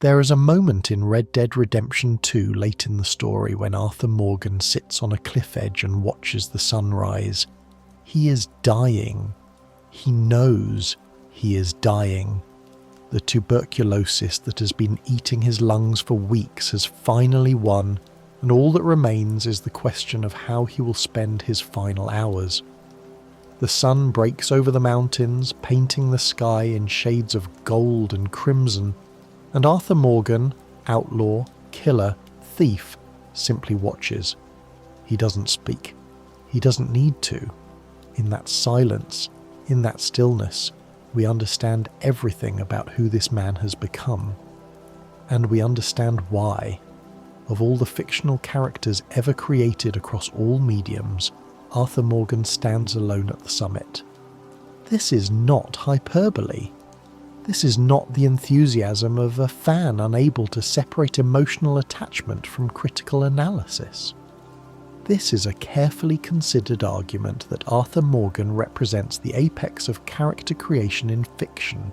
There is a moment in Red Dead Redemption 2 late in the story when Arthur Morgan sits on a cliff edge and watches the sunrise. He is dying. He knows he is dying. The tuberculosis that has been eating his lungs for weeks has finally won, and all that remains is the question of how he will spend his final hours. The sun breaks over the mountains, painting the sky in shades of gold and crimson, and Arthur Morgan, outlaw, killer, thief, simply watches. He doesn't speak. He doesn't need to. In that silence, in that stillness, we understand everything about who this man has become. And we understand why. Of all the fictional characters ever created across all mediums, Arthur Morgan stands alone at the summit. This is not hyperbole. This is not the enthusiasm of a fan unable to separate emotional attachment from critical analysis. This is a carefully considered argument that Arthur Morgan represents the apex of character creation in fiction,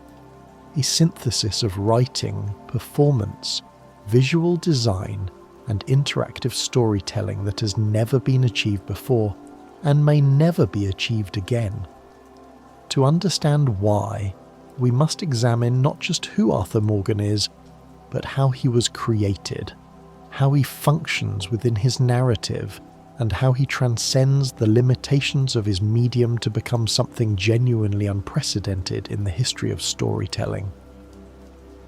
a synthesis of writing, performance, visual design, and interactive storytelling that has never been achieved before and may never be achieved again. To understand why, we must examine not just who Arthur Morgan is, but how he was created, how he functions within his narrative, and how he transcends the limitations of his medium to become something genuinely unprecedented in the history of storytelling.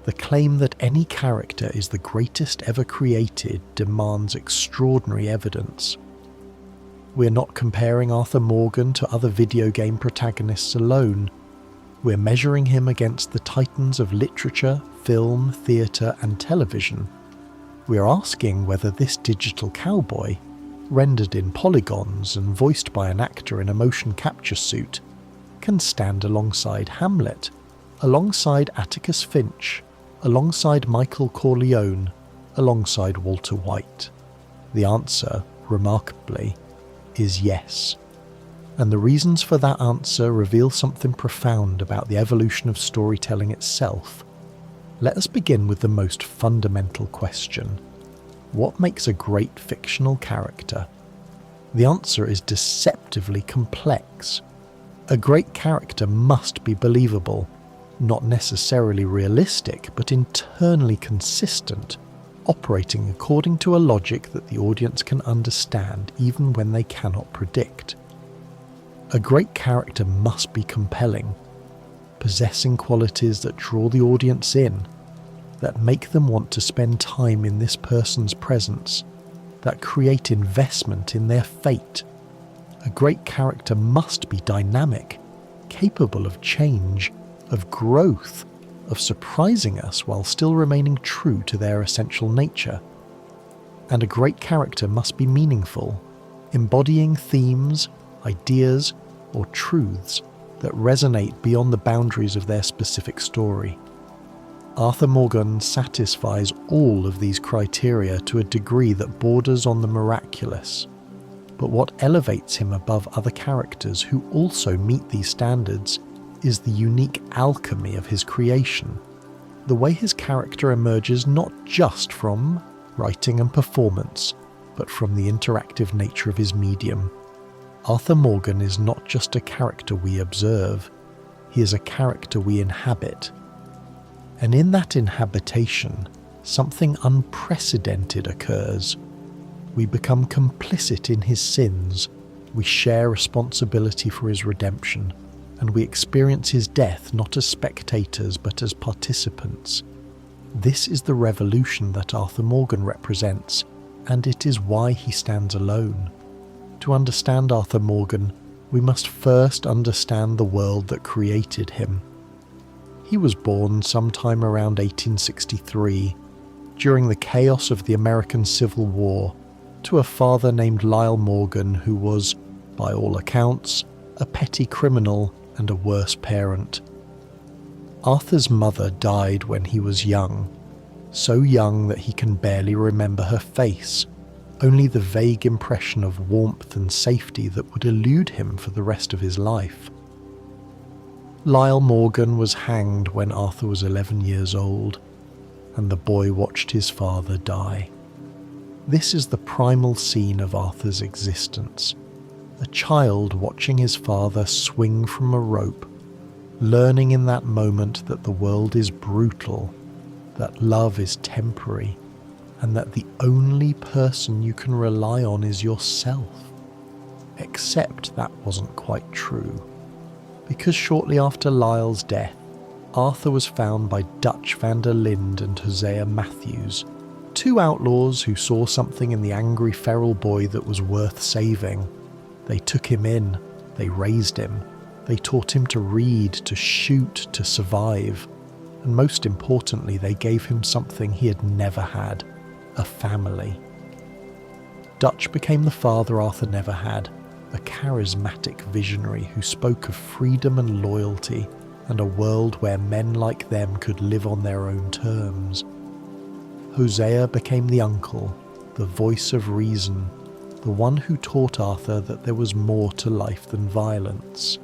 The claim that any character is the greatest ever created demands extraordinary evidence. We're not comparing Arthur Morgan to other video game protagonists alone. We're measuring him against the titans of literature, film, theatre, and television. We're asking whether this digital cowboy, rendered in polygons and voiced by an actor in a motion capture suit, can stand alongside Hamlet, alongside Atticus Finch, alongside Michael Corleone, alongside Walter White. The answer, remarkably, is yes. And the reasons for that answer reveal something profound about the evolution of storytelling itself. Let us begin with the most fundamental question. What makes a great fictional character? The answer is deceptively complex. A great character must be believable, not necessarily realistic, but internally consistent, operating according to a logic that the audience can understand even when they cannot predict. A great character must be compelling, possessing qualities that draw the audience in, that make them want to spend time in this person's presence, that create investment in their fate. A great character must be dynamic, capable of change, of growth, of surprising us while still remaining true to their essential nature. And a great character must be meaningful, embodying themes, ideas, or truths that resonate beyond the boundaries of their specific story. Arthur Morgan satisfies all of these criteria to a degree that borders on the miraculous. But what elevates him above other characters who also meet these standards is the unique alchemy of his creation, the way his character emerges not just from writing and performance, but from the interactive nature of his medium. Arthur Morgan is not just a character we observe, he is a character we inhabit. And in that inhabitation, something unprecedented occurs. We become complicit in his sins, we share responsibility for his redemption, and we experience his death not as spectators but as participants. This is the revolution that Arthur Morgan represents, and it is why he stands alone. To understand Arthur Morgan, we must first understand the world that created him. He was born sometime around 1863, during the chaos of the American Civil War, to a father named Lyle Morgan who was, by all accounts, a petty criminal and a worse parent. Arthur's mother died when he was young, so young that he can barely remember her face, only the vague impression of warmth and safety that would elude him for the rest of his life. Lyle Morgan was hanged when Arthur was 11 years old. and the boy watched his father die. This is the primal scene of Arthur's existence, a child watching his father swing from a rope, learning in that moment that the world is brutal, that love is temporary, and that the only person you can rely on is yourself. Except that wasn't quite true, because shortly after Lyle's death, Arthur was found by Dutch van der Linde and Hosea Matthews, two outlaws who saw something in the angry feral boy that was worth saving. They took him in, they raised him, they taught him to read, to shoot, to survive, and most importantly, they gave him something he had never had, a family. Dutch became the father Arthur never had, a charismatic visionary who spoke of freedom and loyalty and a world where men like them could live on their own terms. Hosea became the uncle, the voice of reason, the one who taught Arthur that there was more to life than violence.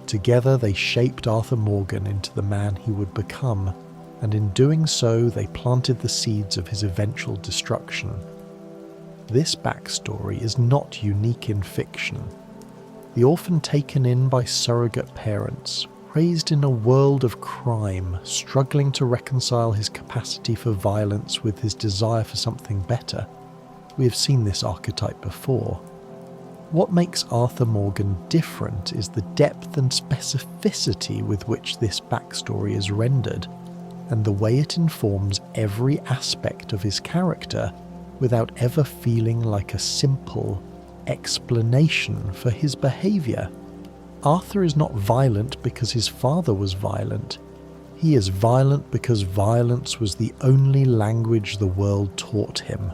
Together they shaped Arthur Morgan into the man he would become, and in doing so they planted the seeds of his eventual destruction. This backstory is not unique in fiction. The orphan taken in by surrogate parents, raised in a world of crime, struggling to reconcile his capacity for violence with his desire for something better. We have seen this archetype before. What makes Arthur Morgan different is the depth and specificity with which this backstory is rendered, and the way it informs every aspect of his character without ever feeling like a simple explanation for his behaviour. Arthur is not violent because his father was violent. He is violent because violence was the only language the world taught him,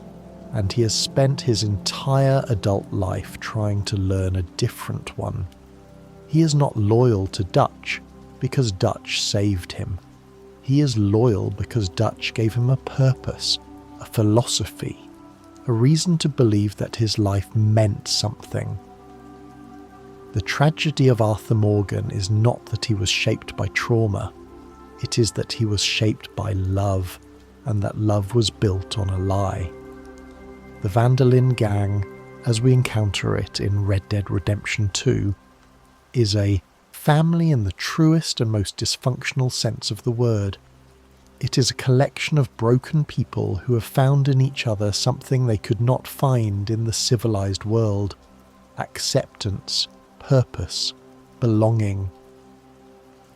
and he has spent his entire adult life trying to learn a different one. He is not loyal to Dutch because Dutch saved him. He is loyal because Dutch gave him a purpose, a philosophy, a reason to believe that his life meant something. The tragedy of Arthur Morgan is not that he was shaped by trauma, it is that he was shaped by love, and that love was built on a lie. The Van der Linde gang, as we encounter it in Red Dead Redemption 2, is a family in the truest and most dysfunctional sense of the word. It is a collection of broken people who have found in each other something they could not find in the civilized world: acceptance, purpose, belonging.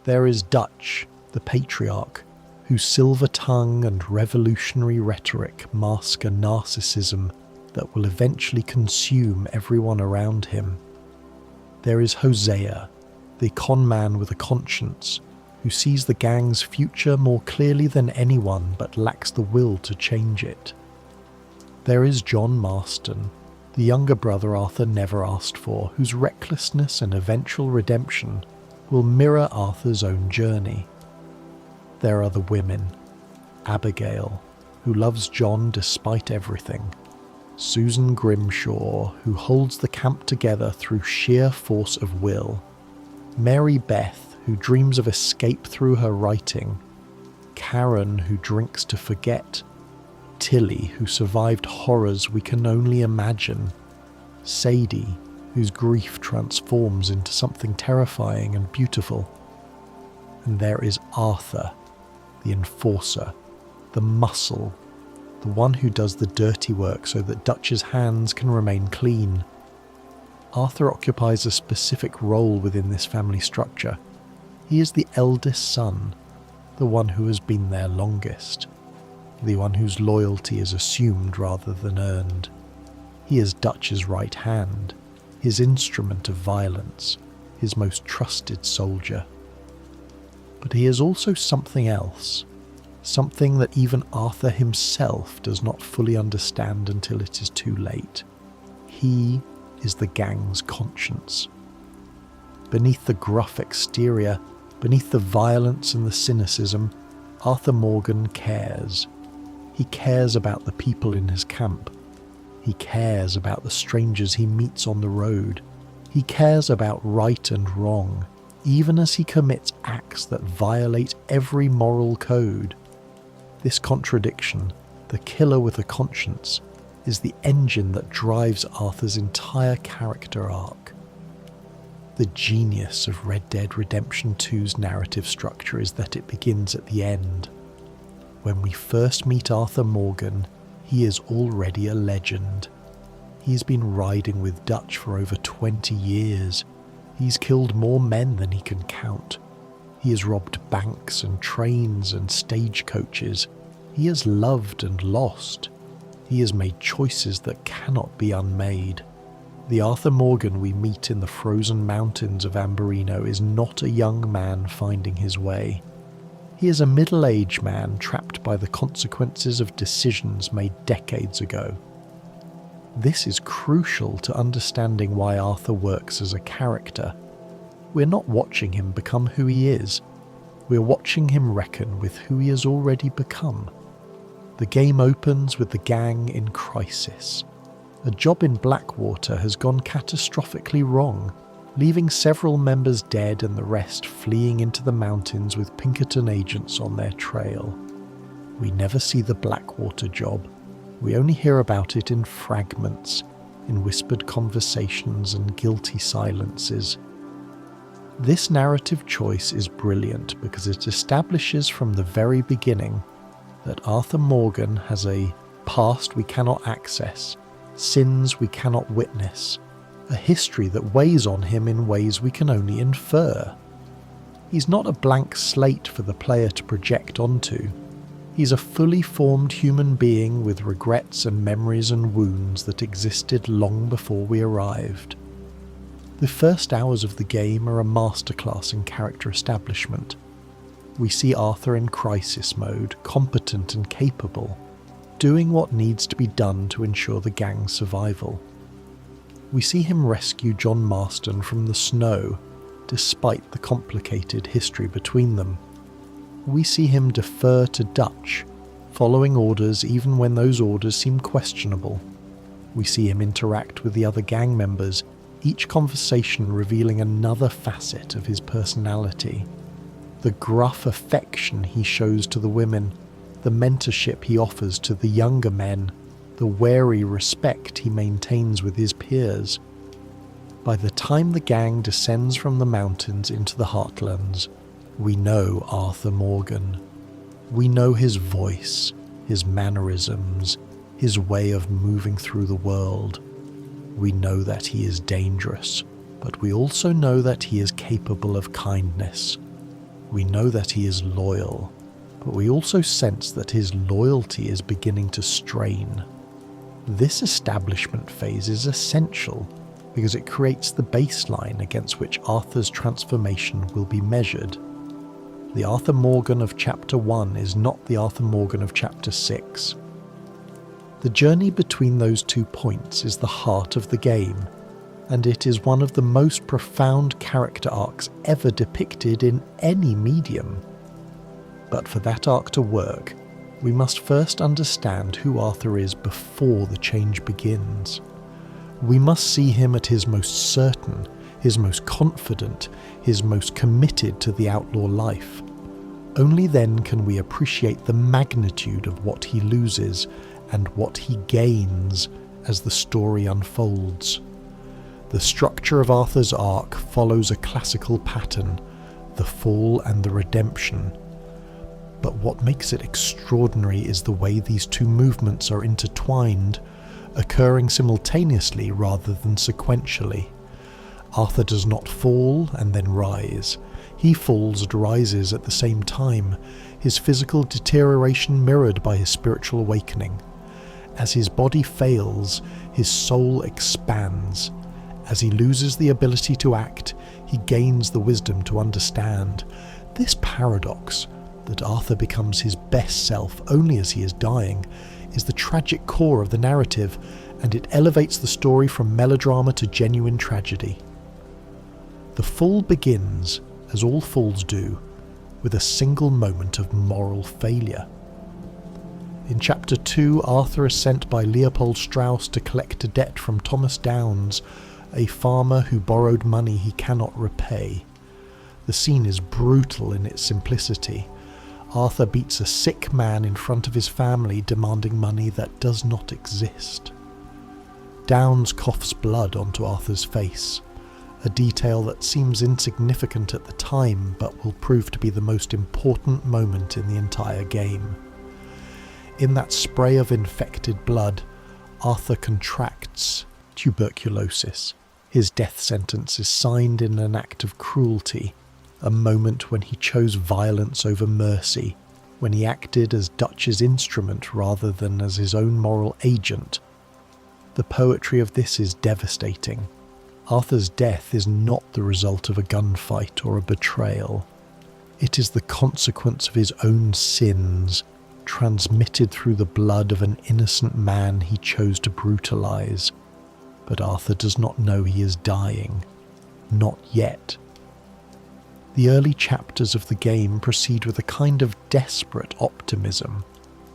There is Dutch, the patriarch, whose silver tongue and revolutionary rhetoric mask a narcissism that will eventually consume everyone around him. There is Hosea, the con man with a conscience, who sees the gang's future more clearly than anyone but lacks the will to change it. There is John Marston, the younger brother Arthur never asked for, whose recklessness and eventual redemption will mirror Arthur's own journey. There are the women: Abigail, who loves John despite everything; Susan Grimshaw, who holds the camp together through sheer force of will; Mary Beth, who dreams of escape through her writing; Karen, who drinks to forget; Tilly, who survived horrors we can only imagine; Sadie, whose grief transforms into something terrifying and beautiful. And there is Arthur, the enforcer, the muscle, the one who does the dirty work so that Dutch's hands can remain clean. Arthur occupies a specific role within this family structure. He is the eldest son, the one who has been there longest, the one whose loyalty is assumed rather than earned. He is Dutch's right hand, his instrument of violence, his most trusted soldier. But he is also something else, something that even Arthur himself does not fully understand until it is too late. He is the gang's conscience. Beneath the gruff exterior, beneath the violence and the cynicism, Arthur Morgan cares. He cares about the people in his camp. He cares about the strangers he meets on the road. He cares about right and wrong, even as he commits acts that violate every moral code. This contradiction, the killer with a conscience, is the engine that drives Arthur's entire character arc. The genius of Red Dead Redemption 2's narrative structure is that it begins at the end. When we first meet Arthur Morgan, he is already a legend. He's been riding with Dutch for over 20 years. He's killed more men than he can count. He has robbed banks and trains and stagecoaches. He has loved and lost. He has made choices that cannot be unmade. The Arthur Morgan we meet in the frozen mountains of Amberino is not a young man finding his way. He is a middle-aged man trapped by the consequences of decisions made decades ago. This is crucial to understanding why Arthur works as a character. We're not watching him become who he is. We're watching him reckon with who he has already become. The game opens with the gang in crisis. A job in Blackwater has gone catastrophically wrong, leaving several members dead and the rest fleeing into the mountains with Pinkerton agents on their trail. We never see the Blackwater job. We only hear about it in fragments, in whispered conversations and guilty silences. This narrative choice is brilliant because it establishes from the very beginning that Arthur Morgan has a past we cannot access, sins we cannot witness, a history that weighs on him in ways we can only infer. He's not a blank slate for the player to project onto. He's a fully formed human being with regrets and memories and wounds that existed long before we arrived. The first hours of the game are a masterclass in character establishment. We see Arthur in crisis mode, competent and capable, doing what needs to be done to ensure the gang's survival. We see him rescue John Marston from the snow, despite the complicated history between them. We see him defer to Dutch, following orders even when those orders seem questionable. We see him interact with the other gang members, each conversation revealing another facet of his personality. The gruff affection he shows to the women, the mentorship he offers to the younger men, the wary respect he maintains with his peers. By the time the gang descends from the mountains into the heartlands, we know Arthur Morgan. We know his voice, his mannerisms, his way of moving through the world. We know that he is dangerous, but we also know that he is capable of kindness. We know that he is loyal, but we also sense that his loyalty is beginning to strain. This establishment phase is essential because it creates the baseline against which Arthur's transformation will be measured. The Arthur Morgan of Chapter 1 is not the Arthur Morgan of Chapter 6. The journey between those 2 points is the heart of the game, and it is one of the most profound character arcs ever depicted in any medium. But for that arc to work, we must first understand who Arthur is before the change begins. We must see him at his most certain, his most confident, his most committed to the outlaw life. Only then can we appreciate the magnitude of what he loses and what he gains as the story unfolds. The structure of Arthur's arc follows a classical pattern, the fall and the redemption. But what makes it extraordinary is the way these two movements are intertwined, occurring simultaneously rather than sequentially. Arthur does not fall and then rise. He falls and rises at the same time, his physical deterioration mirrored by his spiritual awakening. As his body fails, his soul expands. As he loses the ability to act, he gains the wisdom to understand. This paradox, that Arthur becomes his best self only as he is dying, is the tragic core of the narrative, and it elevates the story from melodrama to genuine tragedy. The fall begins, as all falls do, with a single moment of moral failure. In Chapter 2, Arthur is sent by Leopold Strauss to collect a debt from Thomas Downes, a farmer who borrowed money he cannot repay. The scene is brutal in its simplicity. Arthur beats a sick man in front of his family, demanding money that does not exist. Downes coughs blood onto Arthur's face, a detail that seems insignificant at the time but will prove to be the most important moment in the entire game. In that spray of infected blood, Arthur contracts tuberculosis. His death sentence is signed in an act of cruelty, a moment when he chose violence over mercy, when he acted as Dutch's instrument rather than as his own moral agent. The poetry of this is devastating. Arthur's death is not the result of a gunfight or a betrayal. It is the consequence of his own sins, transmitted through the blood of an innocent man he chose to brutalize. But Arthur does not know he is dying. Not yet. The early chapters of the game proceed with a kind of desperate optimism.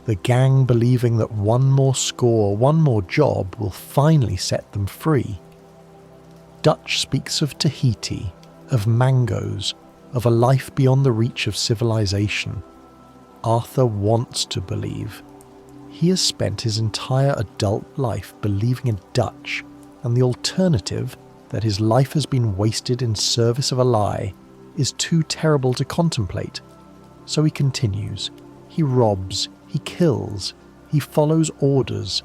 The gang believing that one more score, one more job will finally set them free. Dutch speaks of Tahiti, of mangoes, of a life beyond the reach of civilization. Arthur wants to believe. He has spent his entire adult life believing in Dutch, and the alternative, that his life has been wasted in service of a lie, is too terrible to contemplate. So he continues. He robs, he kills, he follows orders,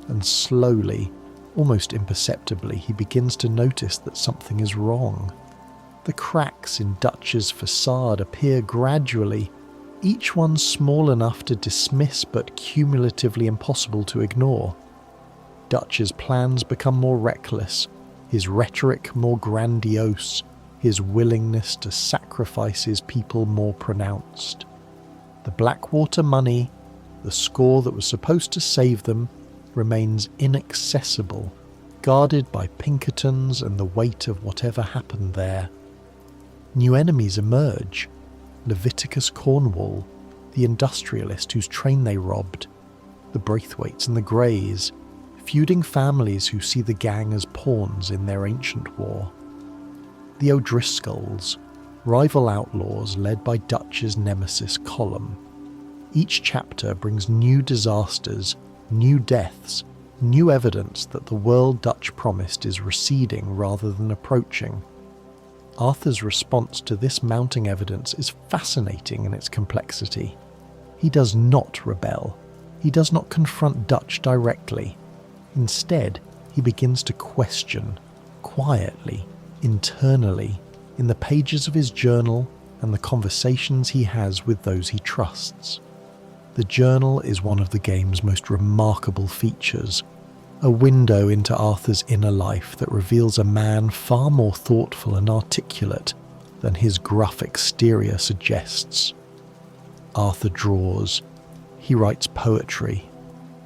and slowly, almost imperceptibly, he begins to notice that something is wrong. The cracks in Dutch's facade appear gradually, each one small enough to dismiss but cumulatively impossible to ignore. Dutch's plans become more reckless, his rhetoric more grandiose, his willingness to sacrifice his people more pronounced. The Blackwater money, the score that was supposed to save them, remains inaccessible, guarded by Pinkertons and the weight of whatever happened there. New enemies emerge. Leviticus Cornwall, the industrialist whose train they robbed, the Braithwaites and the Greys, feuding families who see the gang as pawns in their ancient war. The O'Driscolls, rival outlaws led by Dutch's nemesis Colum. Each chapter brings new disasters, new deaths, new evidence that the world Dutch promised is receding rather than approaching. Arthur's response to this mounting evidence is fascinating in its complexity. He does not rebel. He does not confront Dutch directly. Instead, he begins to question, quietly, internally, in the pages of his journal and the conversations he has with those he trusts. The journal is one of the game's most remarkable features, a window into Arthur's inner life that reveals a man far more thoughtful and articulate than his gruff exterior suggests. Arthur draws. He writes poetry.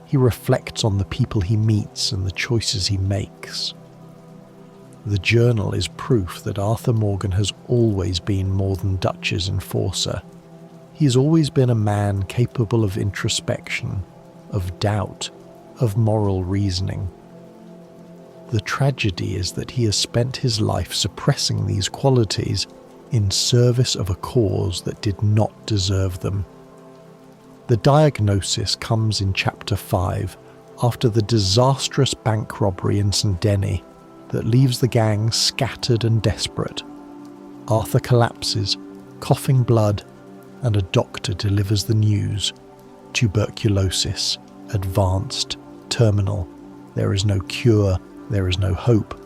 He reflects on the people he meets and the choices he makes. The journal is proof that Arthur Morgan has always been more than Dutch's enforcer. He has always been a man capable of introspection, of doubt, of moral reasoning. The tragedy is that he has spent his life suppressing these qualities in service of a cause that did not deserve them. The diagnosis comes in Chapter 5, after the disastrous bank robbery in St. Denis that leaves the gang scattered and desperate. Arthur collapses, coughing blood, and a doctor delivers the news. Tuberculosis, advanced, terminal. There is no cure, there is no hope.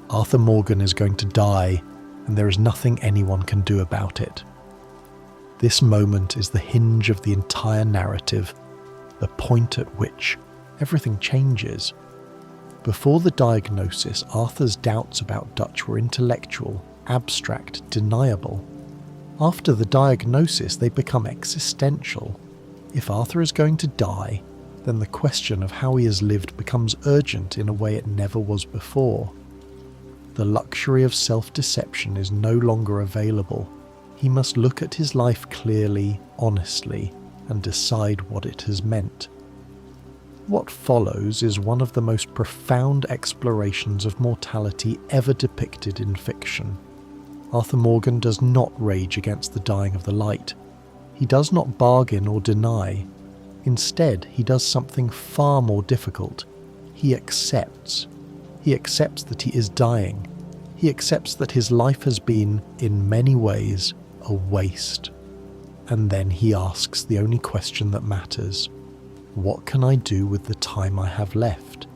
Arthur Morgan is going to die, and there is nothing anyone can do about it. This moment is the hinge of the entire narrative, the point at which everything changes. Before the diagnosis, Arthur's doubts about Dutch were intellectual, abstract, deniable. After the diagnosis, they become existential. If Arthur is going to die, then the question of how he has lived becomes urgent in a way it never was before. The luxury of self-deception is no longer available. He must look at his life clearly, honestly, and decide what it has meant. What follows is one of the most profound explorations of mortality ever depicted in fiction. Arthur Morgan does not rage against the dying of the light. He does not bargain or deny. Instead, he does something far more difficult. He accepts. He accepts that he is dying. He accepts that his life has been, in many ways, a waste. And then he asks the only question that matters. What can I do with the time I have left?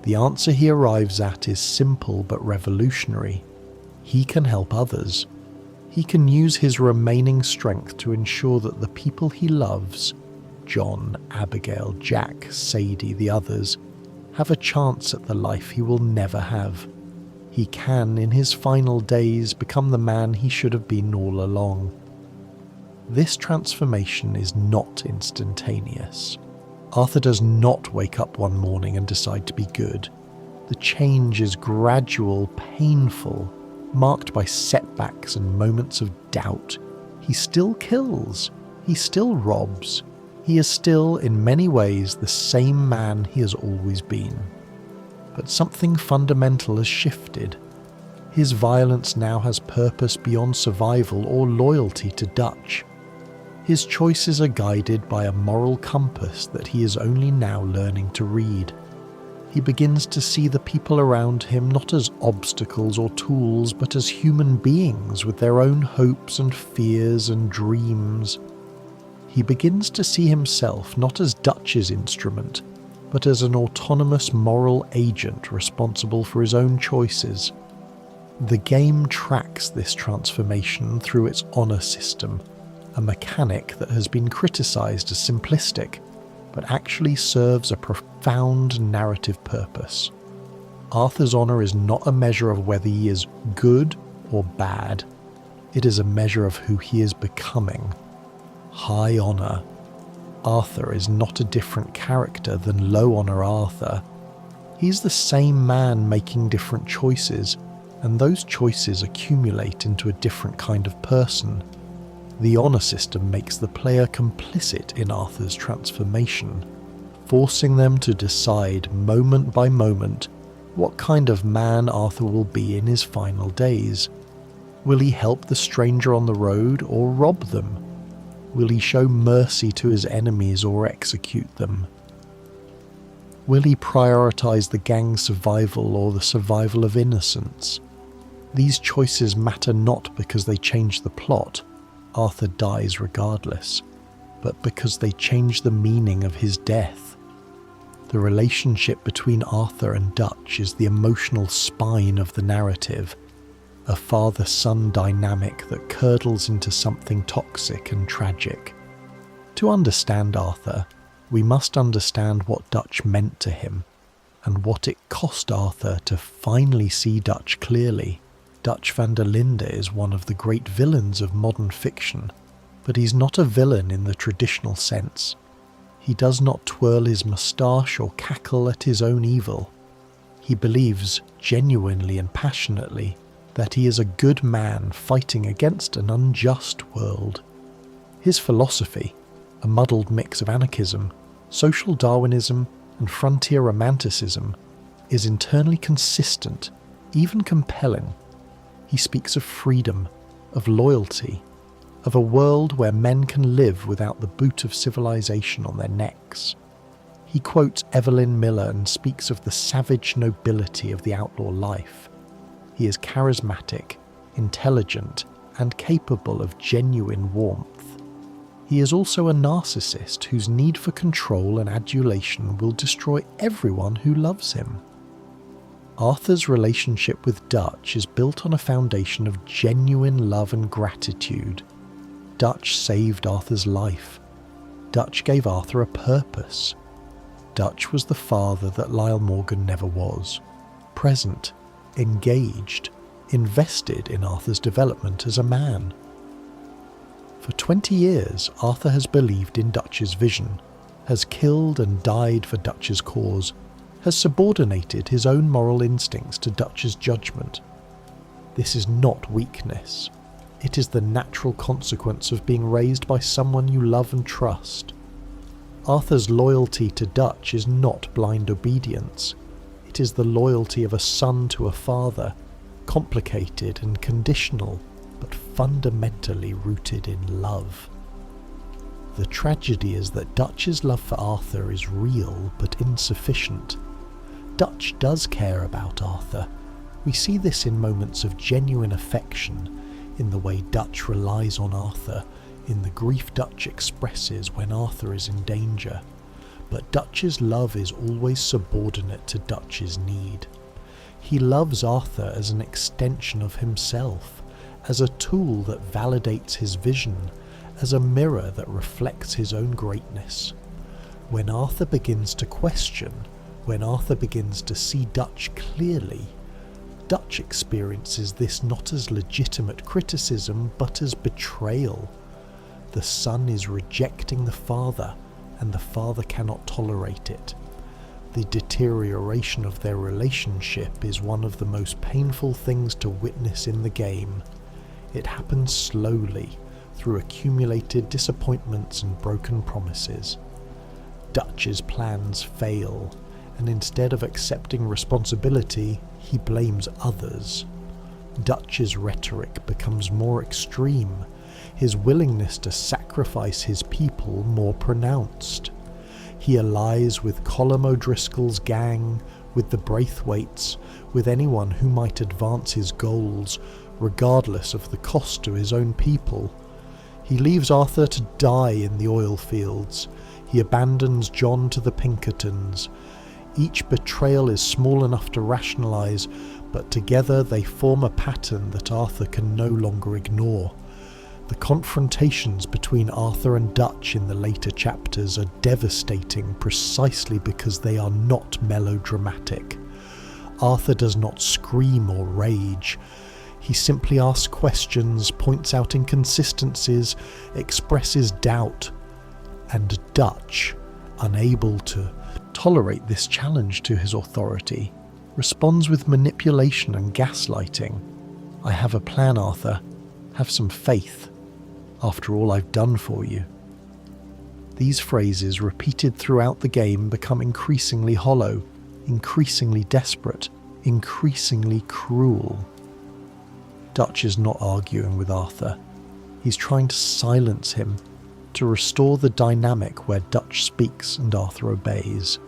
The answer he arrives at is simple but revolutionary. He can help others. He can use his remaining strength to ensure that the people he loves, John, Abigail, Jack, Sadie, the others, have a chance at the life he will never have. He can, in his final days, become the man he should have been all along. This transformation is not instantaneous. Arthur does not wake up one morning and decide to be good. The change is gradual, painful, marked by setbacks and moments of doubt. He still kills. He still robs. He is still, in many ways, the same man he has always been. But something fundamental has shifted. His violence now has purpose beyond survival or loyalty to Dutch. His choices are guided by a moral compass that he is only now learning to read. He begins to see the people around him not as obstacles or tools, but as human beings with their own hopes and fears and dreams. He begins to see himself not as Dutch's instrument, but as an autonomous moral agent responsible for his own choices. The game tracks this transformation through its honour system, a mechanic that has been criticised as simplistic, but actually serves a profound narrative purpose. Arthur's honour is not a measure of whether he is good or bad. It is a measure of who he is becoming. High honour. Arthur is not a different character than low honour Arthur. He's the same man making different choices, and those choices accumulate into a different kind of person. The honour system makes the player complicit in Arthur's transformation, forcing them to decide moment by moment what kind of man Arthur will be in his final days. Will he help the stranger on the road or rob them? Will he show mercy to his enemies or execute them? Will he prioritise the gang's survival or the survival of innocence? These choices matter not because they change the plot, Arthur dies regardless, but because they change the meaning of his death. The relationship between Arthur and Dutch is the emotional spine of the narrative, a father-son dynamic that curdles into something toxic and tragic. To understand Arthur, we must understand what Dutch meant to him, and what it cost Arthur to finally see Dutch clearly. Dutch van der Linde is one of the great villains of modern fiction, but he's not a villain in the traditional sense. He does not twirl his moustache or cackle at his own evil. He believes, genuinely and passionately, that he is a good man fighting against an unjust world. His philosophy, a muddled mix of anarchism, social Darwinism, and frontier romanticism, is internally consistent, even compelling. He speaks of freedom, of loyalty, of a world where men can live without the boot of civilization on their necks. He quotes Evelyn Miller and speaks of the savage nobility of the outlaw life. He is charismatic, intelligent, and capable of genuine warmth. He is also a narcissist whose need for control and adulation will destroy everyone who loves him. Arthur's relationship with Dutch is built on a foundation of genuine love and gratitude. Dutch saved Arthur's life. Dutch gave Arthur a purpose. Dutch was the father that Lyle Morgan never was. Present, engaged, invested in Arthur's development as a man. For 20 years, Arthur has believed in Dutch's vision, has killed and died for Dutch's cause, has subordinated his own moral instincts to Dutch's judgment. This is not weakness. It is the natural consequence of being raised by someone you love and trust. Arthur's loyalty to Dutch is not blind obedience. It is the loyalty of a son to a father, complicated and conditional, but fundamentally rooted in love. The tragedy is that Dutch's love for Arthur is real but insufficient. Dutch does care about Arthur. We see this in moments of genuine affection, in the way Dutch relies on Arthur, in the grief Dutch expresses when Arthur is in danger. But Dutch's love is always subordinate to Dutch's need. He loves Arthur as an extension of himself, as a tool that validates his vision, as a mirror that reflects his own greatness. When Arthur begins to question, when Arthur begins to see Dutch clearly, Dutch experiences this not as legitimate criticism but as betrayal. The son is rejecting the father, and the father cannot tolerate it. The deterioration of their relationship is one of the most painful things to witness in the game. It happens slowly, through accumulated disappointments and broken promises. Dutch's plans fail, and instead of accepting responsibility, he blames others. Dutch's rhetoric becomes more extreme, his willingness to sacrifice his people more pronounced. He allies with Colm O'Driscoll's gang, with the Braithwaites, with anyone who might advance his goals, regardless of the cost to his own people. He leaves Arthur to die in the oil fields. He abandons John to the Pinkertons. Each betrayal is small enough to rationalise, but together they form a pattern that Arthur can no longer ignore. The confrontations between Arthur and Dutch in the later chapters are devastating precisely because they are not melodramatic. Arthur does not scream or rage. He simply asks questions, points out inconsistencies, expresses doubt, and Dutch, unable to tolerate this challenge to his authority, responds with manipulation and gaslighting. "I have a plan, Arthur. Have some faith. After all I've done for you." These phrases, repeated throughout the game, become increasingly hollow, increasingly desperate, increasingly cruel. Dutch is not arguing with Arthur. He's trying to silence him, to restore the dynamic where Dutch speaks and Arthur obeys.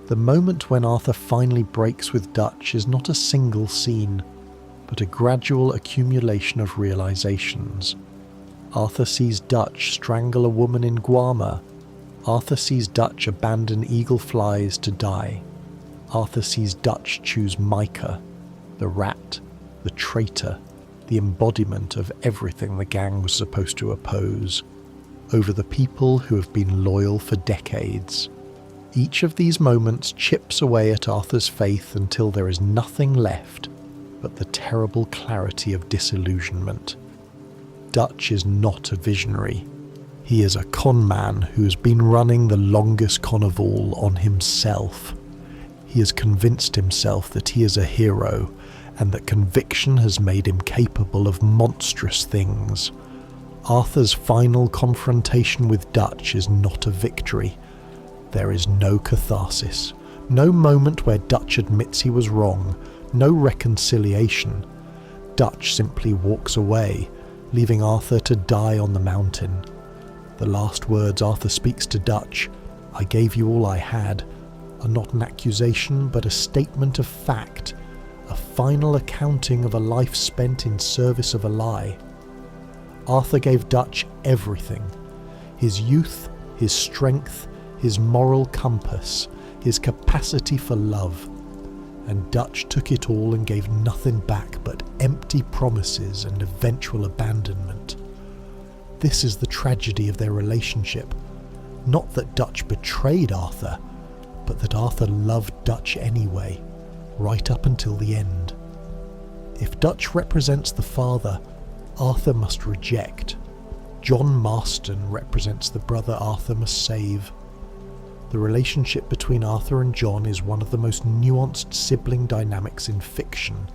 The moment when Arthur finally breaks with Dutch is not a single scene, but a gradual accumulation of realizations. Arthur sees Dutch strangle a woman in Guarma. Arthur sees Dutch abandon eagle flies to die. Arthur sees Dutch choose Micah, the rat, the traitor, the embodiment of everything the gang was supposed to oppose, over the people who have been loyal for decades. Each of these moments chips away at Arthur's faith until there is nothing left but the terrible clarity of disillusionment. Dutch is not a visionary. He is a con man who has been running the longest con of all on himself. He has convinced himself that he is a hero, and that conviction has made him capable of monstrous things. Arthur's final confrontation with Dutch is not a victory. There is no catharsis, no moment where Dutch admits he was wrong, no reconciliation. Dutch simply walks away, leaving Arthur to die on the mountain. The last words Arthur speaks to Dutch, "I gave you all I had," are not an accusation but a statement of fact, a final accounting of a life spent in service of a lie. Arthur gave Dutch everything: his youth, his strength, his moral compass, his capacity for love. And Dutch took it all and gave nothing back but empty promises and eventual abandonment. This is the tragedy of their relationship. Not that Dutch betrayed Arthur, but that Arthur loved Dutch anyway, right up until the end. If Dutch represents the father, Arthur must reject. John Marston represents the brother Arthur must save. The relationship between Arthur and John is one of the most nuanced sibling dynamics in fiction,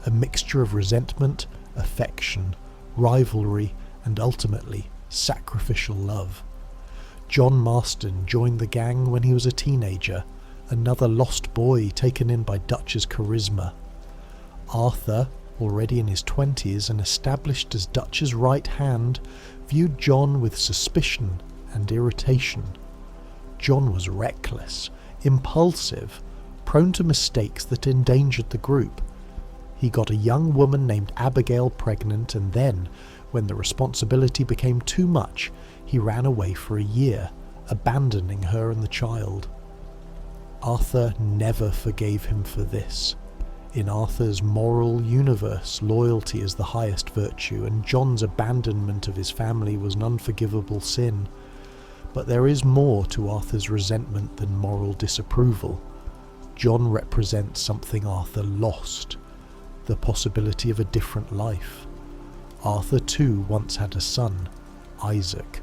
a mixture of resentment, affection, rivalry, and ultimately sacrificial love. John Marston joined the gang when he was a teenager, another lost boy taken in by Dutch's charisma. Arthur, already in his 20s and established as Dutch's right hand, viewed John with suspicion and irritation. John was reckless, impulsive, prone to mistakes that endangered the group. He got a young woman named Abigail pregnant, and then, when the responsibility became too much, he ran away for a year, abandoning her and the child. Arthur never forgave him for this. In Arthur's moral universe, loyalty is the highest virtue, and John's abandonment of his family was an unforgivable sin. But there is more to Arthur's resentment than moral disapproval. John represents something Arthur lost, the possibility of a different life. Arthur too once had a son, Isaac,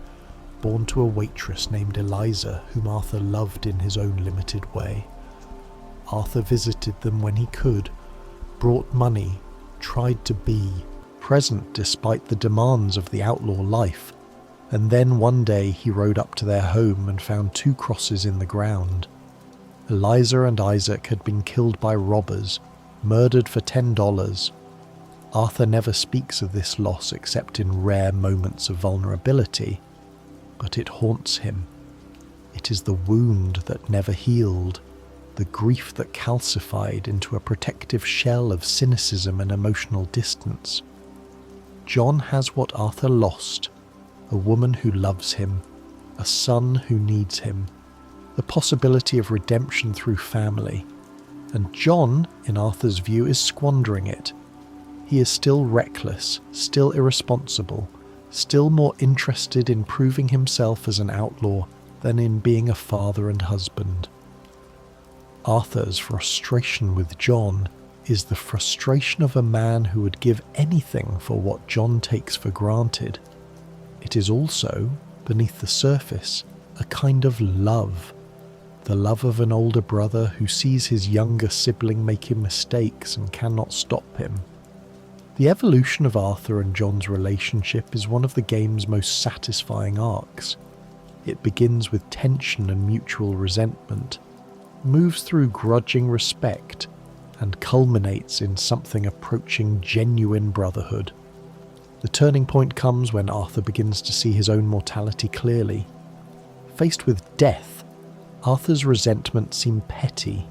born to a waitress named Eliza, whom Arthur loved in his own limited way. Arthur visited them when he could, brought money, tried to be present despite the demands of the outlaw life, and then one day he rode up to their home and found 2 crosses in the ground. Eliza and Isaac had been killed by robbers, murdered for $10. Arthur never speaks of this loss except in rare moments of vulnerability, but it haunts him. It is the wound that never healed, the grief that calcified into a protective shell of cynicism and emotional distance. John has what Arthur lost, a woman who loves him, a son who needs him, the possibility of redemption through family, and John, in Arthur's view, is squandering it. He is still reckless, still irresponsible, still more interested in proving himself as an outlaw than in being a father and husband. Arthur's frustration with John is the frustration of a man who would give anything for what John takes for granted. It is also, beneath the surface, a kind of love. The love of an older brother who sees his younger sibling making mistakes and cannot stop him. The evolution of Arthur and John's relationship is one of the game's most satisfying arcs. It begins with tension and mutual resentment, moves through grudging respect, and culminates in something approaching genuine brotherhood. The turning point comes when Arthur begins to see his own mortality clearly. Faced with death, Arthur's resentment seemed petty,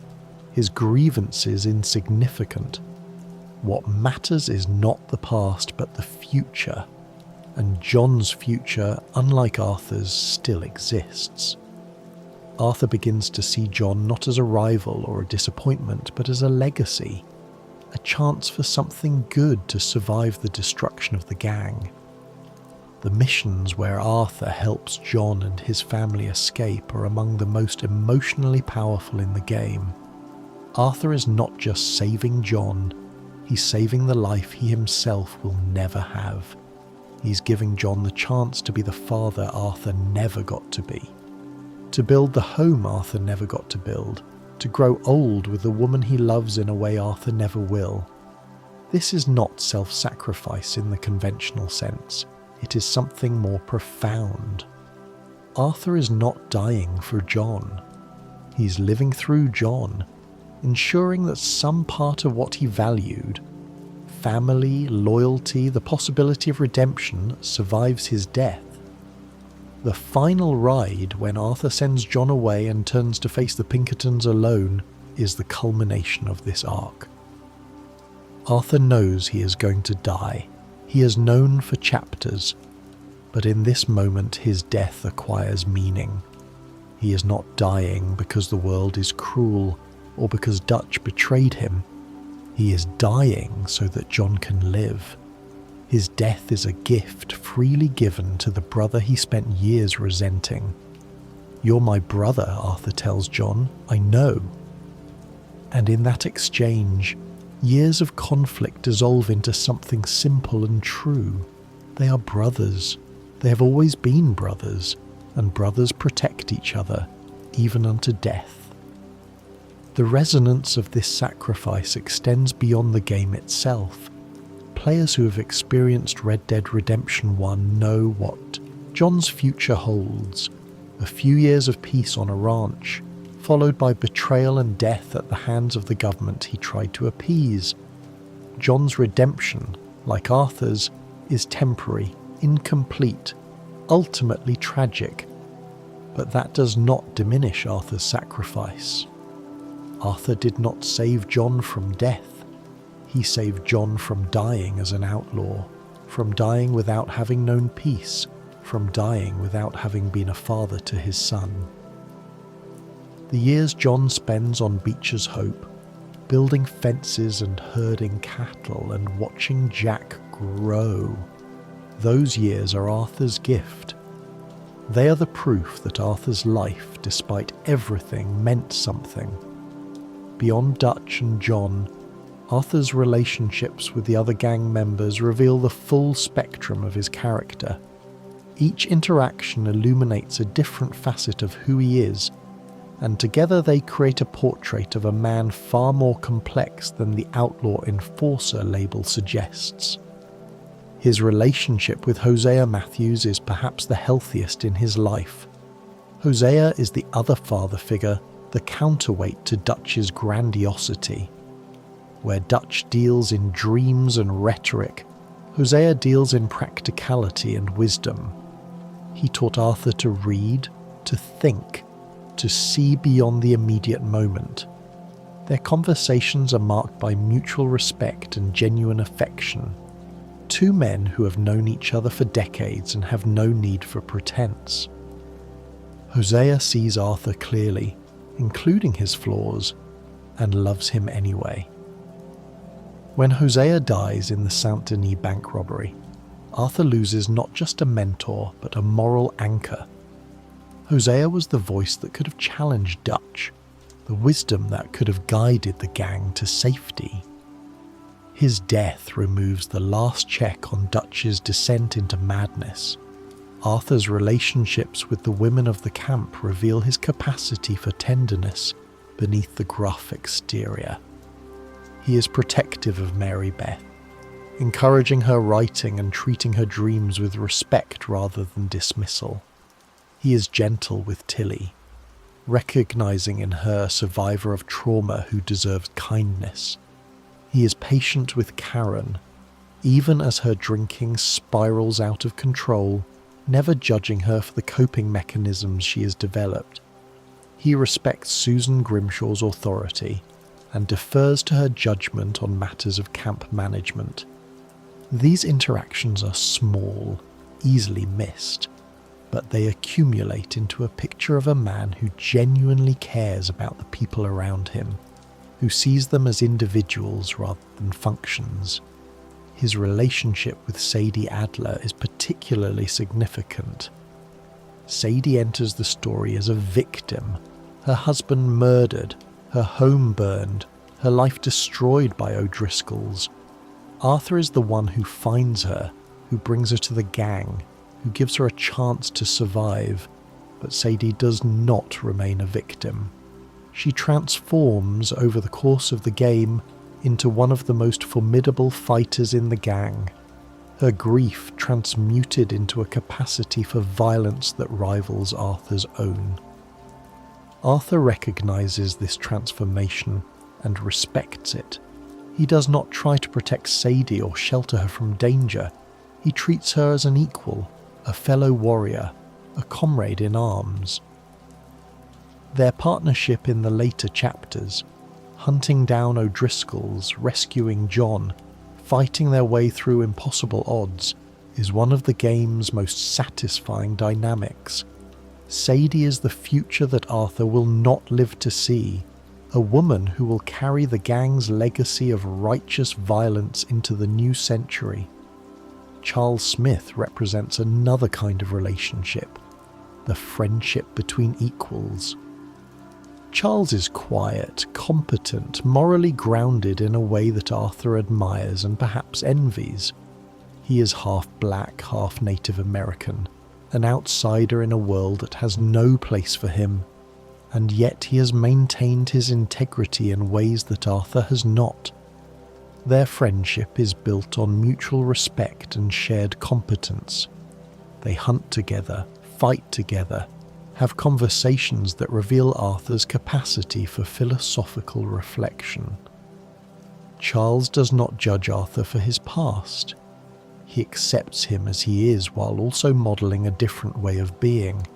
his grievances insignificant. What matters is not the past but the future, and John's future, unlike Arthur's, still exists. Arthur begins to see John not as a rival or a disappointment, but as a legacy, a chance for something good to survive the destruction of the gang. The missions where Arthur helps John and his family escape are among the most emotionally powerful in the game. Arthur is not just saving John, he's saving the life he himself will never have. He's giving John the chance to be the father Arthur never got to be, to build the home Arthur never got to build, to grow old with the woman he loves in a way Arthur never will. This is not self-sacrifice in the conventional sense. It is something more profound. Arthur is not dying for John. He's living through John, ensuring that some part of what he valued, family, loyalty, the possibility of redemption, survives his death. The final ride, when Arthur sends John away and turns to face the Pinkertons alone, is the culmination of this arc. Arthur knows he is going to die. He has known for chapters, but in this moment his death acquires meaning. He is not dying because the world is cruel or because Dutch betrayed him. He is dying so that John can live. His death is a gift freely given to the brother he spent years resenting. "You're my brother," Arthur tells John. "I know." And in that exchange, years of conflict dissolve into something simple and true. They are brothers. They have always been brothers, and brothers protect each other, even unto death. The resonance of this sacrifice extends beyond the game itself. Players who have experienced Red Dead Redemption 1 know what John's future holds. A few years of peace on a ranch, followed by betrayal and death at the hands of the government he tried to appease. John's redemption, like Arthur's, is temporary, incomplete, ultimately tragic, but that does not diminish Arthur's sacrifice. Arthur did not save John from death. He saved John from dying as an outlaw, from dying without having known peace, from dying without having been a father to his son. The years John spends on Beecher's Hope, building fences and herding cattle and watching Jack grow, those years are Arthur's gift. They are the proof that Arthur's life, despite everything, meant something. Beyond Dutch and John, Arthur's relationships with the other gang members reveal the full spectrum of his character. Each interaction illuminates a different facet of who he is, and together they create a portrait of a man far more complex than the outlaw enforcer label suggests. His relationship with Hosea Matthews is perhaps the healthiest in his life. Hosea is the other father figure, the counterweight to Dutch's grandiosity. Where Dutch deals in dreams and rhetoric, Hosea deals in practicality and wisdom. He taught Arthur to read, to think, to see beyond the immediate moment. Their conversations are marked by mutual respect and genuine affection. Two men who have known each other for decades and have no need for pretense. Hosea sees Arthur clearly, including his flaws, and loves him anyway. When Hosea dies in the Saint-Denis bank robbery, Arthur loses not just a mentor, but a moral anchor. Hosea was the voice that could have challenged Dutch, the wisdom that could have guided the gang to safety. His death removes the last check on Dutch's descent into madness. Arthur's relationships with the women of the camp reveal his capacity for tenderness beneath the gruff exterior. He is protective of Mary Beth, encouraging her writing and treating her dreams with respect rather than dismissal. He is gentle with Tilly, recognizing in her a survivor of trauma who deserves kindness. He is patient with Karen, even as her drinking spirals out of control, never judging her for the coping mechanisms she has developed. He respects Susan Grimshaw's authority and defers to her judgment on matters of camp management. These interactions are small, easily missed, but they accumulate into a picture of a man who genuinely cares about the people around him, who sees them as individuals rather than functions. His relationship with Sadie Adler is particularly significant. Sadie enters the story as a victim, her husband murdered, her home burned, her life destroyed by O'Driscolls. Arthur is the one who finds her, who brings her to the gang, who gives her a chance to survive, but Sadie does not remain a victim. She transforms over the course of the game into one of the most formidable fighters in the gang, her grief transmuted into a capacity for violence that rivals Arthur's own. Arthur recognizes this transformation and respects it. He does not try to protect Sadie or shelter her from danger. He treats her as an equal, a fellow warrior, a comrade in arms. Their partnership in the later chapters, hunting down O'Driscolls, rescuing John, fighting their way through impossible odds, is one of the game's most satisfying dynamics. Sadie is the future that Arthur will not live to see, a woman who will carry the gang's legacy of righteous violence into the new century. Charles Smith represents another kind of relationship, the friendship between equals. Charles is quiet, competent, morally grounded in a way that Arthur admires and perhaps envies. He is half black, half Native American, an outsider in a world that has no place for him, and yet he has maintained his integrity in ways that Arthur has not. Their friendship is built on mutual respect and shared competence. They hunt together, fight together, have conversations that reveal Arthur's capacity for philosophical reflection. Charles does not judge Arthur for his past. He accepts him as he is while also modelling a different way of being.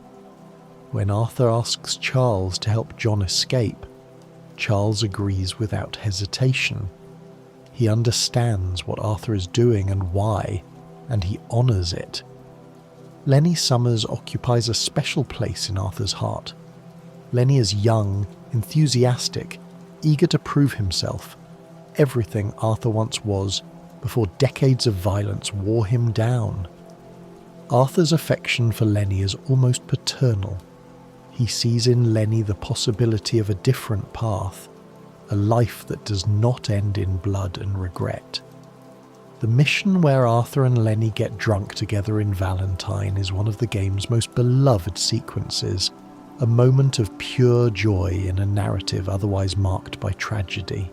When Arthur asks Charles to help John escape, Charles agrees without hesitation. He understands what Arthur is doing and why, and he honours it. Lenny Summers occupies a special place in Arthur's heart. Lenny is young, enthusiastic, eager to prove himself, everything Arthur once was before decades of violence wore him down. Arthur's affection for Lenny is almost paternal. He sees in Lenny the possibility of a different path, a life that does not end in blood and regret. The mission where Arthur and Lenny get drunk together in Valentine is one of the game's most beloved sequences, a moment of pure joy in a narrative otherwise marked by tragedy.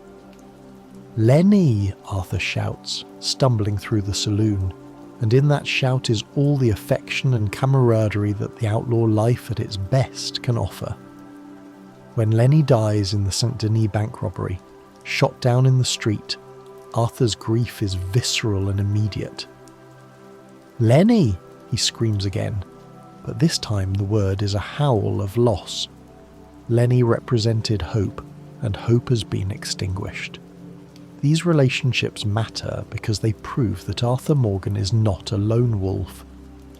"Lenny!" Arthur shouts, stumbling through the saloon, and in that shout is all the affection and camaraderie that the outlaw life at its best can offer. When Lenny dies in the St. Denis bank robbery, shot down in the street, Arthur's grief is visceral and immediate. "Lenny!" he screams again, but this time the word is a howl of loss. Lenny represented hope, and hope has been extinguished. These relationships matter because they prove that Arthur Morgan is not a lone wolf,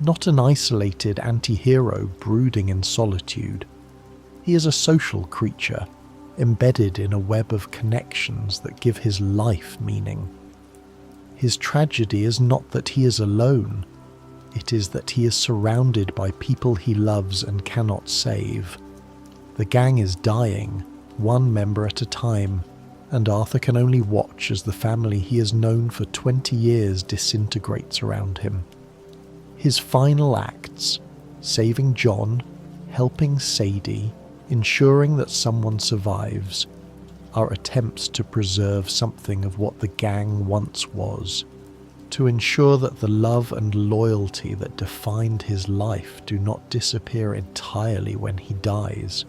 not an isolated anti-hero brooding in solitude. He is a social creature, embedded in a web of connections that give his life meaning. His tragedy is not that he is alone, it is that he is surrounded by people he loves and cannot save. The gang is dying, one member at a time, and Arthur can only watch as the family he has known for 20 years disintegrates around him. His final acts, saving John, helping Sadie, ensuring that someone survives, are attempts to preserve something of what the gang once was, to ensure that the love and loyalty that defined his life do not disappear entirely when he dies.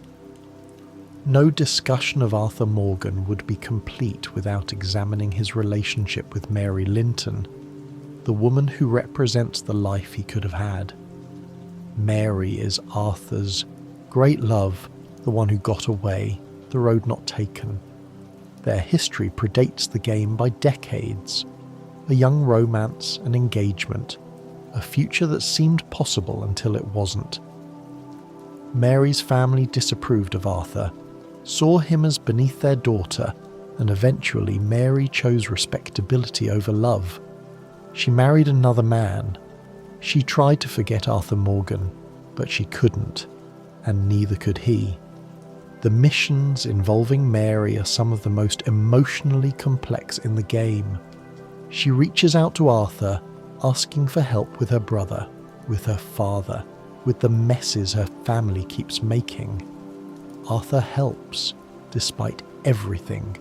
No discussion of Arthur Morgan would be complete without examining his relationship with Mary Linton, the woman who represents the life he could have had. Mary is Arthur's great love, the one who got away, the road not taken. Their history predates the game by decades. A young romance, an engagement, a future that seemed possible until it wasn't. Mary's family disapproved of Arthur, saw him as beneath their daughter, and eventually Mary chose respectability over love. She married another man. She tried to forget Arthur Morgan, but she couldn't, and neither could he. The missions involving Mary are some of the most emotionally complex in the game. She reaches out to Arthur, asking for help with her brother, with her father, with the messes her family keeps making. Arthur helps, despite everything,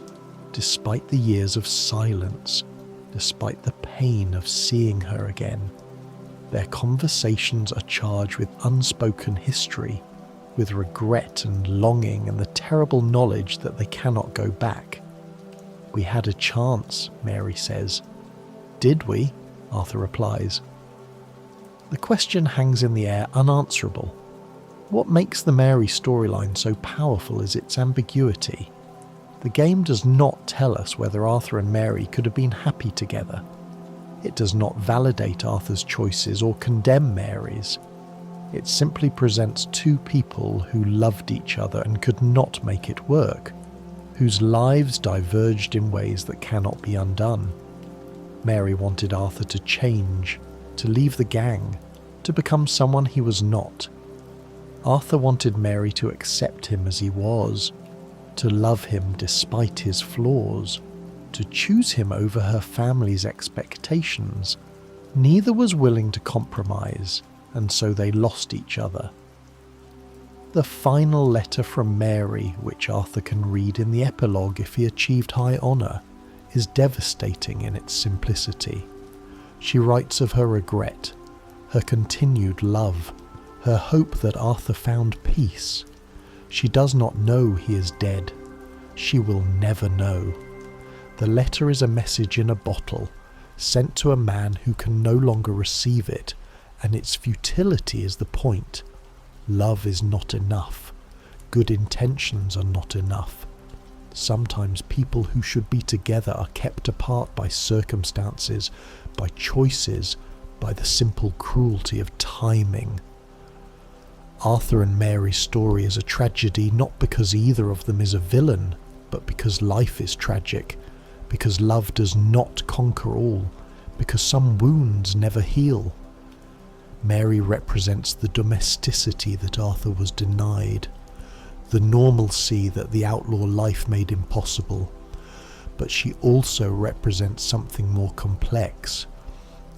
despite the years of silence, despite the pain of seeing her again. Their conversations are charged with unspoken history, with regret and longing and the terrible knowledge that they cannot go back. "We had a chance," Mary says. "Did we?" Arthur replies. The question hangs in the air unanswerable. What makes the Mary storyline so powerful is its ambiguity. The game does not tell us whether Arthur and Mary could have been happy together. It does not validate Arthur's choices or condemn Mary's. It simply presents two people who loved each other and could not make it work, whose lives diverged in ways that cannot be undone. Mary wanted Arthur to change, to leave the gang, to become someone he was not. Arthur wanted Mary to accept him as he was, to love him despite his flaws, to choose him over her family's expectations. Neither was willing to compromise, and so they lost each other. The final letter from Mary, which Arthur can read in the epilogue if he achieved high honour, is devastating in its simplicity. She writes of her regret, her continued love, her hope that Arthur found peace. She does not know he is dead. She will never know. The letter is a message in a bottle, sent to a man who can no longer receive it, and its futility is the point. Love is not enough. Good intentions are not enough. Sometimes people who should be together are kept apart by circumstances, by choices, by the simple cruelty of timing. Arthur and Mary's story is a tragedy not because either of them is a villain, but because life is tragic, because love does not conquer all, because some wounds never heal. Mary represents the domesticity that Arthur was denied, the normalcy that the outlaw life made impossible, but she also represents something more complex,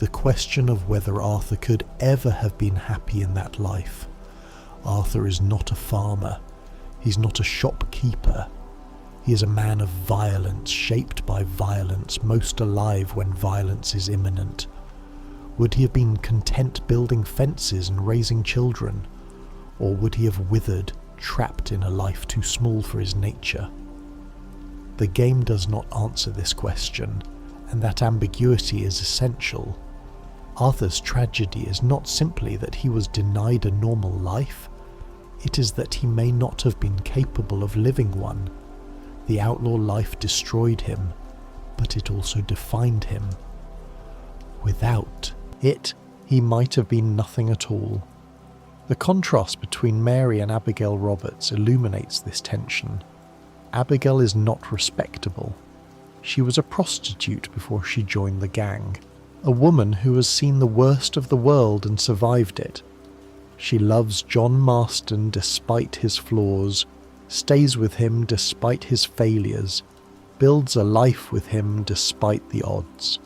the question of whether Arthur could ever have been happy in that life. Arthur is not a farmer, he's not a shopkeeper, he is a man of violence, shaped by violence, most alive when violence is imminent. Would he have been content building fences and raising children, or would he have withered, trapped in a life too small for his nature? The game does not answer this question, and that ambiguity is essential. Arthur's tragedy is not simply that he was denied a normal life, it is that he may not have been capable of living one. The outlaw life destroyed him, but it also defined him. Without it, he might have been nothing at all. The contrast between Mary and Abigail Roberts illuminates this tension. Abigail is not respectable. She was a prostitute before she joined the gang, a woman who has seen the worst of the world and survived it. She loves John Marston despite his flaws, stays with him despite his failures, builds a life with him despite the odds.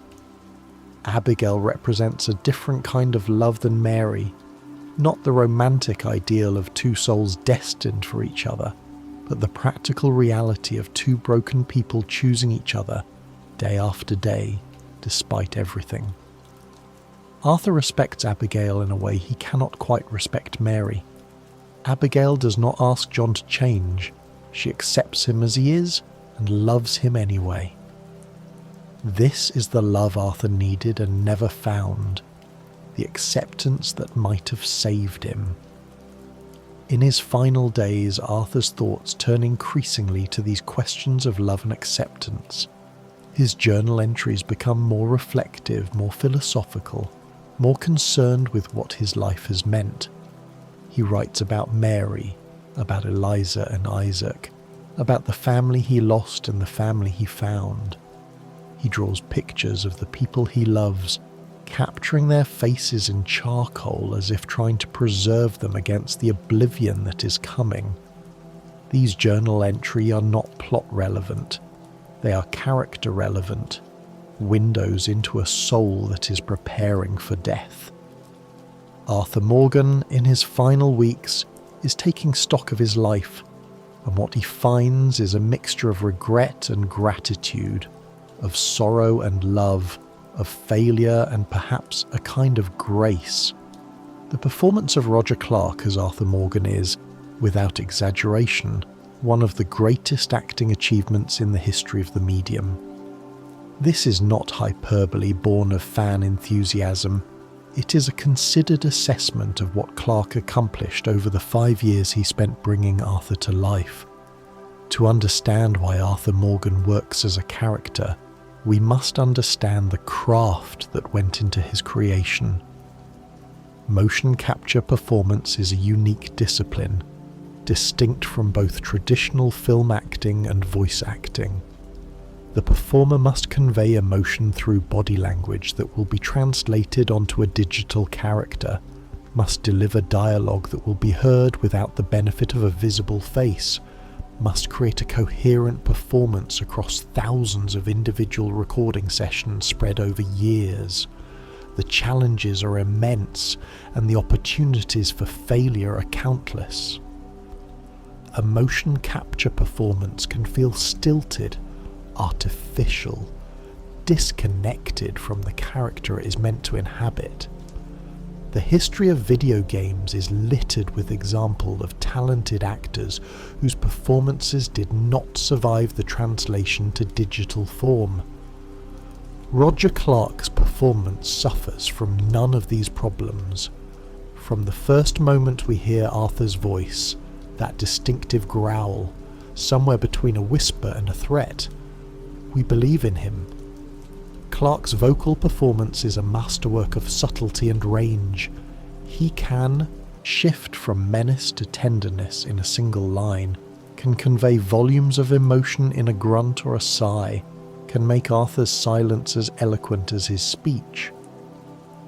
Abigail represents a different kind of love than Mary, not the romantic ideal of two souls destined for each other, but the practical reality of two broken people choosing each other day after day, despite everything. Arthur respects Abigail in a way he cannot quite respect Mary. Abigail does not ask John to change. She accepts him as he is and loves him anyway. This is the love Arthur needed and never found, the acceptance that might have saved him. In his final days, Arthur's thoughts turn increasingly to these questions of love and acceptance. His journal entries become more reflective, more philosophical, more concerned with what his life has meant. He writes about Mary, about Eliza and Isaac, about the family he lost and the family he found. He draws pictures of the people he loves, capturing their faces in charcoal as if trying to preserve them against the oblivion that is coming. These journal entries are not plot relevant, they are character relevant, windows into a soul that is preparing for death. Arthur Morgan, in his final weeks, is taking stock of his life, and what he finds is a mixture of regret and gratitude, of sorrow and love, of failure and perhaps a kind of grace. The performance of Roger Clark as Arthur Morgan is, without exaggeration, one of the greatest acting achievements in the history of the medium. This is not hyperbole born of fan enthusiasm. It is a considered assessment of what Clark accomplished over the 5 years he spent bringing Arthur to life. To understand why Arthur Morgan works as a character, we must understand the craft that went into his creation. Motion capture performance is a unique discipline, distinct from both traditional film acting and voice acting. The performer must convey emotion through body language that will be translated onto a digital character, must deliver dialogue that will be heard without the benefit of a visible face, must create a coherent performance across thousands of individual recording sessions spread over years. The challenges are immense, and the opportunities for failure are countless. A motion capture performance can feel stilted, artificial, disconnected from the character it is meant to inhabit. The history of video games is littered with examples of talented actors whose performances did not survive the translation to digital form. Roger Clark's performance suffers from none of these problems. From the first moment we hear Arthur's voice, that distinctive growl, somewhere between a whisper and a threat, we believe in him. Clark's vocal performance is a masterwork of subtlety and range. He can shift from menace to tenderness in a single line, can convey volumes of emotion in a grunt or a sigh, can make Arthur's silence as eloquent as his speech.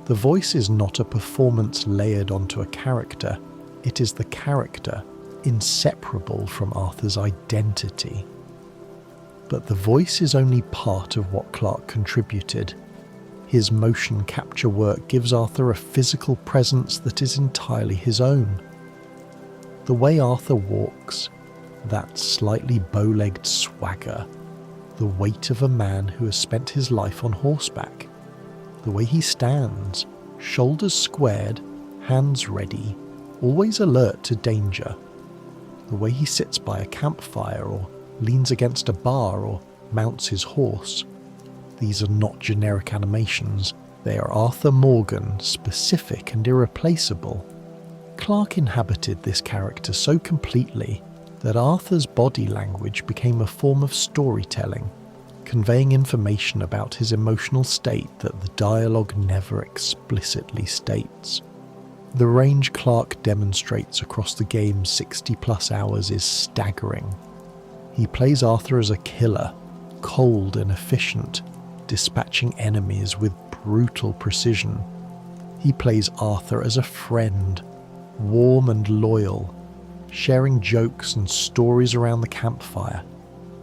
The voice is not a performance layered onto a character, it is the character, inseparable from Arthur's identity. But the voice is only part of what Clark contributed. His motion capture work gives Arthur a physical presence that is entirely his own. The way Arthur walks, that slightly bow-legged swagger, the weight of a man who has spent his life on horseback, the way he stands, shoulders squared, hands ready, always alert to danger, the way he sits by a campfire or leans against a bar or mounts his horse. These are not generic animations, they are Arthur Morgan, specific and irreplaceable. Clark inhabited this character so completely that Arthur's body language became a form of storytelling, conveying information about his emotional state that the dialogue never explicitly states. The range Clark demonstrates across the game's 60+ hours is staggering. He plays Arthur as a killer, cold and efficient, dispatching enemies with brutal precision. He plays Arthur as a friend, warm and loyal, sharing jokes and stories around the campfire.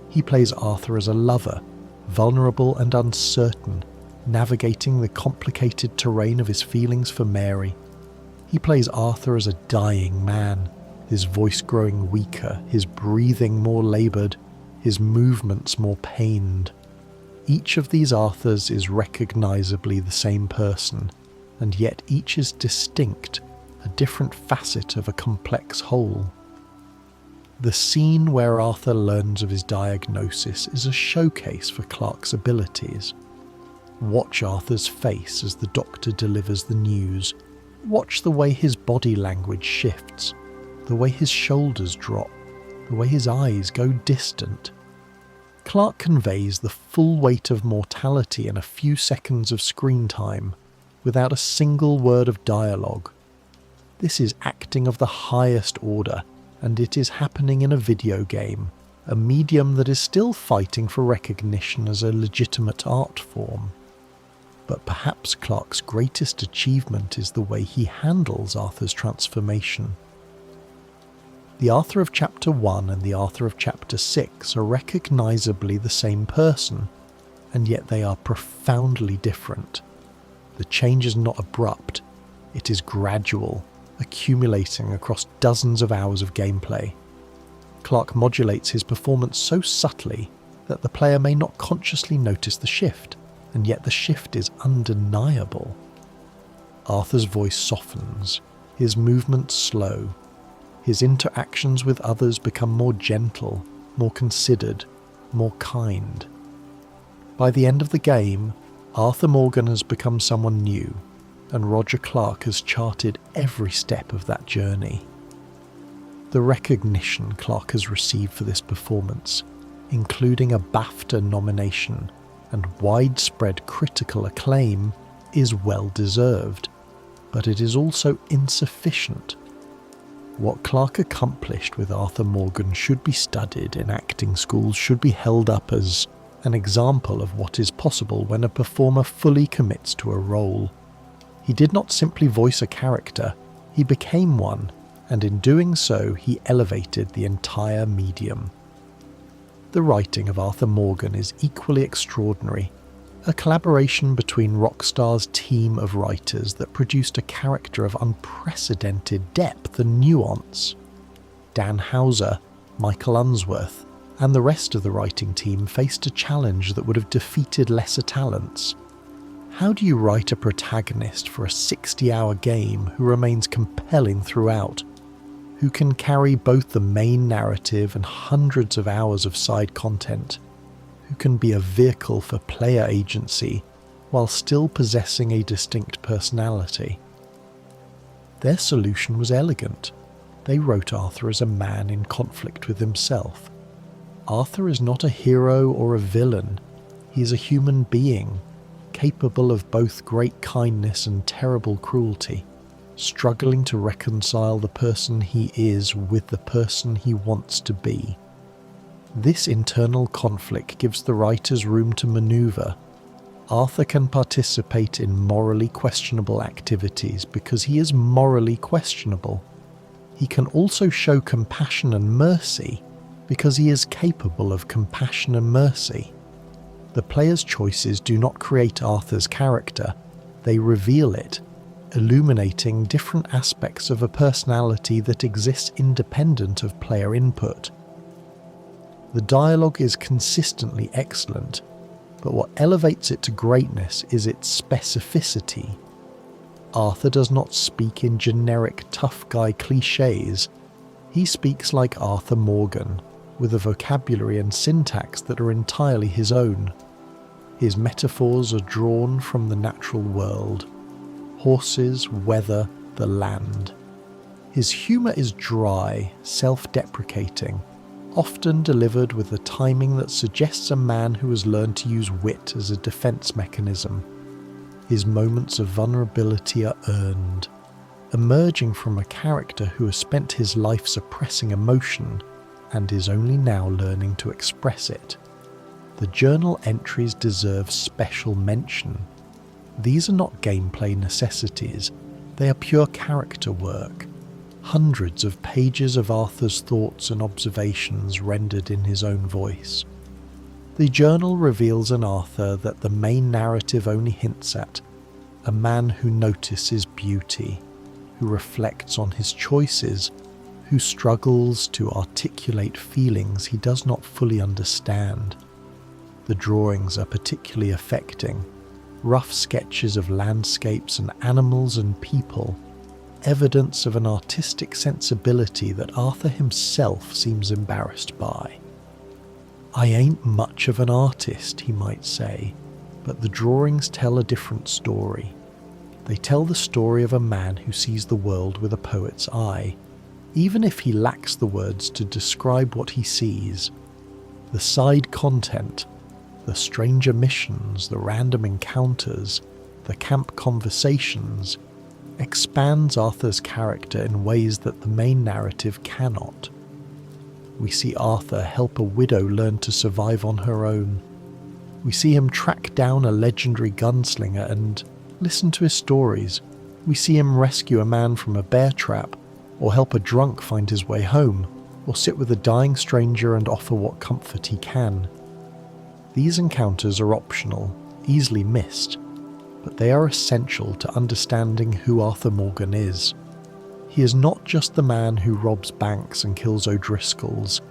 He plays Arthur as a lover, vulnerable and uncertain, navigating the complicated terrain of his feelings for Mary. He plays Arthur as a dying man, his voice growing weaker, his breathing more laboured, his movements more pained. Each of these Arthurs is recognisably the same person, and yet each is distinct, a different facet of a complex whole. The scene where Arthur learns of his diagnosis is a showcase for Clark's abilities. Watch Arthur's face as the doctor delivers the news. Watch the way his body language shifts, the way his shoulders drop, the way his eyes go distant. Clark conveys the full weight of mortality in a few seconds of screen time, without a single word of dialogue. This is acting of the highest order, and it is happening in a video game, a medium that is still fighting for recognition as a legitimate art form. But perhaps Clark's greatest achievement is the way he handles Arthur's transformation. The Arthur of Chapter 1 and the Arthur of Chapter 6 are recognisably the same person, and yet they are profoundly different. The change is not abrupt, it is gradual, accumulating across dozens of hours of gameplay. Clark modulates his performance so subtly that the player may not consciously notice the shift, and yet the shift is undeniable. Arthur's voice softens, his movements slow, his interactions with others become more gentle, more considered, more kind. By the end of the game, Arthur Morgan has become someone new, and Roger Clark has charted every step of that journey. The recognition Clark has received for this performance, including a BAFTA nomination and widespread critical acclaim, is well deserved, but it is also insufficient. What Clark accomplished with Arthur Morgan should be studied in acting schools, should be held up as an example of what is possible when a performer fully commits to a role. He did not simply voice a character, he became one, and in doing so he elevated the entire medium. The writing of Arthur Morgan is equally extraordinary, a collaboration between Rockstar's team of writers that produced a character of unprecedented depth and nuance. Dan Houser, Michael Unsworth, and the rest of the writing team faced a challenge that would have defeated lesser talents. How do you write a protagonist for a 60-hour game who remains compelling throughout, who can carry both the main narrative and hundreds of hours of side content, who can be a vehicle for player agency while still possessing a distinct personality. Their solution was elegant. They wrote Arthur as a man in conflict with himself. Arthur is not a hero or a villain. He is a human being, capable of both great kindness and terrible cruelty, struggling to reconcile the person he is with the person he wants to be. This internal conflict gives the writers room to maneuver. Arthur can participate in morally questionable activities because he is morally questionable. He can also show compassion and mercy because he is capable of compassion and mercy. The player's choices do not create Arthur's character, they reveal it, illuminating different aspects of a personality that exists independent of player input. The dialogue is consistently excellent, but what elevates it to greatness is its specificity. Arthur does not speak in generic tough guy cliches. He speaks like Arthur Morgan, with a vocabulary and syntax that are entirely his own. His metaphors are drawn from the natural world: horses, weather, the land. His humour is dry, self-deprecating, often delivered with a timing that suggests a man who has learned to use wit as a defence mechanism. His moments of vulnerability are earned, emerging from a character who has spent his life suppressing emotion and is only now learning to express it. The journal entries deserve special mention. These are not gameplay necessities, they are pure character work. Hundreds of pages of Arthur's thoughts and observations rendered in his own voice. The journal reveals an Arthur that the main narrative only hints at, a man who notices beauty, who reflects on his choices, who struggles to articulate feelings he does not fully understand. The drawings are particularly affecting, rough sketches of landscapes and animals and people, evidence of an artistic sensibility that Arthur himself seems embarrassed by. "I ain't much of an artist," he might say, but the drawings tell a different story. They tell the story of a man who sees the world with a poet's eye, even if he lacks the words to describe what he sees. The side content, the strange omissions, the random encounters, the camp conversations, expands Arthur's character in ways that the main narrative cannot. We see Arthur help a widow learn to survive on her own. We see him track down a legendary gunslinger and listen to his stories. We see him rescue a man from a bear trap, or help a drunk find his way home, or sit with a dying stranger and offer what comfort he can. These encounters are optional, easily missed, but they are essential to understanding who Arthur Morgan is. He is not just the man who robs banks and kills O'Driscolls.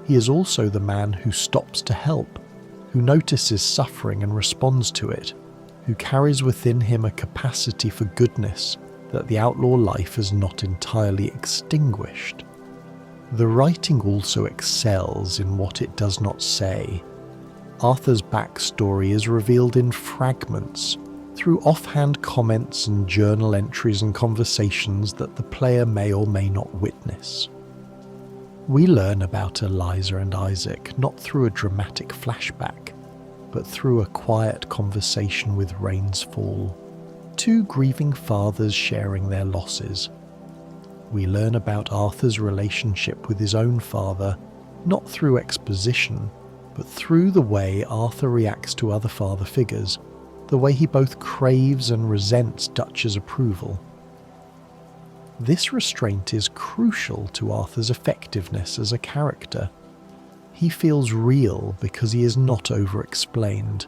He is also the man who stops to help, who notices suffering and responds to it, who carries within him a capacity for goodness that the outlaw life has not entirely extinguished. The writing also excels in what it does not say. Arthur's backstory is revealed in fragments, through offhand comments and journal entries and conversations that the player may or may not witness. We learn about Eliza and Isaac not through a dramatic flashback, but through a quiet conversation with rain's fall, two grieving fathers sharing their losses. We learn about Arthur's relationship with his own father, not through exposition, but through the way Arthur reacts to other father figures, the way he both craves and resents Dutch's approval. This restraint is crucial to Arthur's effectiveness as a character. He feels real because he is not over-explained,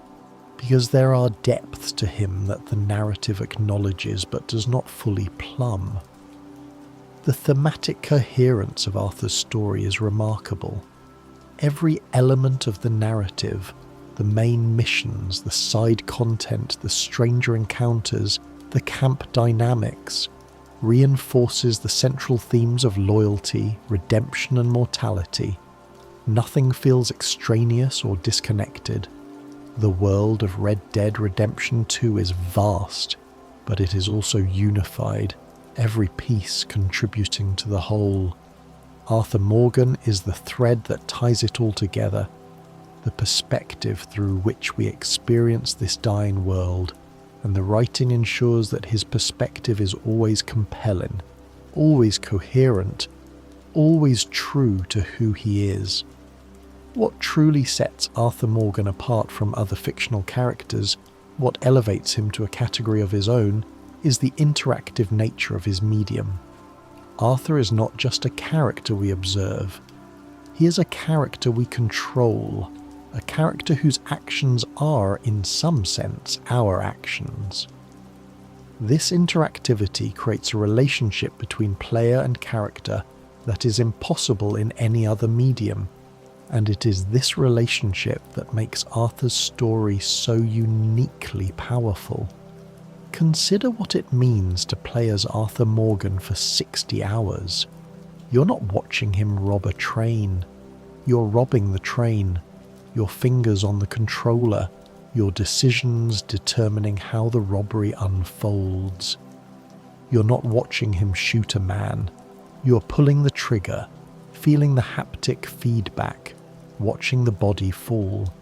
because there are depths to him that the narrative acknowledges but does not fully plumb. The thematic coherence of Arthur's story is remarkable. Every element of the narrative, the main missions, the side content, the stranger encounters, the camp dynamics, reinforces the central themes of loyalty, redemption and mortality. Nothing feels extraneous or disconnected. The world of Red Dead Redemption 2 is vast, but it is also unified, every piece contributing to the whole. Arthur Morgan is the thread that ties it all together, the perspective through which we experience this dying world, and the writing ensures that his perspective is always compelling, always coherent, always true to who he is. What truly sets Arthur Morgan apart from other fictional characters, what elevates him to a category of his own, is the interactive nature of his medium. Arthur is not just a character we observe. He is a character we control, a character whose actions are, in some sense, our actions. This interactivity creates a relationship between player and character that is impossible in any other medium, and it is this relationship that makes Arthur's story so uniquely powerful. Consider what it means to play as Arthur Morgan for 60 hours. You're not watching him rob a train. You're robbing the train, your fingers on the controller, your decisions determining how the robbery unfolds. You're not watching him shoot a man. You're pulling the trigger, feeling the haptic feedback, watching the body fall.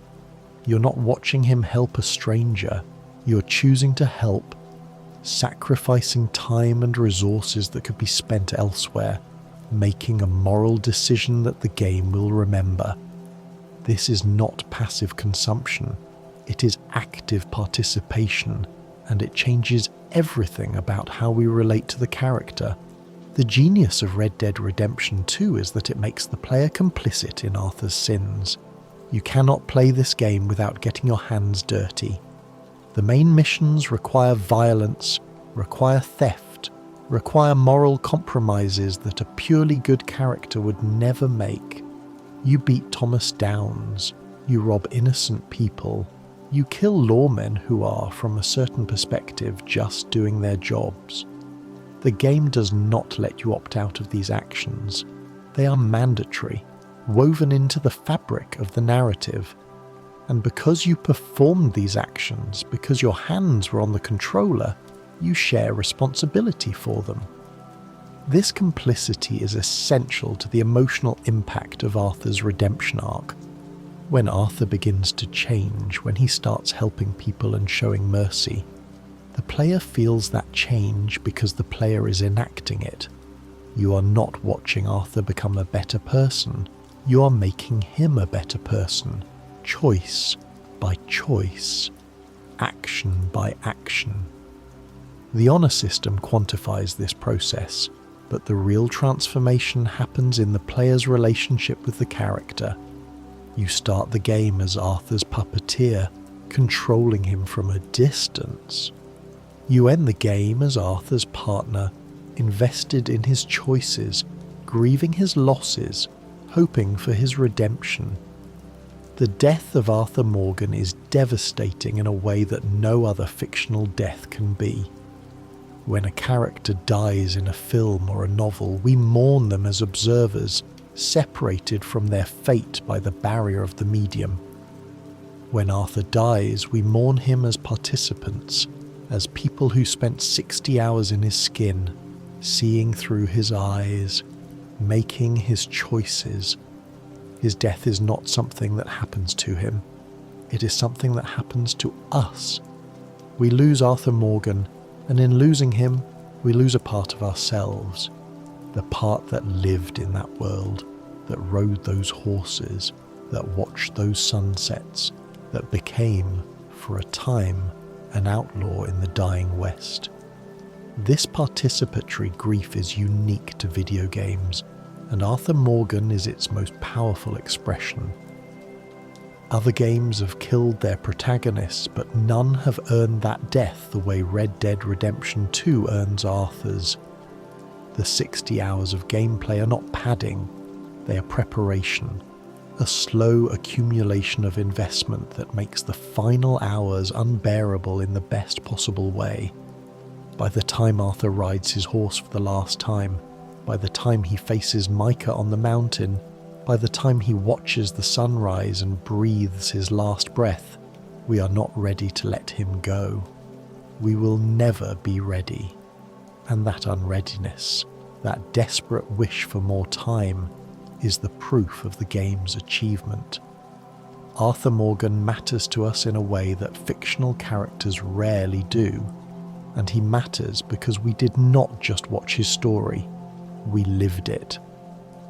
You're not watching him help a stranger. You're choosing to help, sacrificing time and resources that could be spent elsewhere, making a moral decision that the game will remember. This is not passive consumption. It is active participation, and it changes everything about how we relate to the character. The genius of Red Dead Redemption 2 is that it makes the player complicit in Arthur's sins. You cannot play this game without getting your hands dirty. The main missions require violence, require theft, require moral compromises that a purely good character would never make. You beat Thomas Downs, you rob innocent people, you kill lawmen who are, from a certain perspective, just doing their jobs. The game does not let you opt out of these actions. They are mandatory, woven into the fabric of the narrative. And because you performed these actions, because your hands were on the controller, you share responsibility for them. This complicity is essential to the emotional impact of Arthur's redemption arc. When Arthur begins to change, when he starts helping people and showing mercy, the player feels that change because the player is enacting it. You are not watching Arthur become a better person, you are making him a better person, choice by choice, action by action. The honor system quantifies this process, but the real transformation happens in the player's relationship with the character. You start the game as Arthur's puppeteer, controlling him from a distance. You end the game as Arthur's partner, invested in his choices, grieving his losses, hoping for his redemption. The death of Arthur Morgan is devastating in a way that no other fictional death can be. When a character dies in a film or a novel, we mourn them as observers, separated from their fate by the barrier of the medium. When Arthur dies, we mourn him as participants, as people who spent 60 hours in his skin, seeing through his eyes, making his choices. His death is not something that happens to him. It is something that happens to us. We lose Arthur Morgan, and in losing him, we lose a part of ourselves, the part that lived in that world, that rode those horses, that watched those sunsets, that became, for a time, an outlaw in the dying West. This participatory grief is unique to video games, and Arthur Morgan is its most powerful expression. Other games have killed their protagonists, but none have earned that death the way Red Dead Redemption 2 earns Arthur's. The 60 hours of gameplay are not padding, they are preparation, a slow accumulation of investment that makes the final hours unbearable in the best possible way. By the time Arthur rides his horse for the last time, by the time he faces Micah on the mountain, by the time he watches the sunrise and breathes his last breath, we are not ready to let him go. We will never be ready. And that unreadiness, that desperate wish for more time, is the proof of the game's achievement. Arthur Morgan matters to us in a way that fictional characters rarely do, and he matters because we did not just watch his story, we lived it.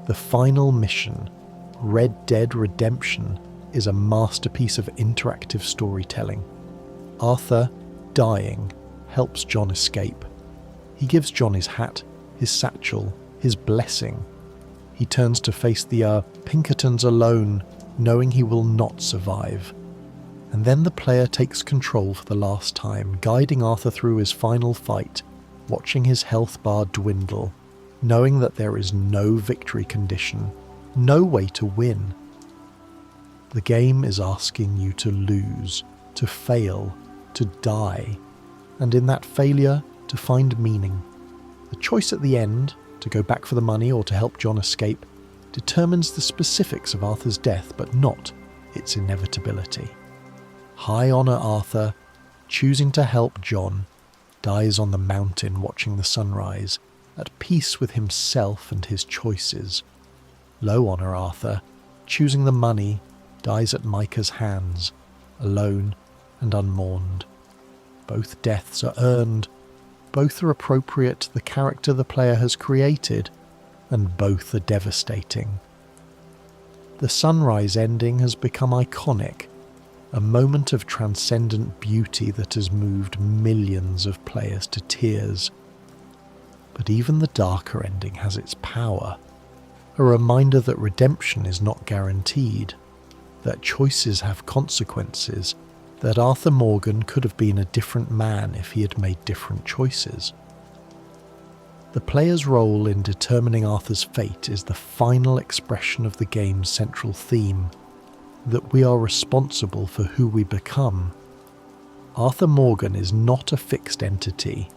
The final mission, Red Dead Redemption, is a masterpiece of interactive storytelling. Arthur, dying, helps John escape. He gives John his hat, his satchel, his blessing. He turns to face the Pinkertons alone, knowing he will not survive. And then the player takes control for the last time, guiding Arthur through his final fight, watching his health bar dwindle, knowing that there is no victory condition, no way to win. The game is asking you to lose, to fail, to die, and in that failure, to find meaning. The choice at the end, to go back for the money or to help John escape, determines the specifics of Arthur's death, but not its inevitability. High Honor Arthur, choosing to help John, dies on the mountain watching the sunrise, at peace with himself and his choices. Low Honor Arthur, choosing the money, dies at Micah's hands, alone and unmourned. Both deaths are earned, both are appropriate to the character the player has created, and both are devastating. The sunrise ending has become iconic, a moment of transcendent beauty that has moved millions of players to tears. But even the darker ending has its power, a reminder that redemption is not guaranteed, that choices have consequences, that Arthur Morgan could have been a different man if he had made different choices. The player's role in determining Arthur's fate is the final expression of the game's central theme, that we are responsible for who we become. Arthur Morgan is not a fixed entity.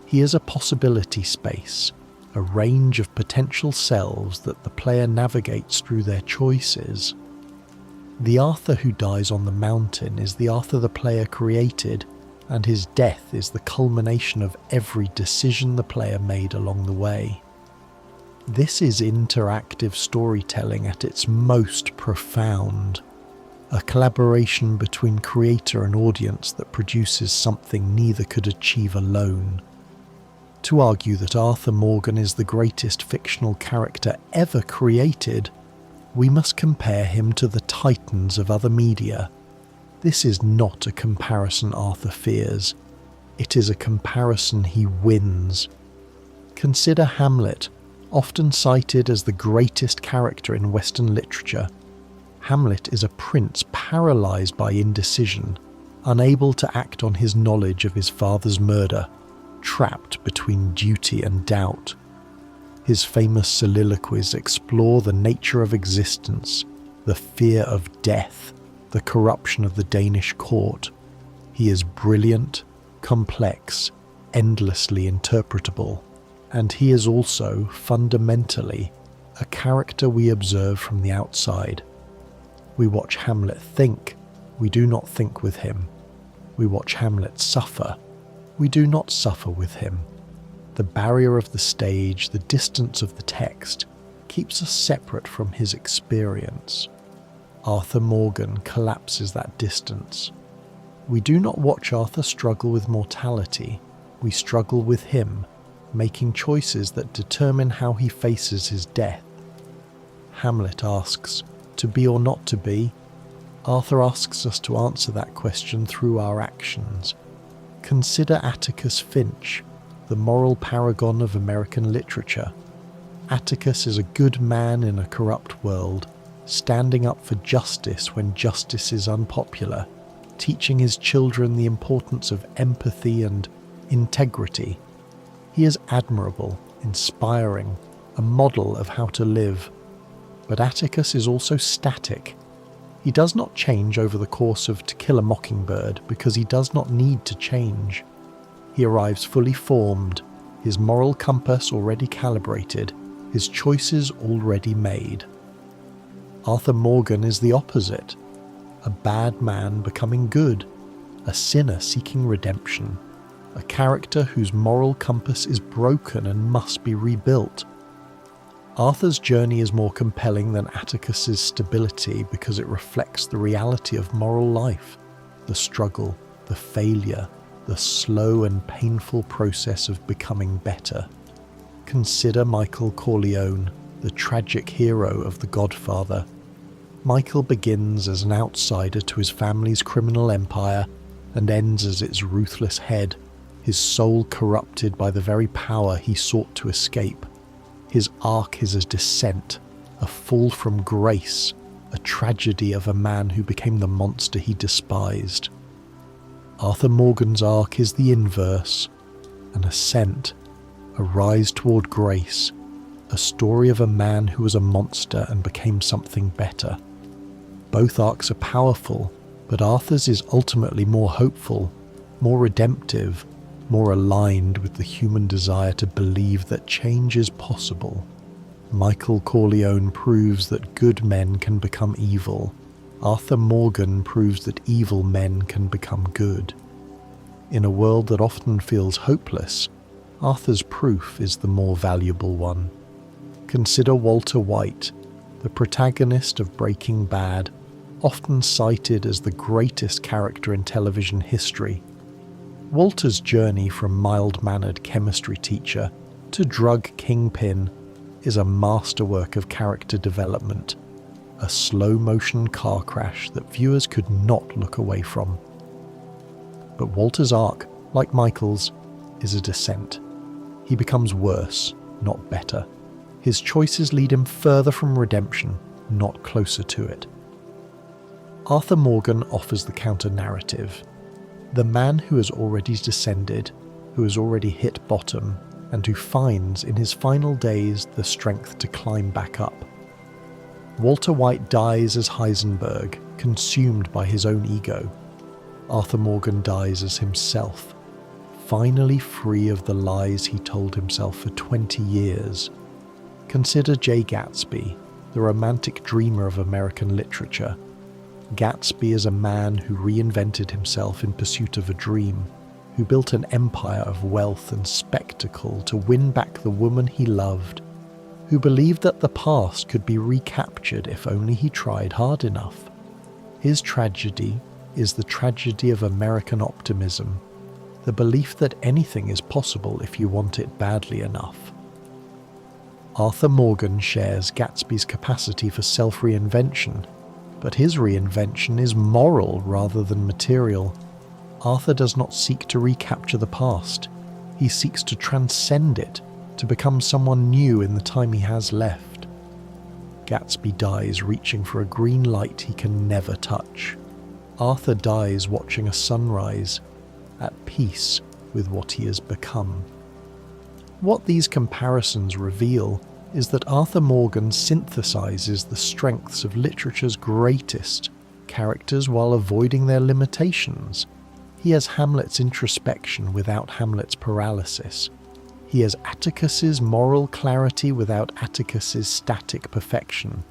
He is a possibility space, a range of potential selves that the player navigates through their choices. The Arthur who dies on the mountain is the Arthur the player created, and his death is the culmination of every decision the player made along the way. This is interactive storytelling at its most profound, a collaboration between creator and audience that produces something neither could achieve alone. To argue that Arthur Morgan is the greatest fictional character ever created, we must compare him to the titans of other media. This is not a comparison Arthur fears. It is a comparison he wins. Consider Hamlet, often cited as the greatest character in Western literature. Hamlet is a prince paralysed by indecision, unable to act on his knowledge of his father's murder, trapped between duty and doubt. His famous soliloquies explore the nature of existence, the fear of death, the corruption of the Danish court. He is brilliant, complex, endlessly interpretable, and he is also, fundamentally, a character we observe from the outside. We watch Hamlet think, we do not think with him. We watch Hamlet suffer, we do not suffer with him. The barrier of the stage, the distance of the text, keeps us separate from his experience. Arthur Morgan collapses that distance. We do not watch Arthur struggle with mortality, we struggle with him, making choices that determine how he faces his death. Hamlet asks, to be or not to be? Arthur asks us to answer that question through our actions. Consider Atticus Finch, the moral paragon of American literature. Atticus is a good man in a corrupt world, standing up for justice when justice is unpopular, teaching his children the importance of empathy and integrity. He is admirable, inspiring, a model of how to live. But Atticus is also static. He does not change over the course of To Kill a Mockingbird because he does not need to change. He arrives fully formed, his moral compass already calibrated, his choices already made. Arthur Morgan is the opposite. a bad man becoming good, a sinner seeking redemption, a character whose moral compass is broken and must be rebuilt. Arthur's journey is more compelling than Atticus's stability because it reflects the reality of moral life, the struggle, the failure, the slow and painful process of becoming better. Consider Michael Corleone, the tragic hero of The Godfather. Michael begins as an outsider to his family's criminal empire and ends as its ruthless head, his soul corrupted by the very power he sought to escape. His arc is a descent, a fall from grace, a tragedy of a man who became the monster he despised. Arthur Morgan's arc is the inverse, an ascent, a rise toward grace, a story of a man who was a monster and became something better. Both arcs are powerful, but Arthur's is ultimately more hopeful, more redemptive, more aligned with the human desire to believe that change is possible. Michael Corleone proves that good men can become evil. Arthur Morgan proves that evil men can become good. In a world that often feels hopeless, Arthur's proof is the more valuable one. Consider Walter White, the protagonist of Breaking Bad, often cited as the greatest character in television history. Walter's journey from mild-mannered chemistry teacher to drug kingpin is a masterwork of character development, a slow-motion car crash that viewers could not look away from. But Walter's arc, like Michael's, is a descent. He becomes worse, not better. His choices lead him further from redemption, not closer to it. Arthur Morgan offers the counter-narrative. The man who has already descended, who has already hit bottom, and who finds in his final days the strength to climb back up. Walter White dies as Heisenberg, consumed by his own ego. Arthur Morgan dies as himself, finally free of the lies he told himself for 20 years. Consider Jay Gatsby, the romantic dreamer of American literature. Gatsby is a man who reinvented himself in pursuit of a dream, who built an empire of wealth and spectacle to win back the woman he loved, who believed that the past could be recaptured if only he tried hard enough. His tragedy is the tragedy of American optimism, the belief that anything is possible if you want it badly enough. Arthur Morgan shares Gatsby's capacity for self-reinvention, but his reinvention is moral rather than material. Arthur does not seek to recapture the past. He seeks to transcend it, to become someone new in the time he has left. Gatsby dies reaching for a green light he can never touch. Arthur dies watching a sunrise, at peace with what he has become. What these comparisons reveal is that Arthur Morgan synthesizes the strengths of literature's greatest characters while avoiding their limitations. He has Hamlet's introspection without Hamlet's paralysis. He has Atticus's moral clarity without Atticus's static perfection.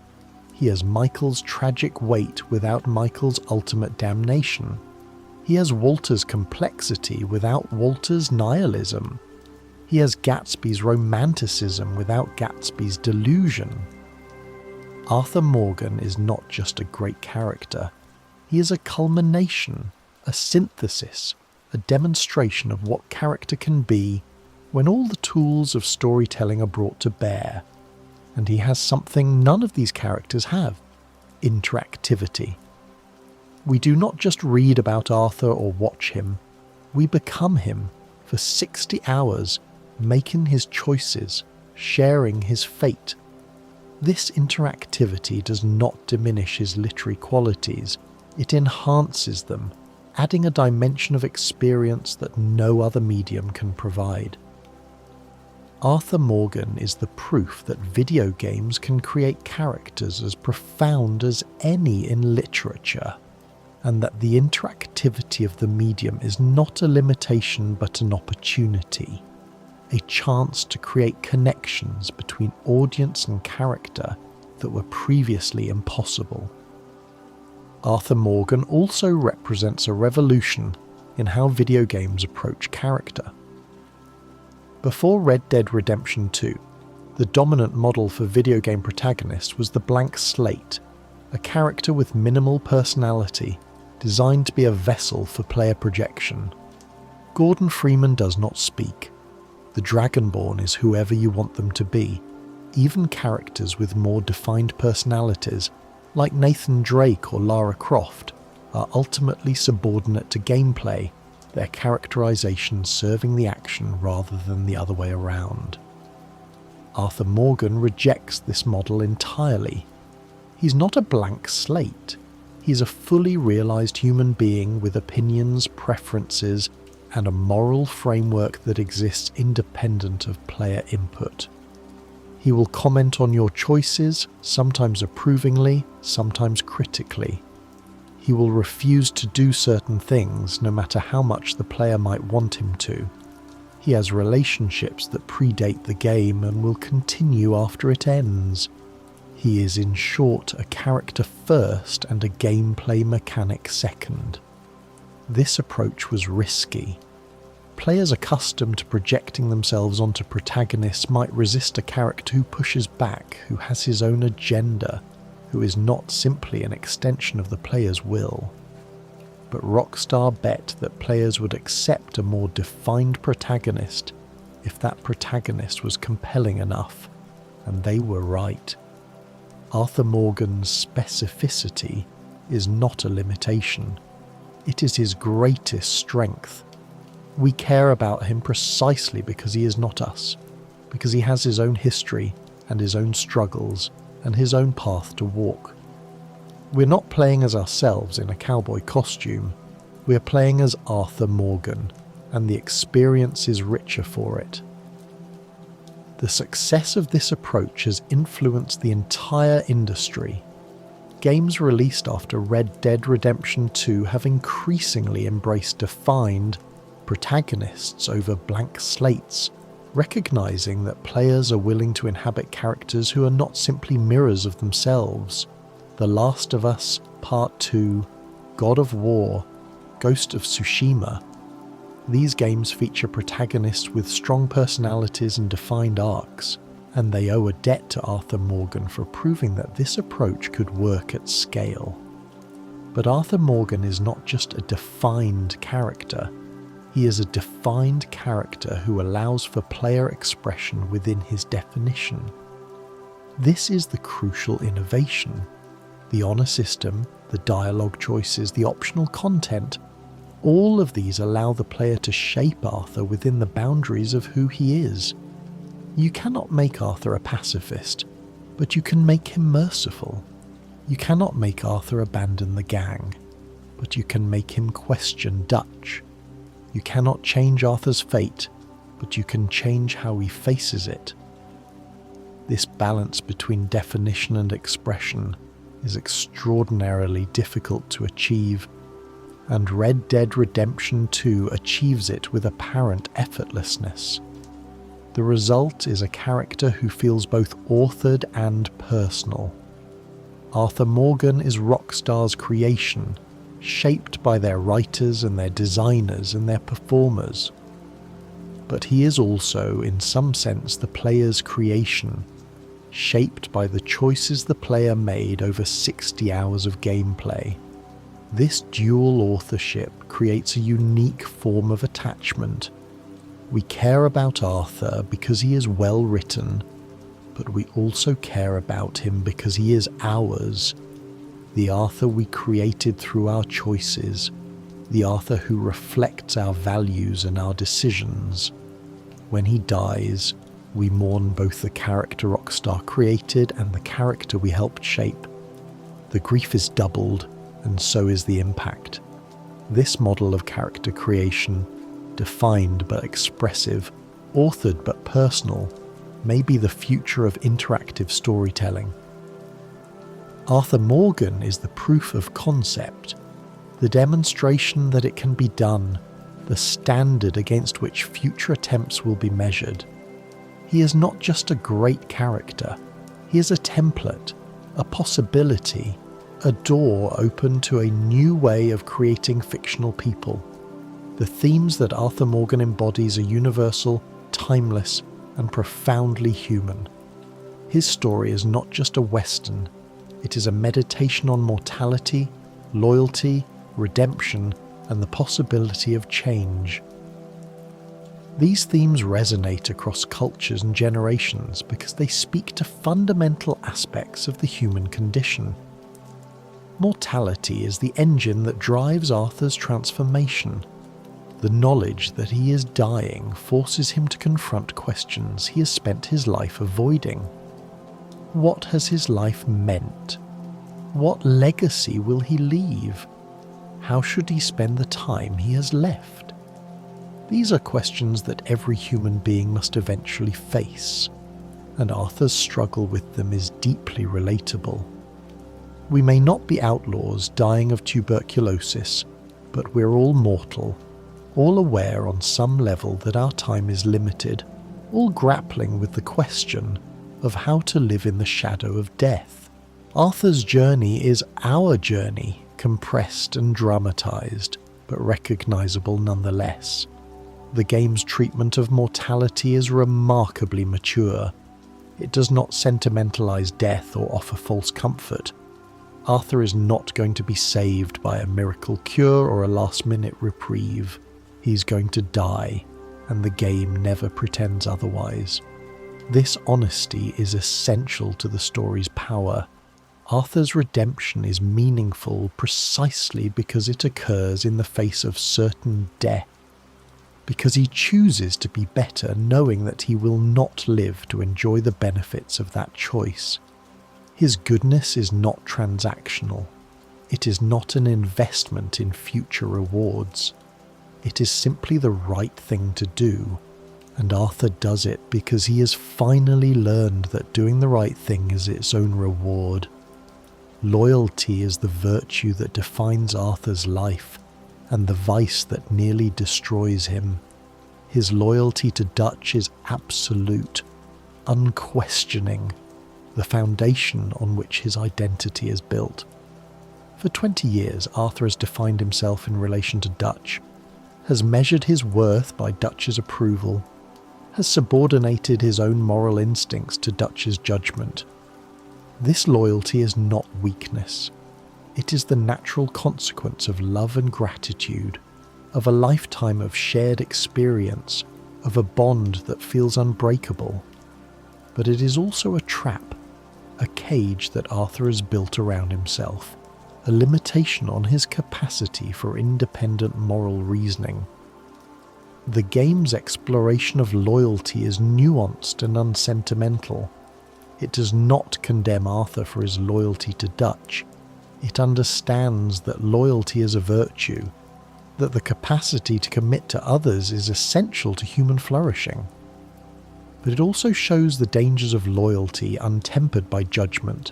He has Michael's tragic weight without Michael's ultimate damnation. He has Walter's complexity without Walter's nihilism. He has Gatsby's romanticism without Gatsby's delusion. Arthur Morgan is not just a great character. He is a culmination, a synthesis, a demonstration of what character can be when all the tools of storytelling are brought to bear. And he has something none of these characters have: interactivity. We do not just read about Arthur or watch him, we become him for 60 hours, making his choices, sharing his fate. This interactivity does not diminish his literary qualities, it enhances them, adding a dimension of experience that no other medium can provide. Arthur Morgan is the proof that video games can create characters as profound as any in literature, and that the interactivity of the medium is not a limitation but an opportunity, a chance to create connections between audience and character that were previously impossible. Arthur Morgan also represents a revolution in how video games approach character. Before Red Dead Redemption 2, the dominant model for video game protagonists was the blank slate, a character with minimal personality, designed to be a vessel for player projection. Gordon Freeman does not speak. The Dragonborn is whoever you want them to be. Even characters with more defined personalities, like Nathan Drake or Lara Croft, are ultimately subordinate to gameplay, their characterization serving the action rather than the other way around. Arthur Morgan rejects this model entirely. He's not a blank slate. He's a fully realized human being with opinions, preferences, and a moral framework that exists independent of player input. He will comment on your choices, sometimes approvingly, sometimes critically. He will refuse to do certain things no matter how much the player might want him to. He has relationships that predate the game and will continue after it ends. He is, in short, a character first and a gameplay mechanic second. This approach was risky. Players accustomed to projecting themselves onto protagonists might resist a character who pushes back, who has his own agenda, who is not simply an extension of the player's will. But Rockstar bet that players would accept a more defined protagonist if that protagonist was compelling enough, and they were right. Arthur Morgan's specificity is not a limitation. It is his greatest strength. We care about him precisely because he is not us, because he has his own history and his own struggles and his own path to walk. We're not playing as ourselves in a cowboy costume. We're playing as Arthur Morgan, and the experience is richer for it. The success of this approach has influenced the entire industry. Games released after Red Dead Redemption 2 have increasingly embraced defined protagonists over blank slates, recognizing that players are willing to inhabit characters who are not simply mirrors of themselves. The Last of Us, Part 2, God of War, Ghost of Tsushima. These games feature protagonists with strong personalities and defined arcs, and they owe a debt to Arthur Morgan for proving that this approach could work at scale. But Arthur Morgan is not just a defined character. He is a defined character who allows for player expression within his definition. This is the crucial innovation. The honor system, the dialogue choices, the optional content, all of these allow the player to shape Arthur within the boundaries of who he is. You cannot make Arthur a pacifist, but you can make him merciful. You cannot make Arthur abandon the gang, but you can make him question Dutch. You cannot change Arthur's fate, but you can change how he faces it. This balance between definition and expression is extraordinarily difficult to achieve, and Red Dead Redemption 2 achieves it with apparent effortlessness. The result is a character who feels both authored and personal. Arthur Morgan is Rockstar's creation, shaped by their writers and their designers and their performers. But he is also, in some sense, the player's creation, shaped by the choices the player made over 60 hours of gameplay. This dual authorship creates a unique form of attachment. We care about Arthur because he is well written, but we also care about him because he is ours. The Arthur we created through our choices, the Arthur who reflects our values and our decisions. When he dies, we mourn both the character Rockstar created and the character we helped shape. The grief is doubled, and so is the impact. This model of character creation, defined but expressive, authored but personal, may be the future of interactive storytelling. Arthur Morgan is the proof of concept, the demonstration that it can be done, the standard against which future attempts will be measured. He is not just a great character, he is a template, a possibility, A door opened to a new way of creating fictional people. The themes that Arthur Morgan embodies are universal, timeless, and profoundly human. His story is not just a Western, it is a meditation on mortality, loyalty, redemption, and the possibility of change. These themes resonate across cultures and generations because they speak to fundamental aspects of the human condition. Mortality is the engine that drives Arthur's transformation. The knowledge that he is dying forces him to confront questions he has spent his life avoiding. What has his life meant? What legacy will he leave? How should he spend the time he has left? These are questions that every human being must eventually face, and Arthur's struggle with them is deeply relatable. We may not be outlaws dying of tuberculosis, but we're all mortal, all aware on some level that our time is limited, all grappling with the question of how to live in the shadow of death. Arthur's journey is our journey, compressed and dramatized, but recognizable nonetheless. The game's treatment of mortality is remarkably mature. It does not sentimentalize death or offer false comfort. Arthur is not going to be saved by a miracle cure or a last-minute reprieve. He's going to die, and the game never pretends otherwise. This honesty is essential to the story's power. Arthur's redemption is meaningful precisely because it occurs in the face of certain death, because he chooses to be better knowing that he will not live to enjoy the benefits of that choice. His goodness is not transactional. It is not an investment in future rewards. It is simply the right thing to do, and Arthur does it because he has finally learned that doing the right thing is its own reward. Loyalty is the virtue that defines Arthur's life, and the vice that nearly destroys him. His loyalty to Dutch is absolute, unquestioning, the foundation on which his identity is built. For 20 years, Arthur has defined himself in relation to Dutch, has measured his worth by Dutch's approval, has subordinated his own moral instincts to Dutch's judgment. This loyalty is not weakness. It is the natural consequence of love and gratitude, of a lifetime of shared experience, of a bond that feels unbreakable. But it is also a trap, a cage that Arthur has built around himself, a limitation on his capacity for independent moral reasoning. The game's exploration of loyalty is nuanced and unsentimental. It does not condemn Arthur for his loyalty to Dutch. It understands that loyalty is a virtue, that the capacity to commit to others is essential to human flourishing. But it also shows the dangers of loyalty untempered by judgment,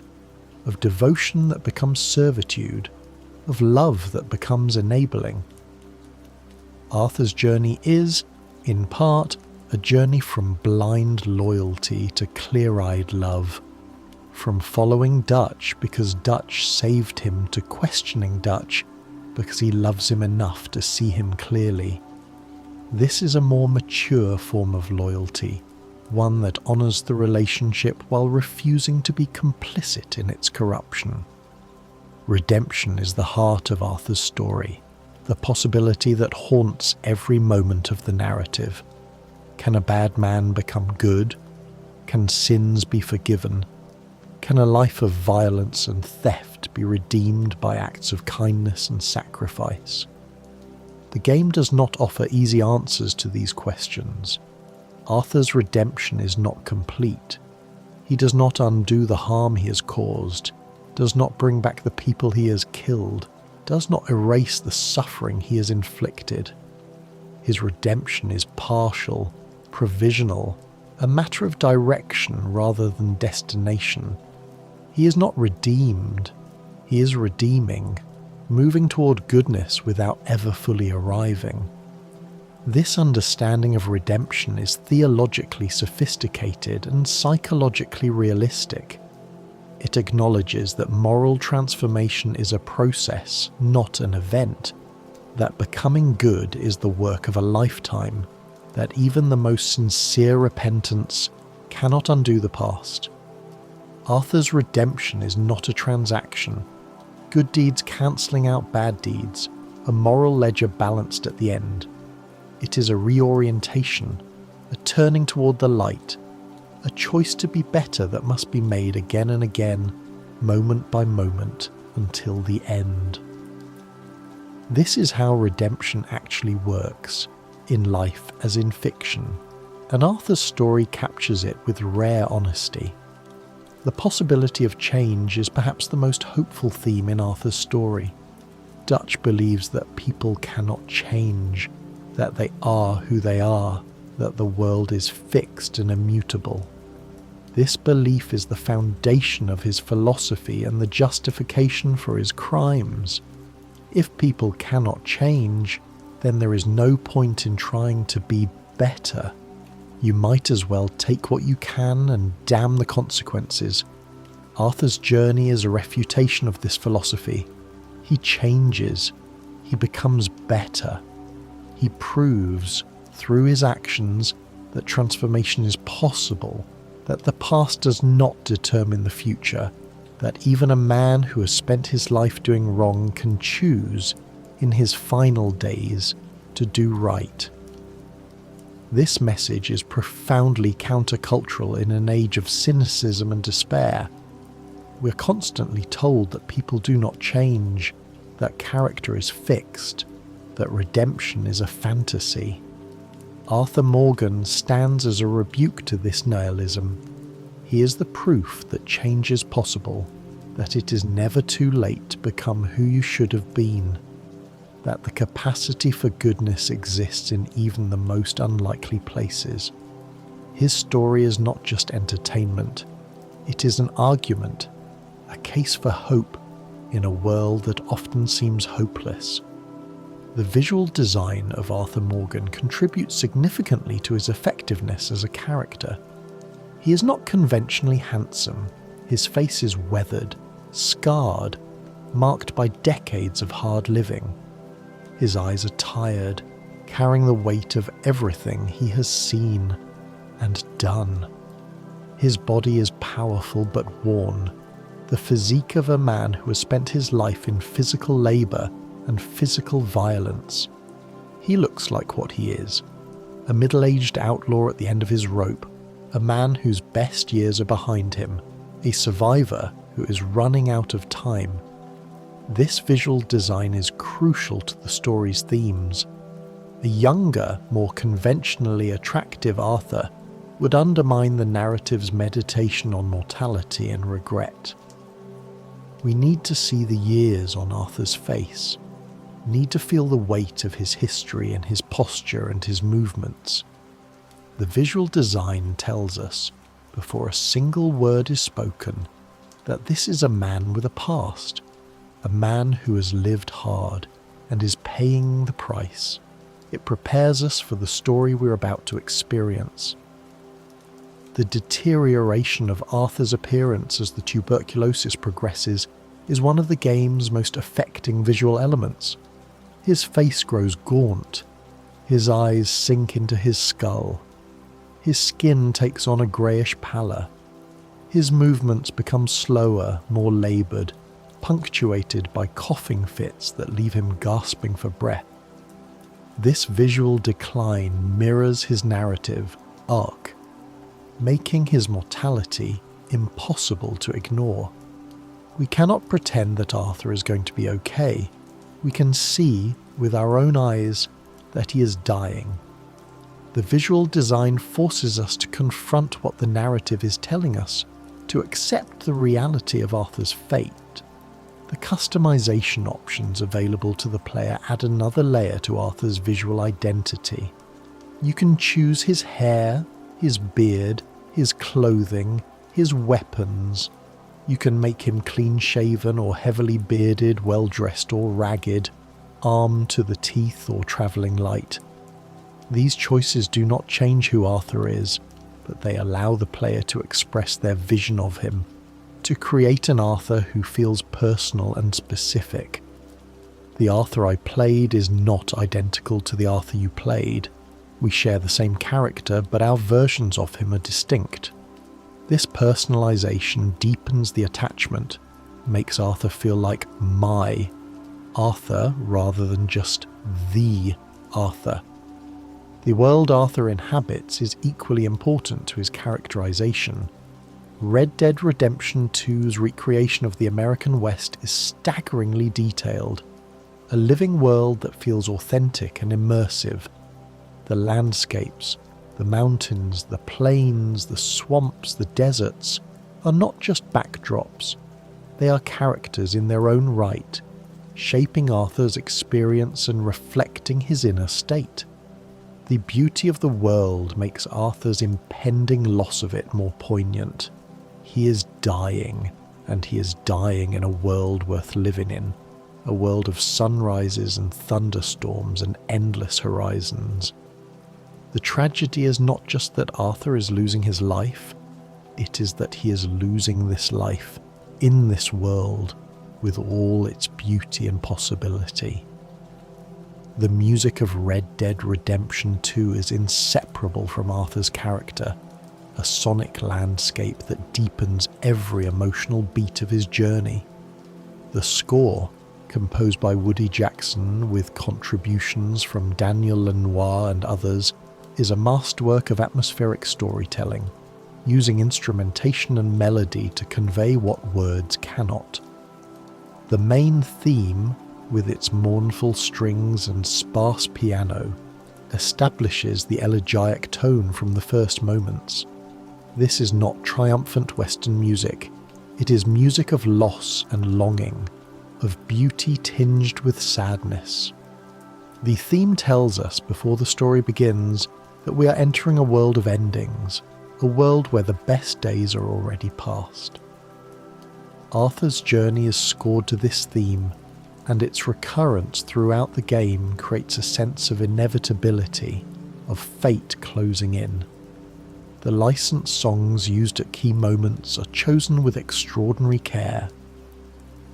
of devotion that becomes servitude, of love that becomes enabling. Arthur's journey is, in part, a journey from blind loyalty to clear-eyed love, from following Dutch because Dutch saved him to questioning Dutch because he loves him enough to see him clearly. This is a more mature form of loyalty, one that honours the relationship while refusing to be complicit in its corruption. Redemption is the heart of Arthur's story, the possibility that haunts every moment of the narrative. Can a bad man become good? Can sins be forgiven? Can a life of violence and theft be redeemed by acts of kindness and sacrifice? The game does not offer easy answers to these questions. Arthur's redemption is not complete. He does not undo the harm he has caused, does not bring back the people he has killed, does not erase the suffering he has inflicted. His redemption is partial, provisional, a matter of direction rather than destination. He is not redeemed, he is redeeming, moving toward goodness without ever fully arriving. This understanding of redemption is theologically sophisticated and psychologically realistic. It acknowledges that moral transformation is a process, not an event, that becoming good is the work of a lifetime, that even the most sincere repentance cannot undo the past. Arthur's redemption is not a transaction, good deeds cancelling out bad deeds, a moral ledger balanced at the end. It is a reorientation, a turning toward the light, a choice to be better that must be made again and again, moment by moment, until the end. This is how redemption actually works, in life as in fiction, and Arthur's story captures it with rare honesty. The possibility of change is perhaps the most hopeful theme in Arthur's story. Dutch believes that people cannot change, that they are who they are, that the world is fixed and immutable. This belief is the foundation of his philosophy and the justification for his crimes. If people cannot change, then there is no point in trying to be better. You might as well take what you can and damn the consequences. Arthur's journey is a refutation of this philosophy. He changes. He becomes better. He proves, through his actions, that transformation is possible, that the past does not determine the future, that even a man who has spent his life doing wrong can choose, in his final days, to do right. This message is profoundly countercultural in an age of cynicism and despair. We're constantly told that people do not change, that character is fixed, that redemption is a fantasy. Arthur Morgan stands as a rebuke to this nihilism. He is the proof that change is possible, that it is never too late to become who you should have been, that the capacity for goodness exists in even the most unlikely places. His story is not just entertainment, it is an argument, a case for hope in a world that often seems hopeless. The visual design of Arthur Morgan contributes significantly to his effectiveness as a character. He is not conventionally handsome. His face is weathered, scarred, marked by decades of hard living. His eyes are tired, carrying the weight of everything he has seen and done. His body is powerful but worn, the physique of a man who has spent his life in physical labour and physical violence. He looks like what he is, a middle-aged outlaw at the end of his rope, a man whose best years are behind him, a survivor who is running out of time. This visual design is crucial to the story's themes. A younger, more conventionally attractive Arthur would undermine the narrative's meditation on mortality and regret. We need to see the years on Arthur's face, need to feel the weight of his history and his posture and his movements. The visual design tells us, before a single word is spoken, that this is a man with a past, a man who has lived hard and is paying the price. It prepares us for the story we're about to experience. The deterioration of Arthur's appearance as the tuberculosis progresses is one of the game's most affecting visual elements. His face grows gaunt, his eyes sink into his skull, his skin takes on a greyish pallor, his movements become slower, more laboured, punctuated by coughing fits that leave him gasping for breath. This visual decline mirrors his narrative arc, making his mortality impossible to ignore. We cannot pretend that Arthur is going to be okay. We can see with our own eyes that he is dying. The visual design forces us to confront what the narrative is telling us, to accept the reality of Arthur's fate. The customization options available to the player add another layer to Arthur's visual identity. You can choose his hair, his beard, his clothing, his weapons. You can make him clean-shaven or heavily bearded, well-dressed or ragged, armed to the teeth or travelling light. These choices do not change who Arthur is, but they allow the player to express their vision of him, to create an Arthur who feels personal and specific. The Arthur I played is not identical to the Arthur you played. We share the same character, but our versions of him are distinct. This personalization deepens the attachment, makes Arthur feel like my Arthur rather than just the Arthur. The world Arthur inhabits is equally important to his characterization. Red Dead Redemption 2's recreation of the American West is staggeringly detailed, a living world that feels authentic and immersive. The landscapes, the mountains, the plains, the swamps, the deserts are not just backdrops. They are characters in their own right, shaping Arthur's experience and reflecting his inner state. The beauty of the world makes Arthur's impending loss of it more poignant. He is dying, and he is dying in a world worth living in, a world of sunrises and thunderstorms and endless horizons. The tragedy is not just that Arthur is losing his life, it is that he is losing this life, in this world, with all its beauty and possibility. The music of Red Dead Redemption 2 is inseparable from Arthur's character, a sonic landscape that deepens every emotional beat of his journey. The score, composed by Woody Jackson with contributions from Daniel Lanois and others, is a masterwork of atmospheric storytelling, using instrumentation and melody to convey what words cannot. The main theme, with its mournful strings and sparse piano, establishes the elegiac tone from the first moments. This is not triumphant Western music, it is music of loss and longing, of beauty tinged with sadness. The theme tells us before the story begins that we are entering a world of endings, a world where the best days are already past. Arthur's journey is scored to this theme, and its recurrence throughout the game creates a sense of inevitability, of fate closing in. The licensed songs used at key moments are chosen with extraordinary care.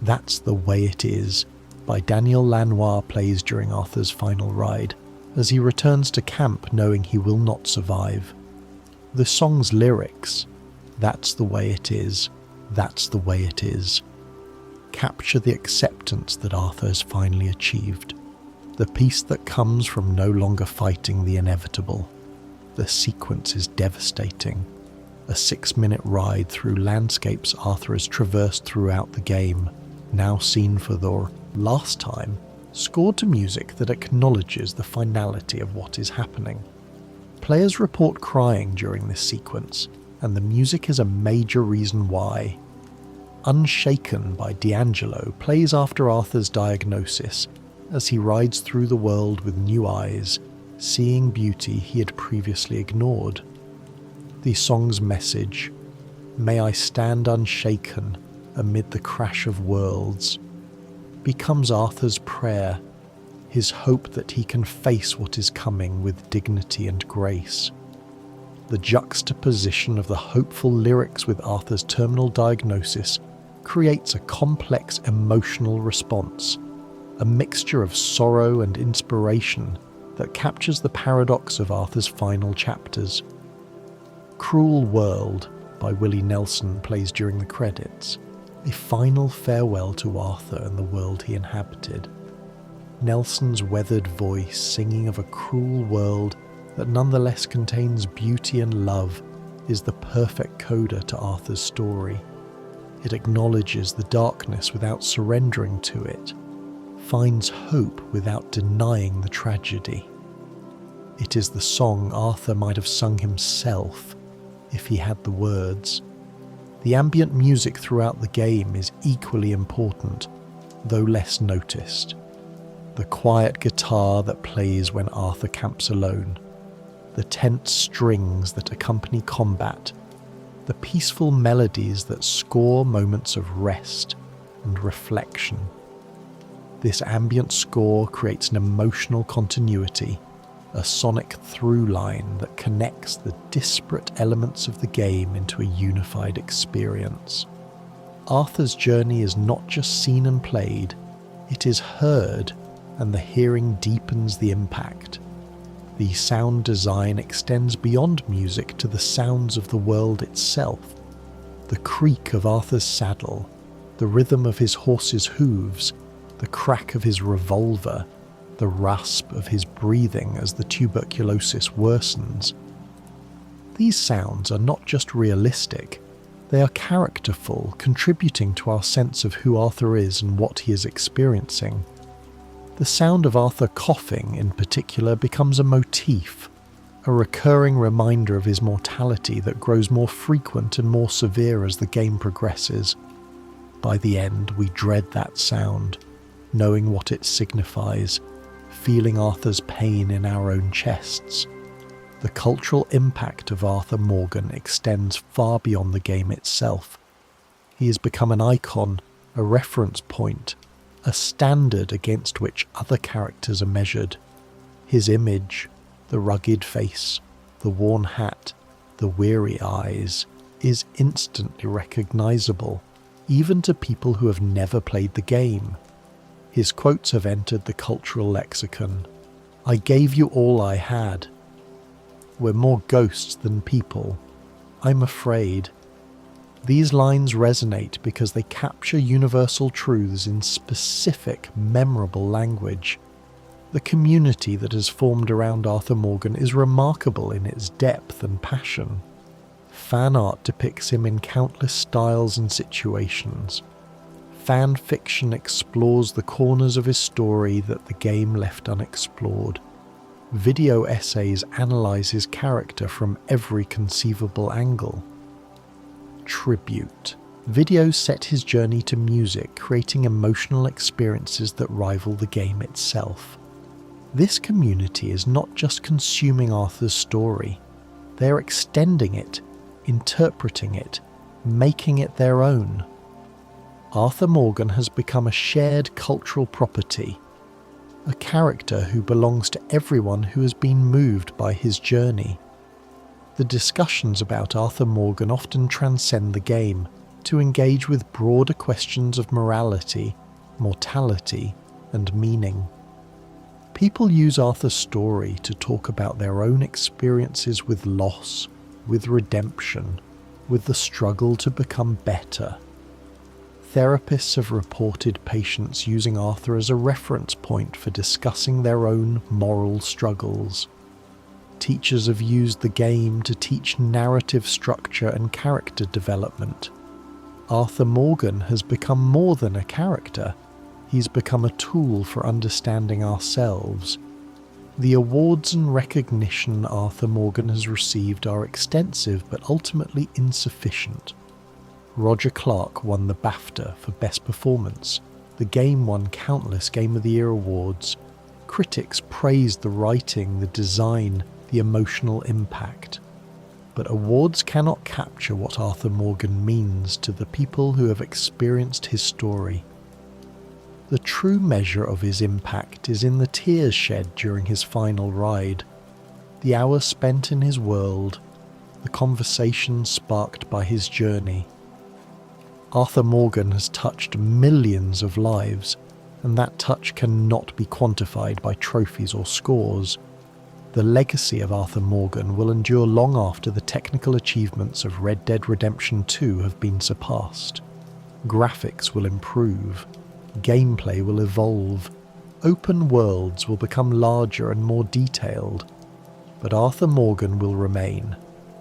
That's the Way It Is by Daniel Lanois plays during Arthur's final ride, as he returns to camp knowing he will not survive. The song's lyrics, "That's the way it is, that's the way it is," capture the acceptance that Arthur has finally achieved, the peace that comes from no longer fighting the inevitable. The sequence is devastating, a 6-minute ride through landscapes Arthur has traversed throughout the game, now seen for the last time, scored to music that acknowledges the finality of what is happening. Players report crying during this sequence, and the music is a major reason why. Unshaken by D'Angelo plays after Arthur's diagnosis as he rides through the world with new eyes, seeing beauty he had previously ignored. The song's message, "May I stand unshaken amid the crash of worlds," becomes Arthur's prayer, his hope that he can face what is coming with dignity and grace. The juxtaposition of the hopeful lyrics with Arthur's terminal diagnosis creates a complex emotional response, a mixture of sorrow and inspiration that captures the paradox of Arthur's final chapters. Cruel World by Willie Nelson plays during the credits, a final farewell to Arthur and the world he inhabited. Nelson's weathered voice singing of a cruel world that nonetheless contains beauty and love is the perfect coda to Arthur's story. It acknowledges the darkness without surrendering to it, finds hope without denying the tragedy. It is the song Arthur might have sung himself if he had the words. The ambient music throughout the game is equally important, though less noticed. The quiet guitar that plays when Arthur camps alone, the tense strings that accompany combat, the peaceful melodies that score moments of rest and reflection. This ambient score creates an emotional continuity, a sonic through line that connects the disparate elements of the game into a unified experience. Arthur's journey is not just seen and played, it is heard, and the hearing deepens the impact. The sound design extends beyond music to the sounds of the world itself. The creak of Arthur's saddle, the rhythm of his horse's hooves, the crack of his revolver, the rasp of his breathing as the tuberculosis worsens. These sounds are not just realistic, they are characterful, contributing to our sense of who Arthur is and what he is experiencing. The sound of Arthur coughing, in particular, becomes a motif, a recurring reminder of his mortality that grows more frequent and more severe as the game progresses. By the end, we dread that sound, knowing what it signifies, feeling Arthur's pain in our own chests. The cultural impact of Arthur Morgan extends far beyond the game itself. He has become an icon, a reference point, a standard against which other characters are measured. His image, the rugged face, the worn hat, the weary eyes, is instantly recognizable, even to people who have never played the game. His quotes have entered the cultural lexicon. "I gave you all I had. We're more ghosts than people. I'm afraid." These lines resonate because they capture universal truths in specific, memorable language. The community that has formed around Arthur Morgan is remarkable in its depth and passion. Fan art depicts him in countless styles and situations. Fan fiction explores the corners of his story that the game left unexplored. Video essays analyze his character from every conceivable angle. Tribute. Videos set his journey to music, creating emotional experiences that rival the game itself. This community is not just consuming Arthur's story, they are extending it, interpreting it, making it their own. Arthur Morgan has become a shared cultural property, a character who belongs to everyone who has been moved by his journey. The discussions about Arthur Morgan often transcend the game to engage with broader questions of morality, mortality, and meaning. People use Arthur's story to talk about their own experiences with loss, with redemption, with the struggle to become better. Therapists have reported patients using Arthur as a reference point for discussing their own moral struggles. Teachers have used the game to teach narrative structure and character development. Arthur Morgan has become more than a character. He's become a tool for understanding ourselves. The awards and recognition Arthur Morgan has received are extensive but ultimately insufficient. Roger Clark won the BAFTA for Best Performance. The game won countless Game of the Year awards. Critics praised the writing, the design, the emotional impact. But awards cannot capture what Arthur Morgan means to the people who have experienced his story. The true measure of his impact is in the tears shed during his final ride, the hours spent in his world, the conversations sparked by his journey. Arthur Morgan has touched millions of lives, and that touch cannot be quantified by trophies or scores. The legacy of Arthur Morgan will endure long after the technical achievements of Red Dead Redemption 2 have been surpassed. Graphics will improve, gameplay will evolve, open worlds will become larger and more detailed, but Arthur Morgan will remain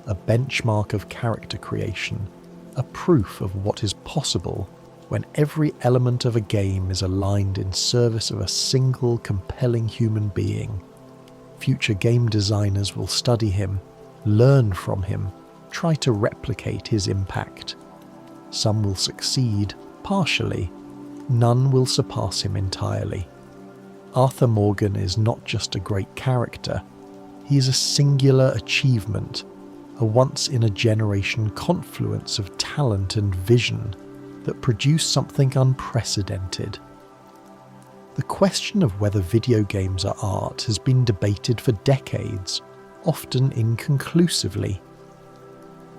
a benchmark of character creation, a proof of what is possible when every element of a game is aligned in service of a single compelling human being. Future game designers will study him, learn from him, try to replicate his impact. Some will succeed, partially. None will surpass him entirely. Arthur Morgan is not just a great character, he is a singular achievement, a once-in-a-generation confluence of talent and vision that produced something unprecedented. The question of whether video games are art has been debated for decades, often inconclusively.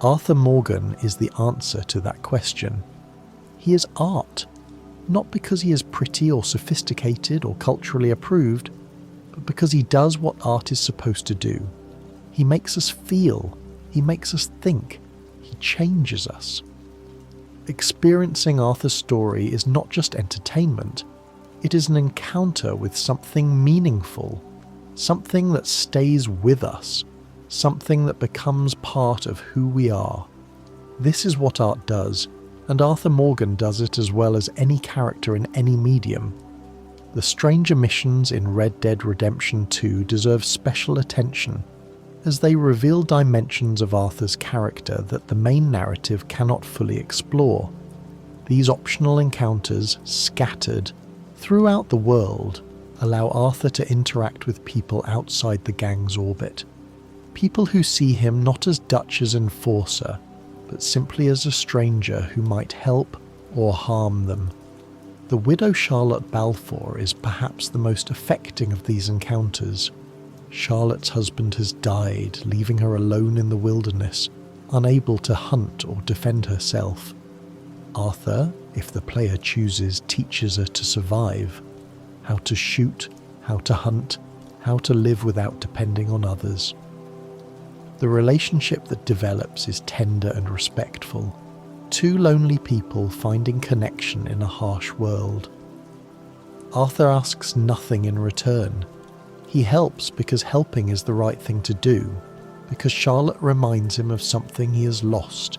Arthur Morgan is the answer to that question. He is art, not because he is pretty or sophisticated or culturally approved, but because he does what art is supposed to do. He makes us feel, he makes us think, he changes us. Experiencing Arthur's story is not just entertainment, it is an encounter with something meaningful, something that stays with us, something that becomes part of who we are. This is what art does, and Arthur Morgan does it as well as any character in any medium. The strange omissions in Red Dead Redemption 2 deserve special attention, as they reveal dimensions of Arthur's character that the main narrative cannot fully explore. These optional encounters, scattered throughout the world, allow Arthur to interact with people outside the gang's orbit. People who see him not as Dutch's enforcer, but simply as a stranger who might help or harm them. The widow Charlotte Balfour is perhaps the most affecting of these encounters. Charlotte's husband has died, leaving her alone in the wilderness, unable to hunt or defend herself. Arthur, if the player chooses, teaches her to survive, how to shoot, how to hunt, how to live without depending on others. The relationship that develops is tender and respectful. Two lonely people finding connection in a harsh world. Arthur asks nothing in return. He helps because helping is the right thing to do, because Charlotte reminds him of something he has lost,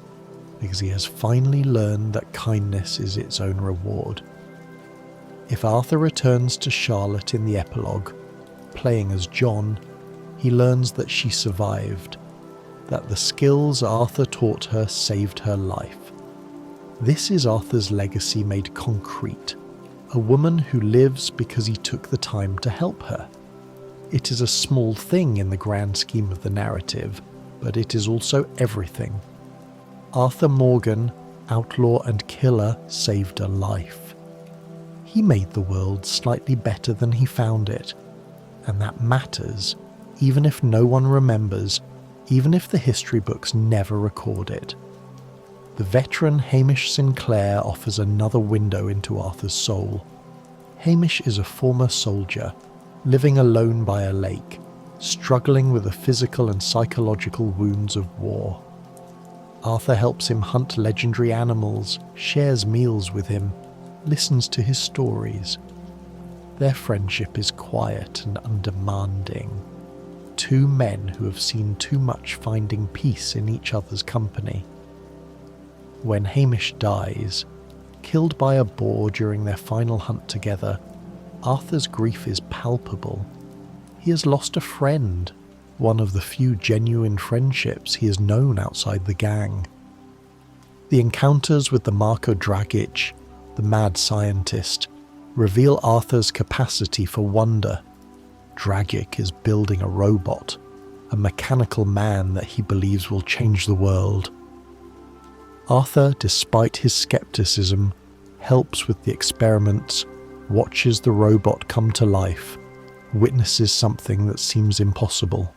because he has finally learned that kindness is its own reward. If Arthur returns to Charlotte in the epilogue, playing as John, he learns that she survived, that the skills Arthur taught her saved her life. This is Arthur's legacy made concrete, a woman who lives because he took the time to help her. It is a small thing in the grand scheme of the narrative, but it is also everything. Arthur Morgan, outlaw and killer, saved a life. He made the world slightly better than he found it, and that matters, even if no one remembers, even if the history books never record it. The veteran Hamish Sinclair offers another window into Arthur's soul. Hamish is a former soldier, living alone by a lake, struggling with the physical and psychological wounds of war. Arthur helps him hunt legendary animals, shares meals with him, listens to his stories. Their friendship is quiet and undemanding. Two men who have seen too much finding peace in each other's company. When Hamish dies, killed by a boar during their final hunt together, Arthur's grief is palpable. He has lost a friend, one of the few genuine friendships he has known outside the gang. The encounters with the Marco Dragic, the mad scientist, reveal Arthur's capacity for wonder. Dragic is building a robot, a mechanical man that he believes will change the world. Arthur, despite his skepticism, helps with the experiments, watches the robot come to life, witnesses something that seems impossible.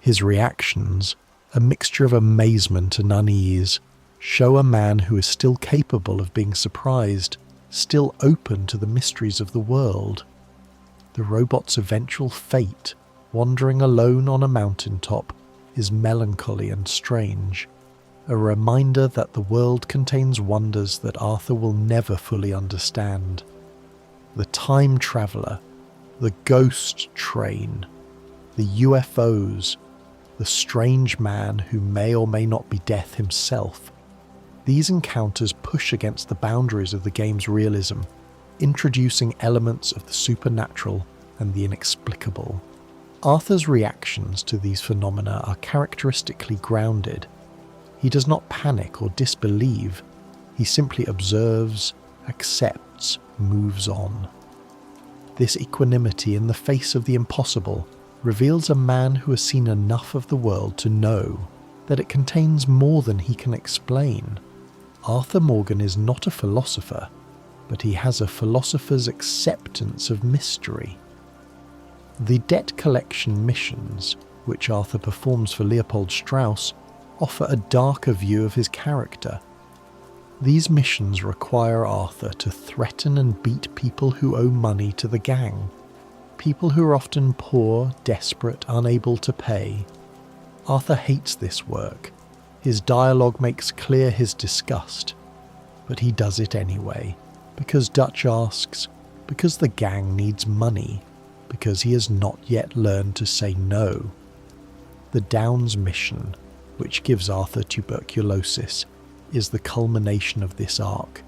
His reactions, a mixture of amazement and unease, show a man who is still capable of being surprised, still open to the mysteries of the world. The robot's eventual fate, wandering alone on a mountaintop, is melancholy and strange, a reminder that the world contains wonders that Arthur will never fully understand. The time traveller, the ghost train, the UFOs, the strange man who may or may not be death himself. These encounters push against the boundaries of the game's realism, introducing elements of the supernatural and the inexplicable. Arthur's reactions to these phenomena are characteristically grounded. He does not panic or disbelieve. He simply observes, accepts, moves on. This equanimity in the face of the impossible reveals a man who has seen enough of the world to know that it contains more than he can explain. Arthur Morgan is not a philosopher, but he has a philosopher's acceptance of mystery. The debt collection missions, which Arthur performs for Leopold Strauss, offer a darker view of his character. These missions require Arthur to threaten and beat people who owe money to the gang, people who are often poor, desperate, unable to pay. Arthur hates this work. His dialogue makes clear his disgust, but he does it anyway, because Dutch asks, because the gang needs money, because he has not yet learned to say no. The Downs mission, which gives Arthur tuberculosis, is the culmination of this arc,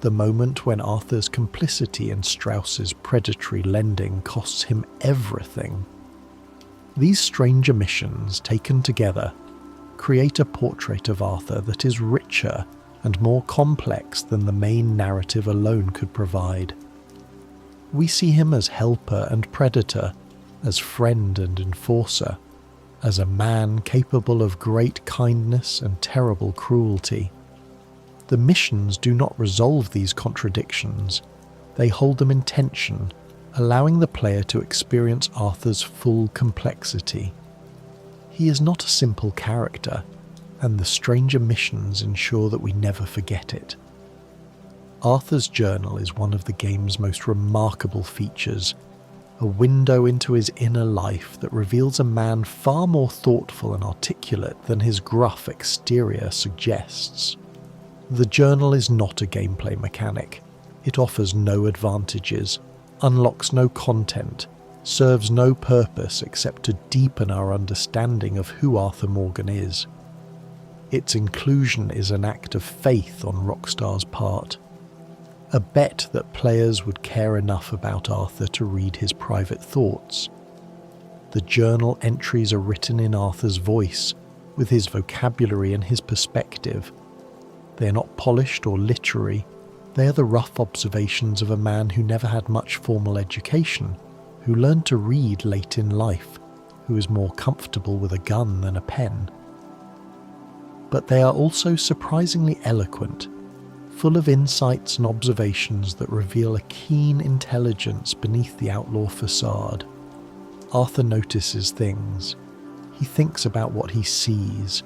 the moment when Arthur's complicity in Strauss's predatory lending costs him everything. These strange omissions, taken together, create a portrait of Arthur that is richer and more complex than the main narrative alone could provide. We see him as helper and predator, as friend and enforcer, as a man capable of great kindness and terrible cruelty. The missions do not resolve these contradictions, they hold them in tension, allowing the player to experience Arthur's full complexity. He is not a simple character, and the stranger missions ensure that we never forget it. Arthur's journal is one of the game's most remarkable features, a window into his inner life that reveals a man far more thoughtful and articulate than his gruff exterior suggests. The journal is not a gameplay mechanic. It offers no advantages, unlocks no content, serves no purpose except to deepen our understanding of who Arthur Morgan is. Its inclusion is an act of faith on Rockstar's part, a bet that players would care enough about Arthur to read his private thoughts. The journal entries are written in Arthur's voice, with his vocabulary and his perspective. They are not polished or literary, they are the rough observations of a man who never had much formal education, who learned to read late in life, who is more comfortable with a gun than a pen. But they are also surprisingly eloquent, full of insights and observations that reveal a keen intelligence beneath the outlaw facade. Arthur notices things. He thinks about what he sees.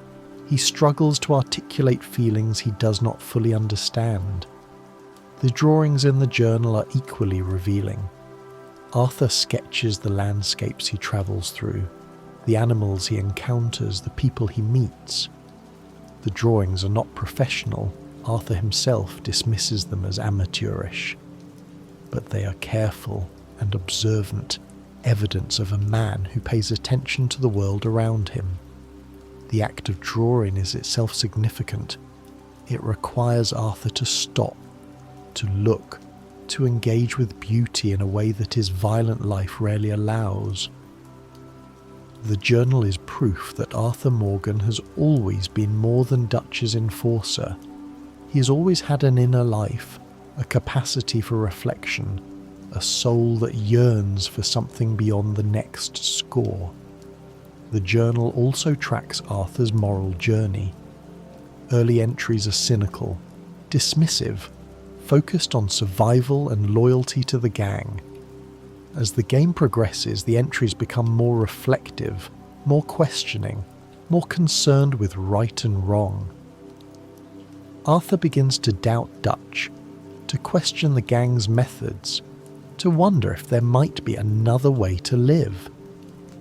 He struggles to articulate feelings he does not fully understand. The drawings in the journal are equally revealing. Arthur sketches the landscapes he travels through, the animals he encounters, the people he meets. The drawings are not professional. Arthur himself dismisses them as amateurish, but they are careful and observant, evidence of a man who pays attention to the world around him. The act of drawing is itself significant. It requires Arthur to stop, to look, to engage with beauty in a way that his violent life rarely allows. The journal is proof that Arthur Morgan has always been more than Dutch's enforcer. He has always had an inner life, a capacity for reflection, a soul that yearns for something beyond the next score. The journal also tracks Arthur's moral journey. Early entries are cynical, dismissive, focused on survival and loyalty to the gang. As the game progresses, the entries become more reflective, more questioning, more concerned with right and wrong. Arthur begins to doubt Dutch, to question the gang's methods, to wonder if there might be another way to live.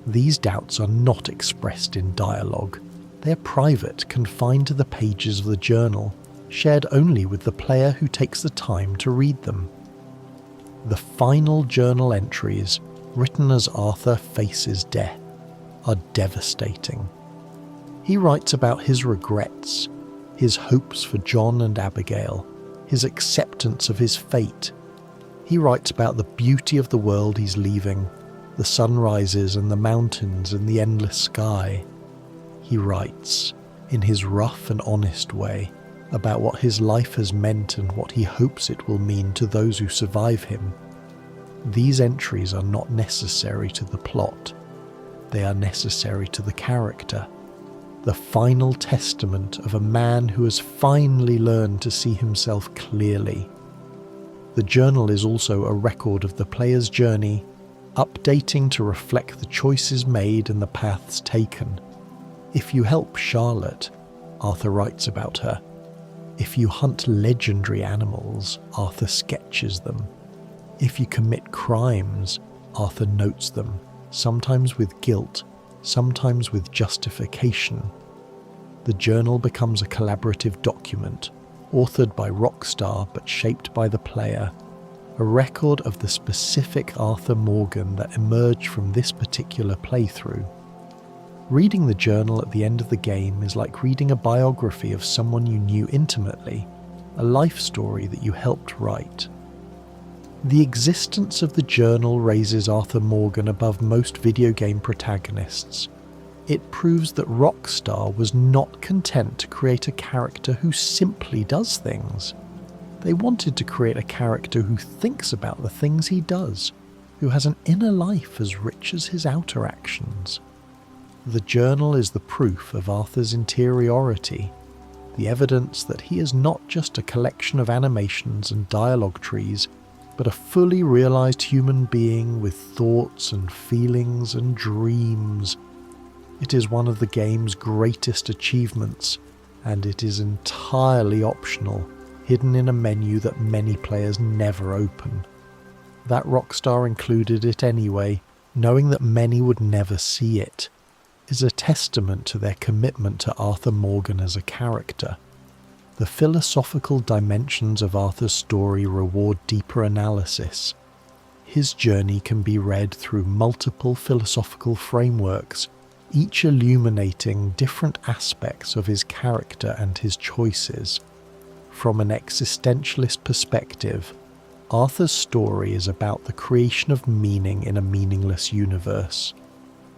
These doubts are not expressed in dialogue. They are private, confined to the pages of the journal, shared only with the player who takes the time to read them. The final journal entries, written as Arthur faces death, are devastating. He writes about his regrets, his hopes for John and Abigail, his acceptance of his fate. He writes about the beauty of the world he's leaving, the sunrises and the mountains and the endless sky. He writes, in his rough and honest way, about what his life has meant and what he hopes it will mean to those who survive him. These entries are not necessary to the plot. They are necessary to the character. The final testament of a man who has finally learned to see himself clearly. The journal is also a record of the player's journey, updating to reflect the choices made and the paths taken. If you help Charlotte, Arthur writes about her. If you hunt legendary animals, Arthur sketches them. If you commit crimes, Arthur notes them, sometimes with guilt, sometimes with justification. The journal becomes a collaborative document, authored by Rockstar but shaped by the player, a record of the specific Arthur Morgan that emerged from this particular playthrough. Reading the journal at the end of the game is like reading a biography of someone you knew intimately, a life story that you helped write. The existence of the journal raises Arthur Morgan above most video game protagonists. It proves that Rockstar was not content to create a character who simply does things. They wanted to create a character who thinks about the things he does, who has an inner life as rich as his outer actions. The journal is the proof of Arthur's interiority, the evidence that he is not just a collection of animations and dialogue trees, but a fully realized human being with thoughts and feelings and dreams. It is one of the game's greatest achievements, and it is entirely optional, hidden in a menu that many players never open. That Rockstar included it anyway, knowing that many would never see it, is a testament to their commitment to Arthur Morgan as a character. The philosophical dimensions of Arthur's story reward deeper analysis. His journey can be read through multiple philosophical frameworks, each illuminating different aspects of his character and his choices. From an existentialist perspective, Arthur's story is about the creation of meaning in a meaningless universe.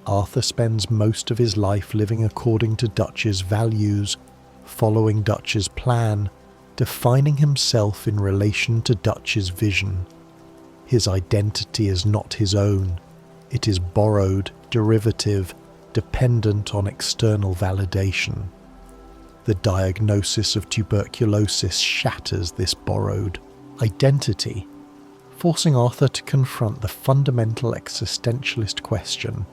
Arthur spends most of his life living according to Dutch's values, following Dutch's plan, defining himself in relation to Dutch's vision. His identity is not his own. It is borrowed, derivative, dependent on external validation. The diagnosis of tuberculosis shatters this borrowed identity, forcing Arthur to confront the fundamental existentialist question: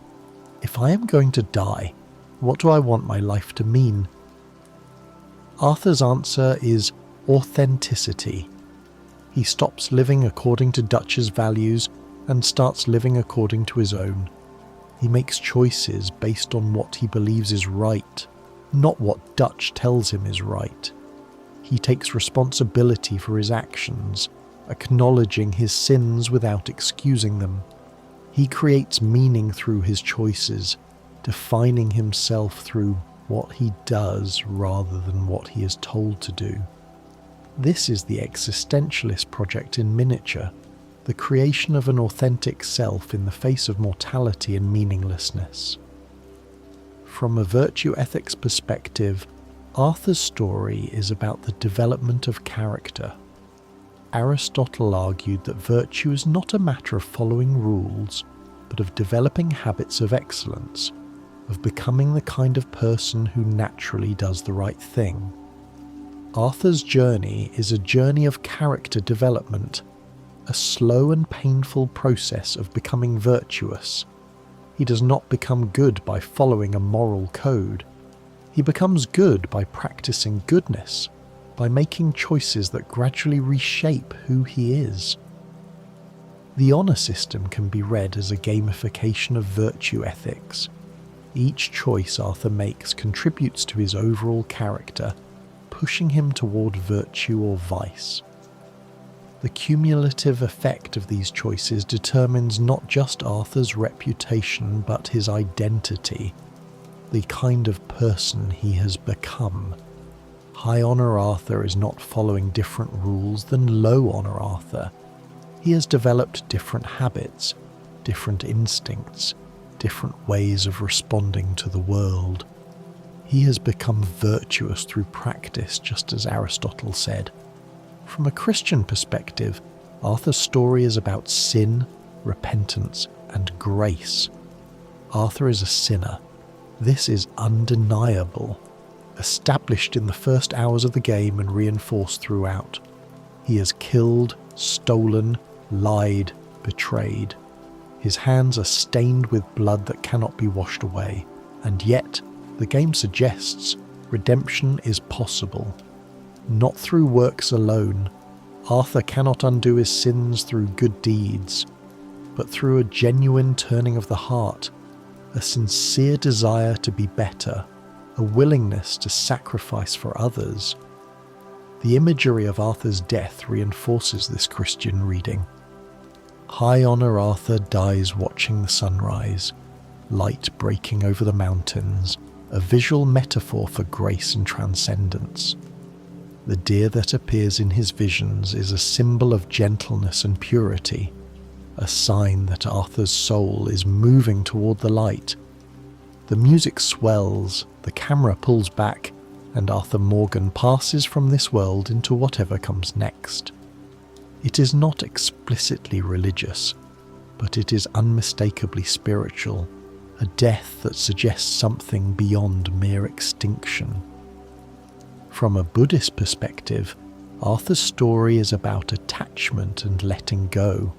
if I am going to die, what do I want my life to mean? Arthur's answer is authenticity. He stops living according to Dutch's values and starts living according to his own. He makes choices based on what he believes is right, not what Dutch tells him is right. He takes responsibility for his actions, acknowledging his sins without excusing them. He creates meaning through his choices, defining himself through what he does rather than what he is told to do. This is the existentialist project in miniature, the creation of an authentic self in the face of mortality and meaninglessness. From a virtue ethics perspective, Arthur's story is about the development of character. Aristotle argued that virtue is not a matter of following rules, but of developing habits of excellence, of becoming the kind of person who naturally does the right thing. Arthur's journey is a journey of character development, a slow and painful process of becoming virtuous. He does not become good by following a moral code. He becomes good by practicing goodness, by making choices that gradually reshape who he is. The honor system can be read as a gamification of virtue ethics. Each choice Arthur makes contributes to his overall character, pushing him toward virtue or vice. The cumulative effect of these choices determines not just Arthur's reputation but his identity, the kind of person he has become. High Honor Arthur is not following different rules than Low Honor Arthur. He has developed different habits, different instincts, different ways of responding to the world. He has become virtuous through practice, just as Aristotle said. From a Christian perspective, Arthur's story is about sin, repentance, and grace. Arthur is a sinner. This is undeniable, established in the first hours of the game and reinforced throughout. He has killed, stolen, lied, betrayed. His hands are stained with blood that cannot be washed away, and yet, the game suggests, redemption is possible. Not through works alone. Arthur cannot undo his sins through good deeds, but through a genuine turning of the heart, a sincere desire to be better, a willingness to sacrifice for others. The imagery of Arthur's death reinforces this Christian reading. High Honour Arthur dies watching the sunrise, light breaking over the mountains, a visual metaphor for grace and transcendence. The deer that appears in his visions is a symbol of gentleness and purity, a sign that Arthur's soul is moving toward the light. The music swells, the camera pulls back, and Arthur Morgan passes from this world into whatever comes next. It is not explicitly religious, but it is unmistakably spiritual, a death that suggests something beyond mere extinction. From a Buddhist perspective, Arthur's story is about attachment and letting go.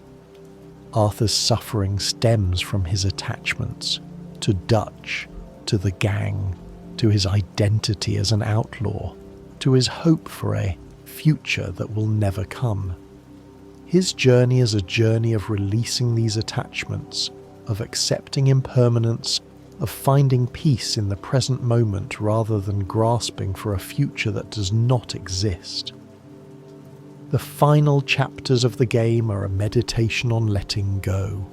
Arthur's suffering stems from his attachments to Dutch, to the gang, to his identity as an outlaw, to his hope for a future that will never come. His journey is a journey of releasing these attachments, of accepting impermanence, of finding peace in the present moment rather than grasping for a future that does not exist. The final chapters of the game are a meditation on letting go.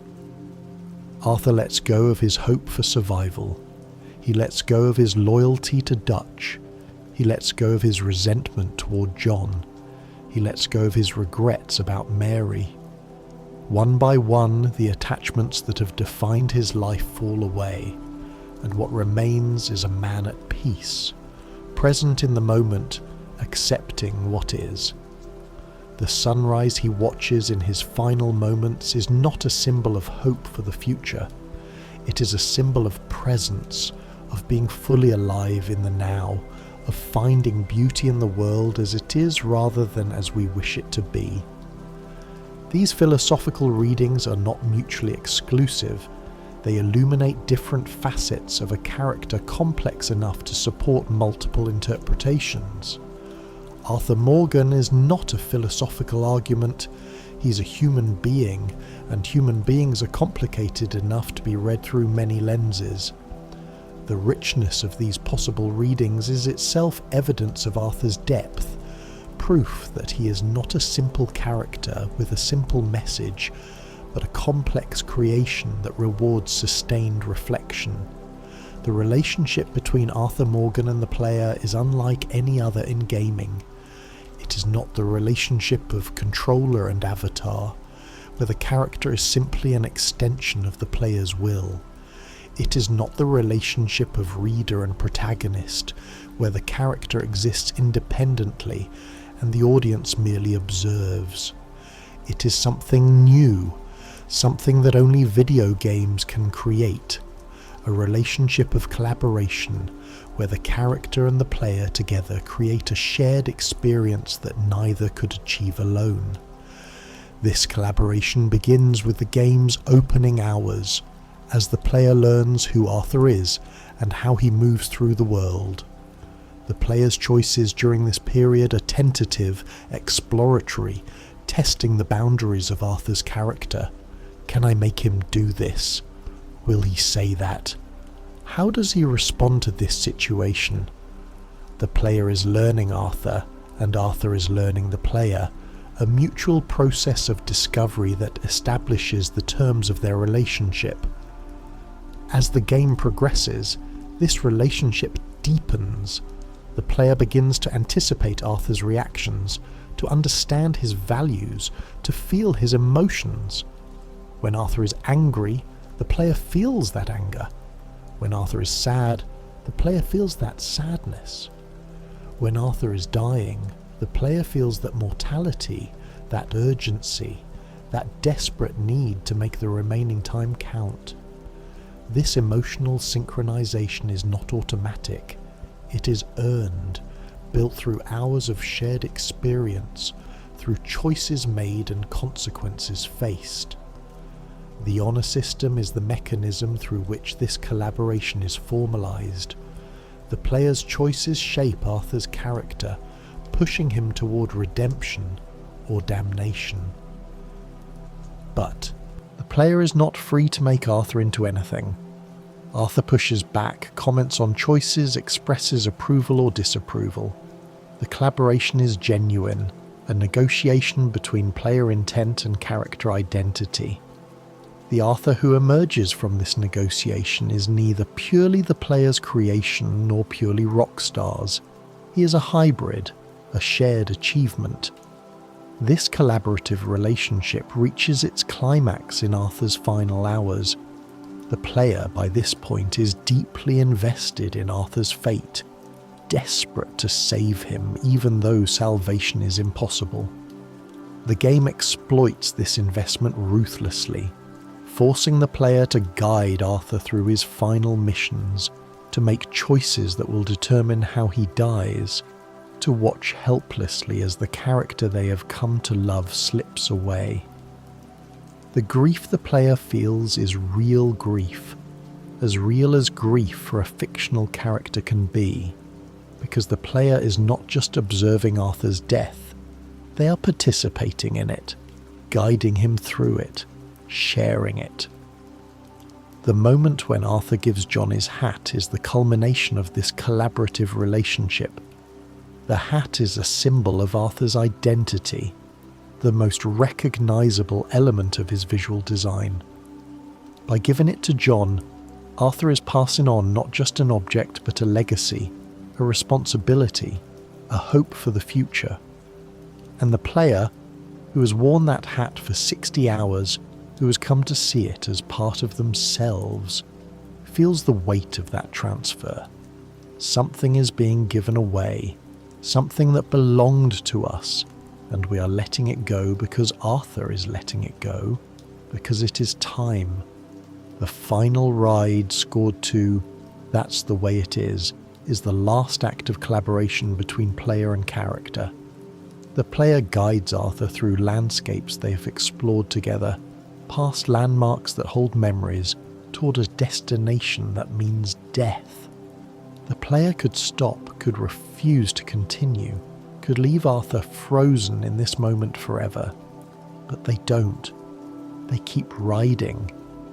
Arthur lets go of his hope for survival. He lets go of his loyalty to Dutch. He lets go of his resentment toward John. He lets go of his regrets about Mary. One by one, the attachments that have defined his life fall away, and what remains is a man at peace, present in the moment, accepting what is. The sunrise he watches in his final moments is not a symbol of hope for the future. It is a symbol of presence, of being fully alive in the now, of finding beauty in the world as it is rather than as we wish it to be. These philosophical readings are not mutually exclusive. They illuminate different facets of a character complex enough to support multiple interpretations. Arthur Morgan is not a philosophical argument. He's a human being, and human beings are complicated enough to be read through many lenses. The richness of these possible readings is itself evidence of Arthur's depth, proof that he is not a simple character with a simple message, but a complex creation that rewards sustained reflection. The relationship between Arthur Morgan and the player is unlike any other in gaming. It is not the relationship of controller and avatar, where the character is simply an extension of the player's will. It is not the relationship of reader and protagonist, where the character exists independently and the audience merely observes. It is something new, something that only video games can create, a relationship of collaboration where the character and the player together create a shared experience that neither could achieve alone. This collaboration begins with the game's opening hours, as the player learns who Arthur is and how he moves through the world. The player's choices during this period are tentative, exploratory, testing the boundaries of Arthur's character. Can I make him do this? Will he say that? How does he respond to this situation? The player is learning Arthur, and Arthur is learning the player, a mutual process of discovery that establishes the terms of their relationship. As the game progresses, this relationship deepens. The player begins to anticipate Arthur's reactions, to understand his values, to feel his emotions. When Arthur is angry, the player feels that anger. When Arthur is sad, the player feels that sadness. When Arthur is dying, the player feels that mortality, that urgency, that desperate need to make the remaining time count. This emotional synchronization is not automatic. It is earned, built through hours of shared experience, through choices made and consequences faced. The honor system is the mechanism through which this collaboration is formalized. The player's choices shape Arthur's character, pushing him toward redemption or damnation. But the player is not free to make Arthur into anything. Arthur pushes back, comments on choices, expresses approval or disapproval. The collaboration is genuine, a negotiation between player intent and character identity. The Arthur who emerges from this negotiation is neither purely the player's creation nor purely Rockstar's. He is a hybrid, a shared achievement. This collaborative relationship reaches its climax in Arthur's final hours. The player, by this point, is deeply invested in Arthur's fate, desperate to save him even though salvation is impossible. The game exploits this investment ruthlessly, forcing the player to guide Arthur through his final missions, to make choices that will determine how he dies, to watch helplessly as the character they have come to love slips away. The grief the player feels is real grief, as real as grief for a fictional character can be, because the player is not just observing Arthur's death, they are participating in it, guiding him through it, sharing it. The moment when Arthur gives John his hat is the culmination of this collaborative relationship. The hat is a symbol of Arthur's identity, the most recognizable element of his visual design. By giving it to John, Arthur is passing on not just an object but a legacy, a responsibility, a hope for the future. And the player, who has worn that hat for 60 hours, who has come to see it as part of themselves, feels the weight of that transfer. Something is being given away, something that belonged to us, and we are letting it go because Arthur is letting it go, because it is time. The final ride scored to "That's the way it is" the last act of collaboration between player and character. The player guides Arthur through landscapes they have explored together, past landmarks that hold memories, toward a destination that means death. The player could stop, could refuse to continue, could leave Arthur frozen in this moment forever. But they don't. They keep riding,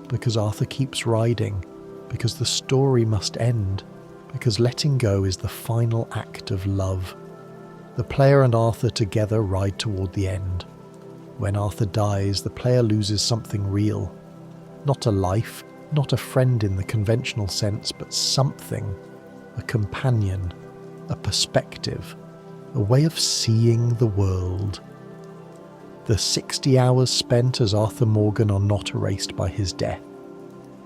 because Arthur keeps riding, because the story must end, because letting go is the final act of love. The player and Arthur together ride toward the end. When Arthur dies, the player loses something real. Not a life, not a friend in the conventional sense, but something. A companion, a perspective, a way of seeing the world. The 60 hours spent as Arthur Morgan are not erased by his death.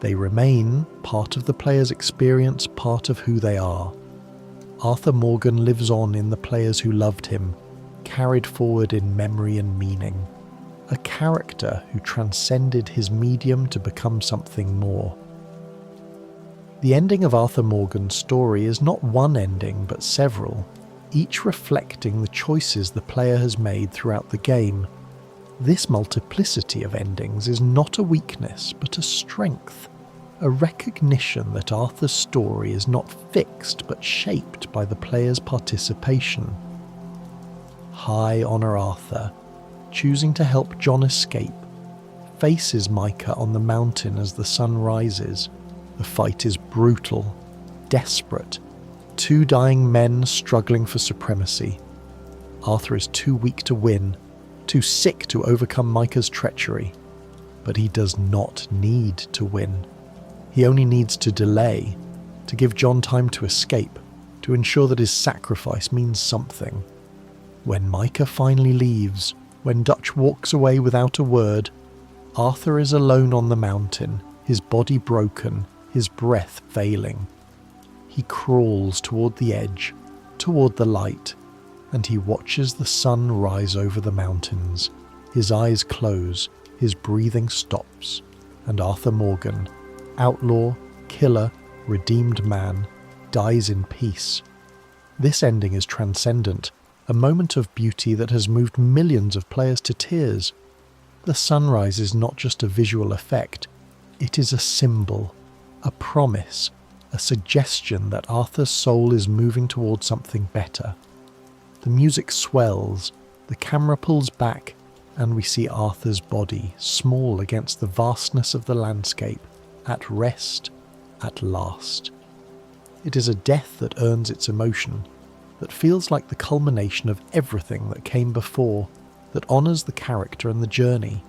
They remain part of the player's experience, part of who they are. Arthur Morgan lives on in the players who loved him, carried forward in memory and meaning. A character who transcended his medium to become something more. The ending of Arthur Morgan's story is not one ending, but several, each reflecting the choices the player has made throughout the game. This multiplicity of endings is not a weakness, but a strength, a recognition that Arthur's story is not fixed, but shaped by the player's participation. High honor Arthur, choosing to help John escape, faces Micah on the mountain as the sun rises. The fight is brutal, desperate, two dying men struggling for supremacy. Arthur is too weak to win, too sick to overcome Micah's treachery, but he does not need to win. He only needs to delay, to give John time to escape, to ensure that his sacrifice means something. When Micah finally leaves, when Dutch walks away without a word, Arthur is alone on the mountain, his body broken, his breath failing. He crawls toward the edge, toward the light, and he watches the sun rise over the mountains. His eyes close, his breathing stops, and Arthur Morgan, outlaw, killer, redeemed man, dies in peace. This ending is transcendent, a moment of beauty that has moved millions of players to tears. The sunrise is not just a visual effect, it is a symbol, a promise, a suggestion that Arthur's soul is moving towards something better. The music swells, the camera pulls back, and we see Arthur's body, small against the vastness of the landscape, at rest, at last. It is a death that earns its emotion, that feels like the culmination of everything that came before, that honours the character and the journey.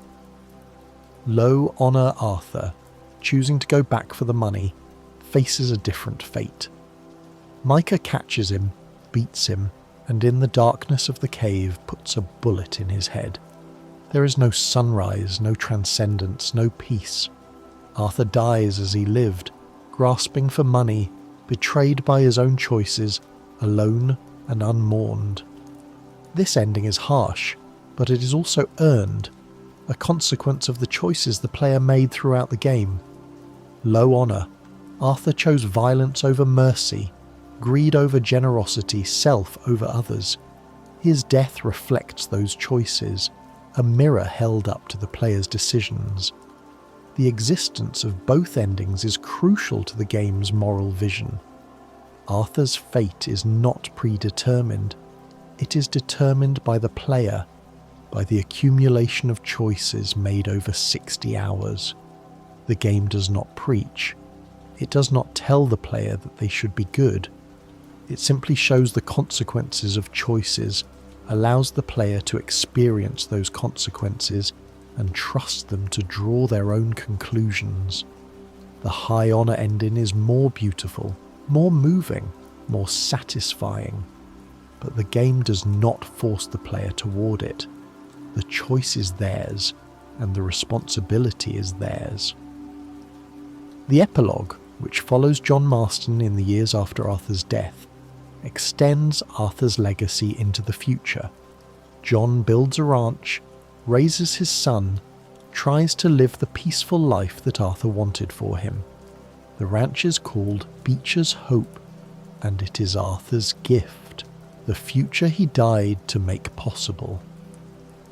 Low honour Arthur, choosing to go back for the money, faces a different fate. Micah catches him, beats him, and in the darkness of the cave puts a bullet in his head. There is no sunrise, no transcendence, no peace. Arthur dies as he lived, grasping for money, betrayed by his own choices, alone and unmourned. This ending is harsh, but it is also earned, a consequence of the choices the player made throughout the game. Low honour. Arthur chose violence over mercy, greed over generosity, self over others. His death reflects those choices, a mirror held up to the player's decisions. The existence of both endings is crucial to the game's moral vision. Arthur's fate is not predetermined. It is determined by the player, by the accumulation of choices made over 60 hours. The game does not preach. It does not tell the player that they should be good. It simply shows the consequences of choices, allows the player to experience those consequences and trust them to draw their own conclusions. The high honour ending is more beautiful, more moving, more satisfying, but the game does not force the player toward it. The choice is theirs, and the responsibility is theirs. The epilogue, which follows John Marston in the years after Arthur's death, extends Arthur's legacy into the future. John builds a ranch, raises his son, tries to live the peaceful life that Arthur wanted for him. The ranch is called Beecher's Hope, and it is Arthur's gift, the future he died to make possible.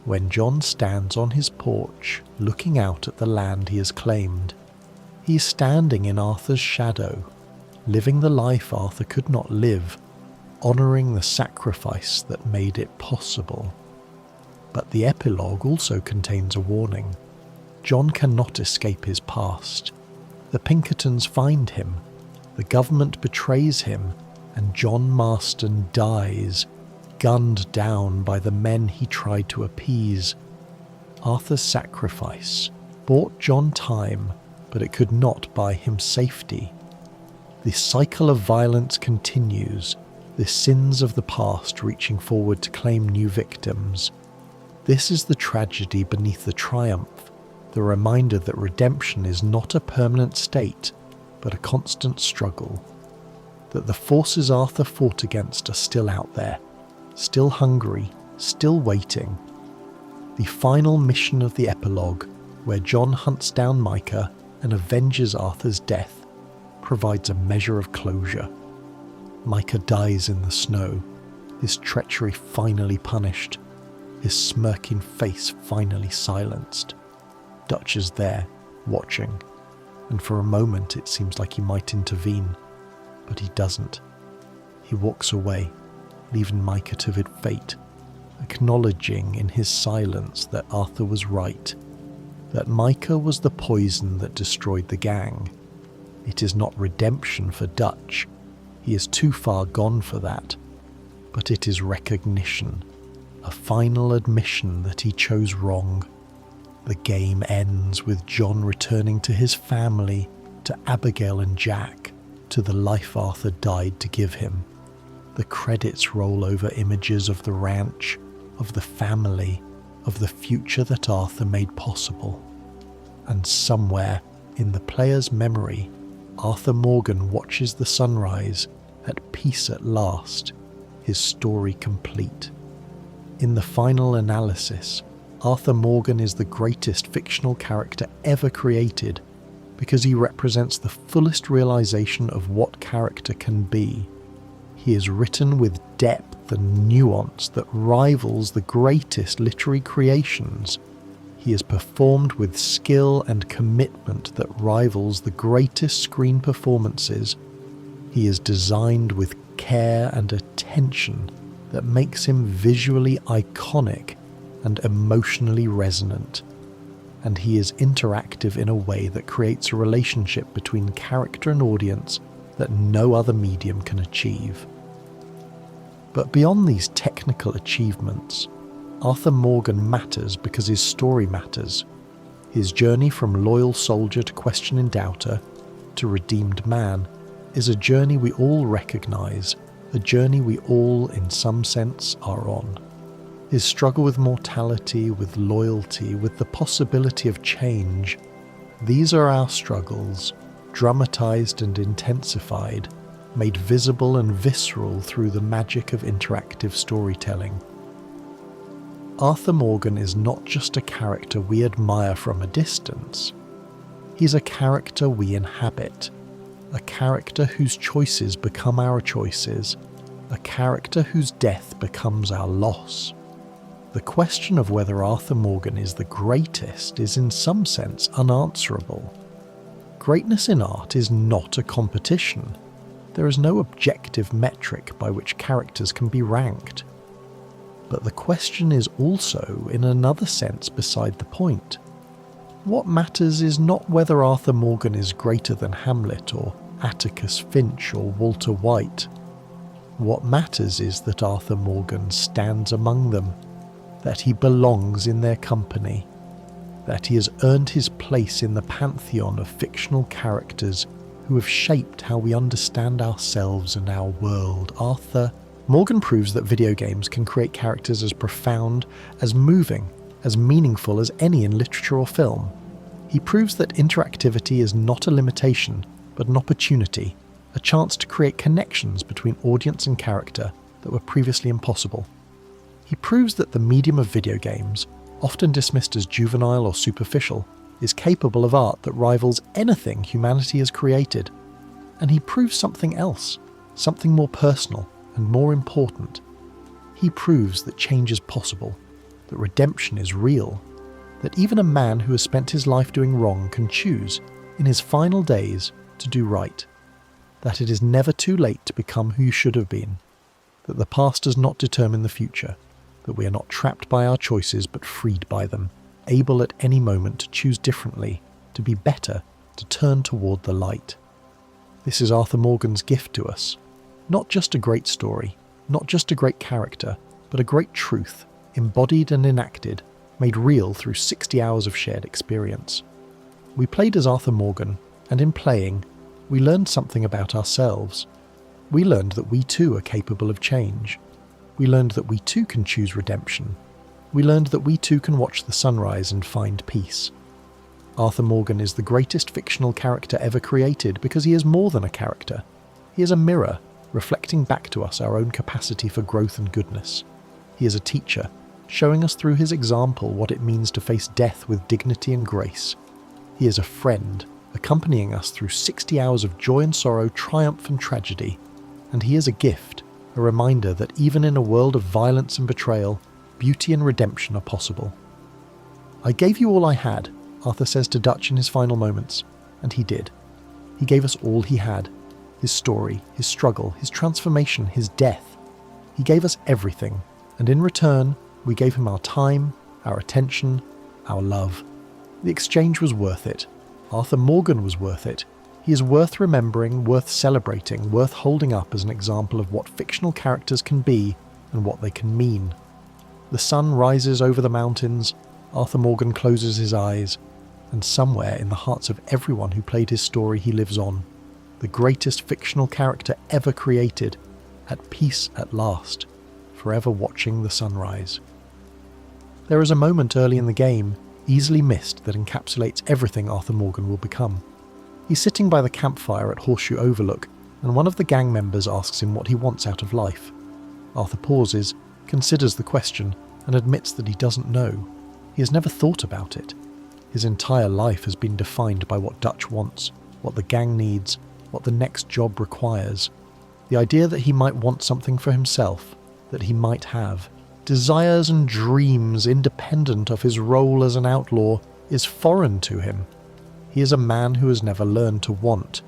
When John stands on his porch, looking out at the land he has claimed, he is standing in Arthur's shadow, living the life Arthur could not live, honouring the sacrifice that made it possible. But the epilogue also contains a warning. John cannot escape his past. The Pinkertons find him, the government betrays him, and John Marston dies, gunned down by the men he tried to appease. Arthur's sacrifice bought John time, but it could not buy him safety. The cycle of violence continues, the sins of the past reaching forward to claim new victims. This is the tragedy beneath the triumph, the reminder that redemption is not a permanent state, but a constant struggle. That the forces Arthur fought against are still out there, still hungry, still waiting. The final mission of the epilogue, where John hunts down Micah and avenges Arthur's death, provides a measure of closure. Micah dies in the snow, his treachery finally punished, his smirking face finally silenced. Dutch is there, watching, and for a moment it seems like he might intervene, but he doesn't. He walks away, leaving Micah to his fate, acknowledging in his silence that Arthur was right, that Micah was the poison that destroyed the gang. It is not redemption for Dutch. He is too far gone for that. But it is recognition, a final admission that he chose wrong. The game ends with John returning to his family, to Abigail and Jack, to the life Arthur died to give him. The credits roll over images of the ranch, of the family, of the future that Arthur made possible. And somewhere in the player's memory, Arthur Morgan watches the sunrise, at peace at last, his story complete. In the final analysis, Arthur Morgan is the greatest fictional character ever created because he represents the fullest realization of what character can be. He is written with depth and nuance that rivals the greatest literary creations. He is performed with skill and commitment that rivals the greatest screen performances. He is designed with care and attention that makes him visually iconic and emotionally resonant. And he is interactive in a way that creates a relationship between character and audience that no other medium can achieve. But beyond these technical achievements, Arthur Morgan matters because his story matters. His journey from loyal soldier to questioning doubter to redeemed man is a journey we all recognise, a journey we all, in some sense, are on. His struggle with mortality, with loyalty, with the possibility of change, these are our struggles, dramatised and intensified, made visible and visceral through the magic of interactive storytelling. Arthur Morgan is not just a character we admire from a distance. He's a character we inhabit, a character whose choices become our choices, a character whose death becomes our loss. The question of whether Arthur Morgan is the greatest is in some sense unanswerable. Greatness in art is not a competition. There is no objective metric by which characters can be ranked. But the question is also, in another sense, beside the point. What matters is not whether Arthur Morgan is greater than Hamlet or Atticus Finch or Walter White. What matters is that Arthur Morgan stands among them, that he belongs in their company, that he has earned his place in the pantheon of fictional characters who have shaped how we understand ourselves and our world. Arthur Morgan proves that video games can create characters as profound, as moving, as meaningful as any in literature or film. He proves that interactivity is not a limitation, but an opportunity, a chance to create connections between audience and character that were previously impossible. He proves that the medium of video games, often dismissed as juvenile or superficial, is capable of art that rivals anything humanity has created. And he proves something else, something more personal and more important. He proves that change is possible, that redemption is real, that even a man who has spent his life doing wrong can choose, in his final days, to do right, that it is never too late to become who you should have been, that the past does not determine the future, that we are not trapped by our choices but freed by them, able at any moment to choose differently, to be better, to turn toward the light. This is Arthur Morgan's gift to us. Not just a great story, not just a great character, but a great truth, embodied and enacted, made real through 60 hours of shared experience. We played as Arthur Morgan, and in playing, we learned something about ourselves. We learned that we too are capable of change. We learned that we too can choose redemption. We learned that we too can watch the sunrise and find peace. Arthur Morgan is the greatest fictional character ever created because he is more than a character. He is a mirror, reflecting back to us our own capacity for growth and goodness. He is a teacher, showing us through his example what it means to face death with dignity and grace. He is a friend, accompanying us through 60 hours of joy and sorrow, triumph and tragedy. And he is a gift, a reminder that even in a world of violence and betrayal, beauty and redemption are possible. "I gave you all I had," Arthur says to Dutch in his final moments, and he did. He gave us all he had. His story, his struggle, his transformation, his death. He gave us everything, and in return, we gave him our time, our attention, our love. The exchange was worth it. Arthur Morgan was worth it. He is worth remembering, worth celebrating, worth holding up as an example of what fictional characters can be and what they can mean. The sun rises over the mountains, Arthur Morgan closes his eyes, and somewhere in the hearts of everyone who played his story he lives on. The greatest fictional character ever created, at peace at last, forever watching the sunrise. There is a moment early in the game, easily missed, that encapsulates everything Arthur Morgan will become. He's sitting by the campfire at Horseshoe Overlook, and one of the gang members asks him what he wants out of life. Arthur pauses, considers the question, and admits that he doesn't know. He has never thought about it. His entire life has been defined by what Dutch wants, what the gang needs, what the next job requires. The idea that he might want something for himself, that he might have, desires and dreams independent of his role as an outlaw, is foreign to him. He is a man who has never learned to want.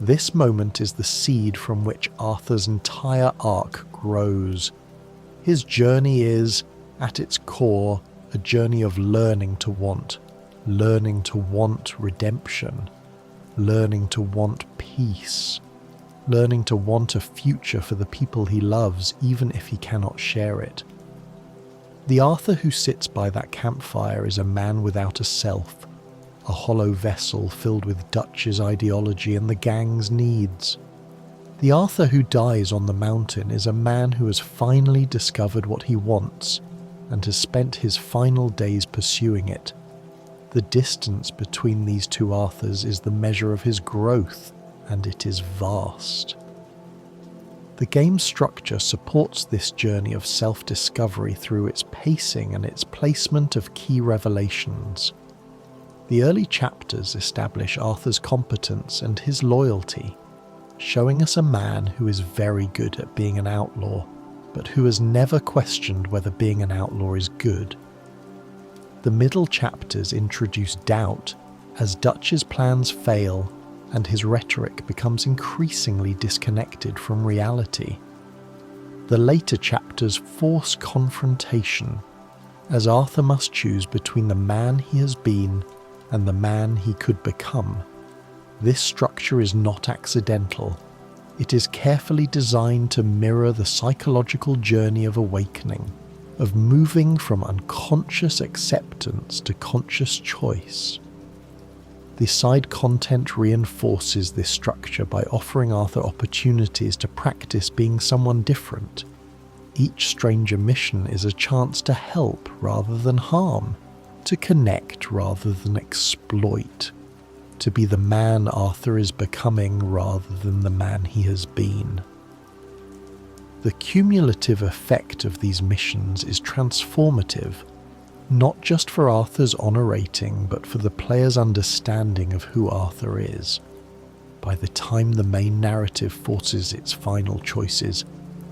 This moment is the seed from which Arthur's entire arc grows. His journey is, at its core, a journey of learning to want redemption, learning to want peace, learning to want a future for the people he loves, even if he cannot share it. The Arthur who sits by that campfire is a man without a self, a hollow vessel filled with Dutch's ideology and the gang's needs. The Arthur who dies on the mountain is a man who has finally discovered what he wants and has spent his final days pursuing it. The distance between these two Arthurs is the measure of his growth, and it is vast. The game's structure supports this journey of self-discovery through its pacing and its placement of key revelations. The early chapters establish Arthur's competence and his loyalty, showing us a man who is very good at being an outlaw, but who has never questioned whether being an outlaw is good. The middle chapters introduce doubt as Dutch's plans fail and his rhetoric becomes increasingly disconnected from reality. The later chapters force confrontation as Arthur must choose between the man he has been and the man he could become. This structure is not accidental. It is carefully designed to mirror the psychological journey of awakening, of moving from unconscious acceptance to conscious choice. The side content reinforces this structure by offering Arthur opportunities to practice being someone different. Each stranger mission is a chance to help rather than harm, to connect rather than exploit, to be the man Arthur is becoming rather than the man he has been. The cumulative effect of these missions is transformative, not just for Arthur's honor rating, but for the player's understanding of who Arthur is. By the time the main narrative forces its final choices,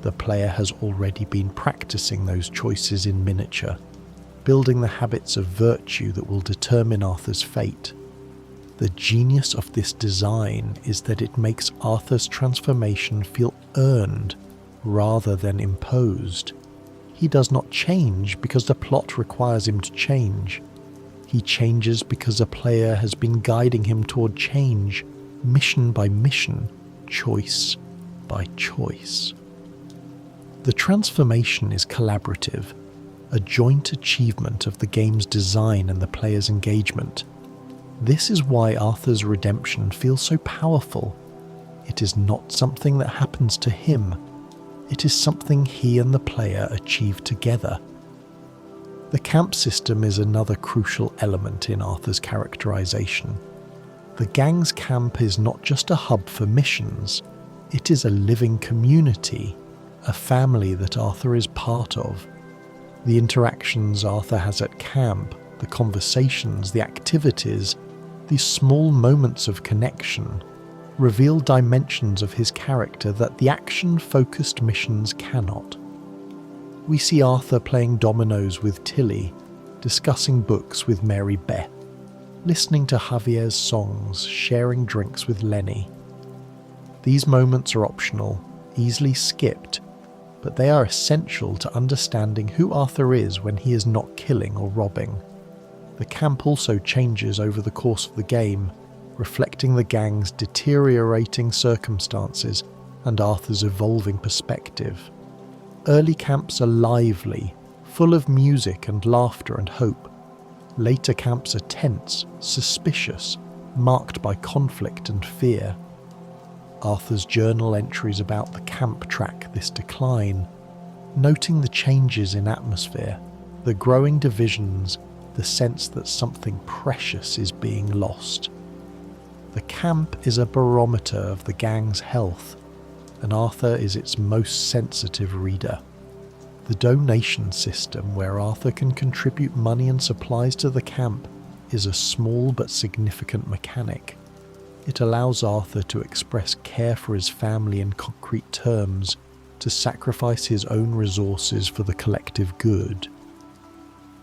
the player has already been practicing those choices in miniature, building the habits of virtue that will determine Arthur's fate. The genius of this design is that it makes Arthur's transformation feel earned rather than imposed. He does not change because the plot requires him to change. He changes because a player has been guiding him toward change, mission by mission, choice by choice. The transformation is collaborative, a joint achievement of the game's design and the player's engagement. This is why Arthur's redemption feels so powerful. It is not something that happens to him. It is something he and the player achieve together. The camp system is another crucial element in Arthur's characterization. The gang's camp is not just a hub for missions, it is a living community, a family that Arthur is part of. The interactions Arthur has at camp, the conversations, the activities, these small moments of connection, reveal dimensions of his character that the action-focused missions cannot. We see Arthur playing dominoes with Tilly, discussing books with Mary Beth, listening to Javier's songs, sharing drinks with Lenny. These moments are optional, easily skipped, but they are essential to understanding who Arthur is when he is not killing or robbing. The camp also changes over the course of the game, reflecting the gang's deteriorating circumstances and Arthur's evolving perspective. Early camps are lively, full of music and laughter and hope. Later camps are tense, suspicious, marked by conflict and fear. Arthur's journal entries about the camp track this decline, noting the changes in atmosphere, the growing divisions, the sense that something precious is being lost. The camp is a barometer of the gang's health, and Arthur is its most sensitive reader. The donation system, where Arthur can contribute money and supplies to the camp, is a small but significant mechanic. It allows Arthur to express care for his family in concrete terms, to sacrifice his own resources for the collective good.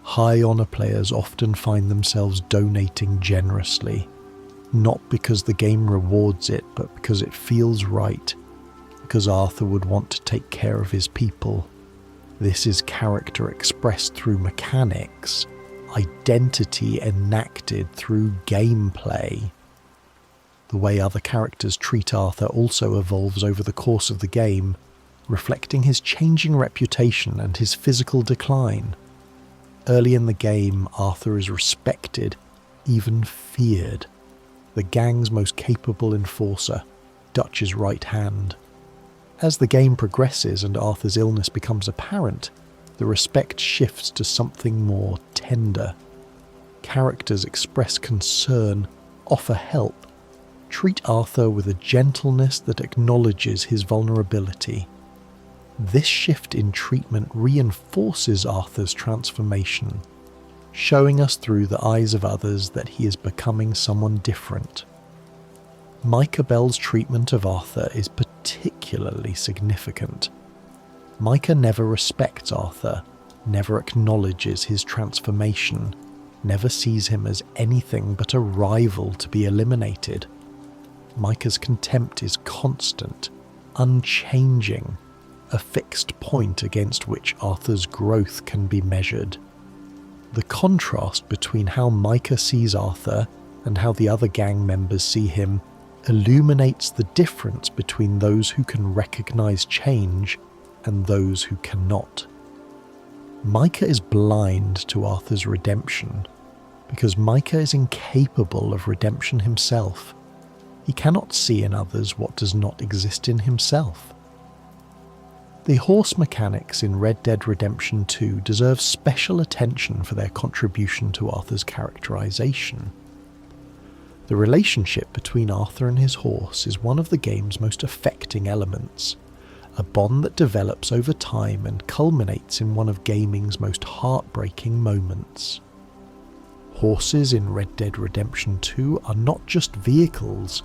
High honor players often find themselves donating generously, not because the game rewards it, but because it feels right, because Arthur would want to take care of his people. This is character expressed through mechanics, identity enacted through gameplay. The way other characters treat Arthur also evolves over the course of the game, reflecting his changing reputation and his physical decline. Early in the game, Arthur is respected, even feared. The gang's most capable enforcer, Dutch's right hand. As the game progresses and Arthur's illness becomes apparent, the respect shifts to something more tender. Characters express concern, offer help, treat Arthur with a gentleness that acknowledges his vulnerability. This shift in treatment reinforces Arthur's transformation, showing us through the eyes of others that he is becoming someone different. Micah Bell's treatment of Arthur is particularly significant. Micah never respects Arthur, never acknowledges his transformation, never sees him as anything but a rival to be eliminated. Micah's contempt is constant, unchanging, a fixed point against which Arthur's growth can be measured. The contrast between how Micah sees Arthur and how the other gang members see him illuminates the difference between those who can recognize change and those who cannot. Micah is blind to Arthur's redemption because Micah is incapable of redemption himself. He cannot see in others what does not exist in himself. The horse mechanics in Red Dead Redemption 2 deserve special attention for their contribution to Arthur's characterization. The relationship between Arthur and his horse is one of the game's most affecting elements, a bond that develops over time and culminates in one of gaming's most heartbreaking moments. Horses in Red Dead Redemption 2 are not just vehicles,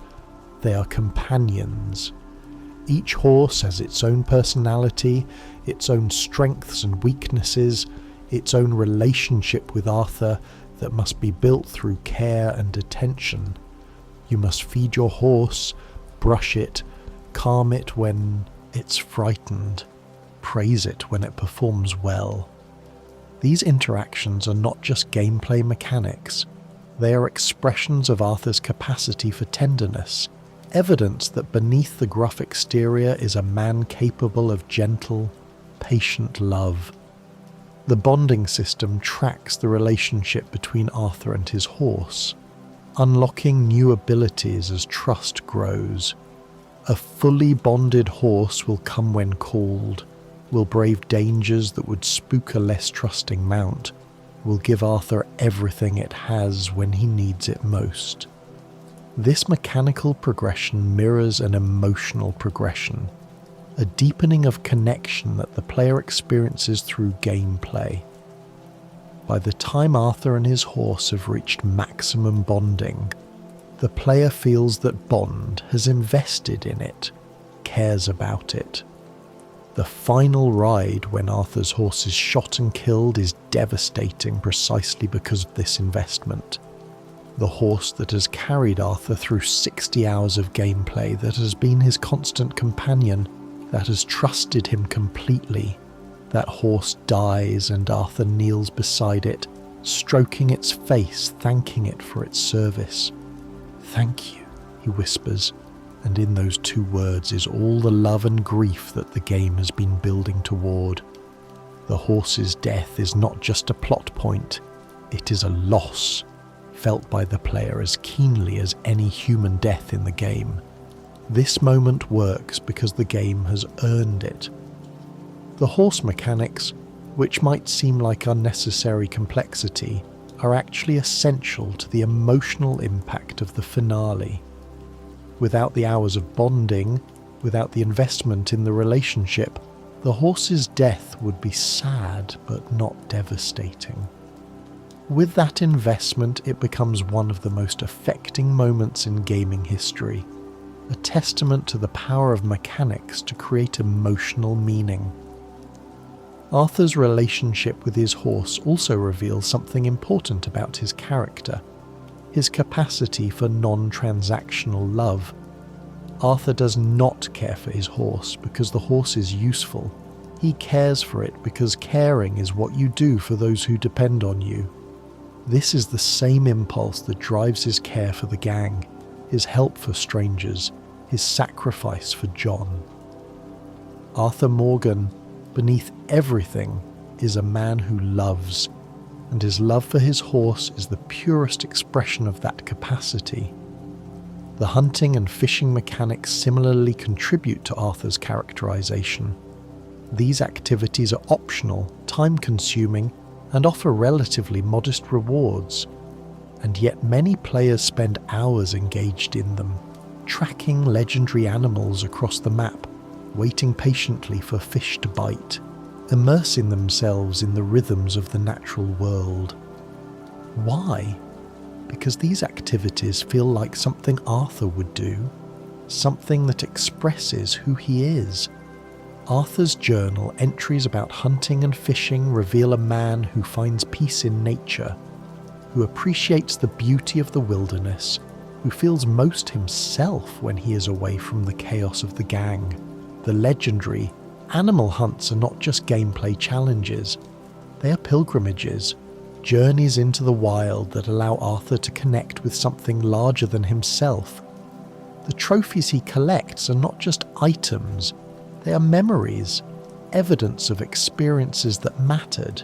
they are companions. Each horse has its own personality, its own strengths and weaknesses, its own relationship with Arthur that must be built through care and attention. You must feed your horse, brush it, calm it when it's frightened, praise it when it performs well. These interactions are not just gameplay mechanics, they are expressions of Arthur's capacity for tenderness, evidence that beneath the gruff exterior is a man capable of gentle, patient love. The bonding system tracks the relationship between Arthur and his horse, unlocking new abilities as trust grows. A fully bonded horse will come when called, will brave dangers that would spook a less trusting mount, will give Arthur everything it has when he needs it most. This mechanical progression mirrors an emotional progression, a deepening of connection that the player experiences through gameplay. By the time Arthur and his horse have reached maximum bonding, the player feels that Bond has invested in it, cares about it. The final ride when Arthur's horse is shot and killed is devastating precisely because of this investment. The horse that has carried Arthur through 60 hours of gameplay, that has been his constant companion, that has trusted him completely. That horse dies and Arthur kneels beside it, stroking its face, thanking it for its service. "Thank you," he whispers, and in those two words is all the love and grief that the game has been building toward. The horse's death is not just a plot point, it is a loss, felt by the player as keenly as any human death in the game. This moment works because the game has earned it. The horse mechanics, which might seem like unnecessary complexity, are actually essential to the emotional impact of the finale. Without the hours of bonding, without the investment in the relationship, the horse's death would be sad but not devastating. With that investment, it becomes one of the most affecting moments in gaming history, a testament to the power of mechanics to create emotional meaning. Arthur's relationship with his horse also reveals something important about his character, his capacity for non-transactional love. Arthur does not care for his horse because the horse is useful. He cares for it because caring is what you do for those who depend on you. This is the same impulse that drives his care for the gang, his help for strangers, his sacrifice for John. Arthur Morgan, beneath everything, is a man who loves, and his love for his horse is the purest expression of that capacity. The hunting and fishing mechanics similarly contribute to Arthur's characterization. These activities are optional, time-consuming, and offer relatively modest rewards, and yet many players spend hours engaged in them, tracking legendary animals across the map, waiting patiently for fish to bite, immersing themselves in the rhythms of the natural world. Why? Because these activities feel like something Arthur would do, something that expresses who he is. Arthur's journal entries about hunting and fishing reveal a man who finds peace in nature, who appreciates the beauty of the wilderness, who feels most himself when he is away from the chaos of the gang. The legendary animal hunts are not just gameplay challenges, they are pilgrimages, journeys into the wild that allow Arthur to connect with something larger than himself. The trophies he collects are not just items, they are memories, evidence of experiences that mattered.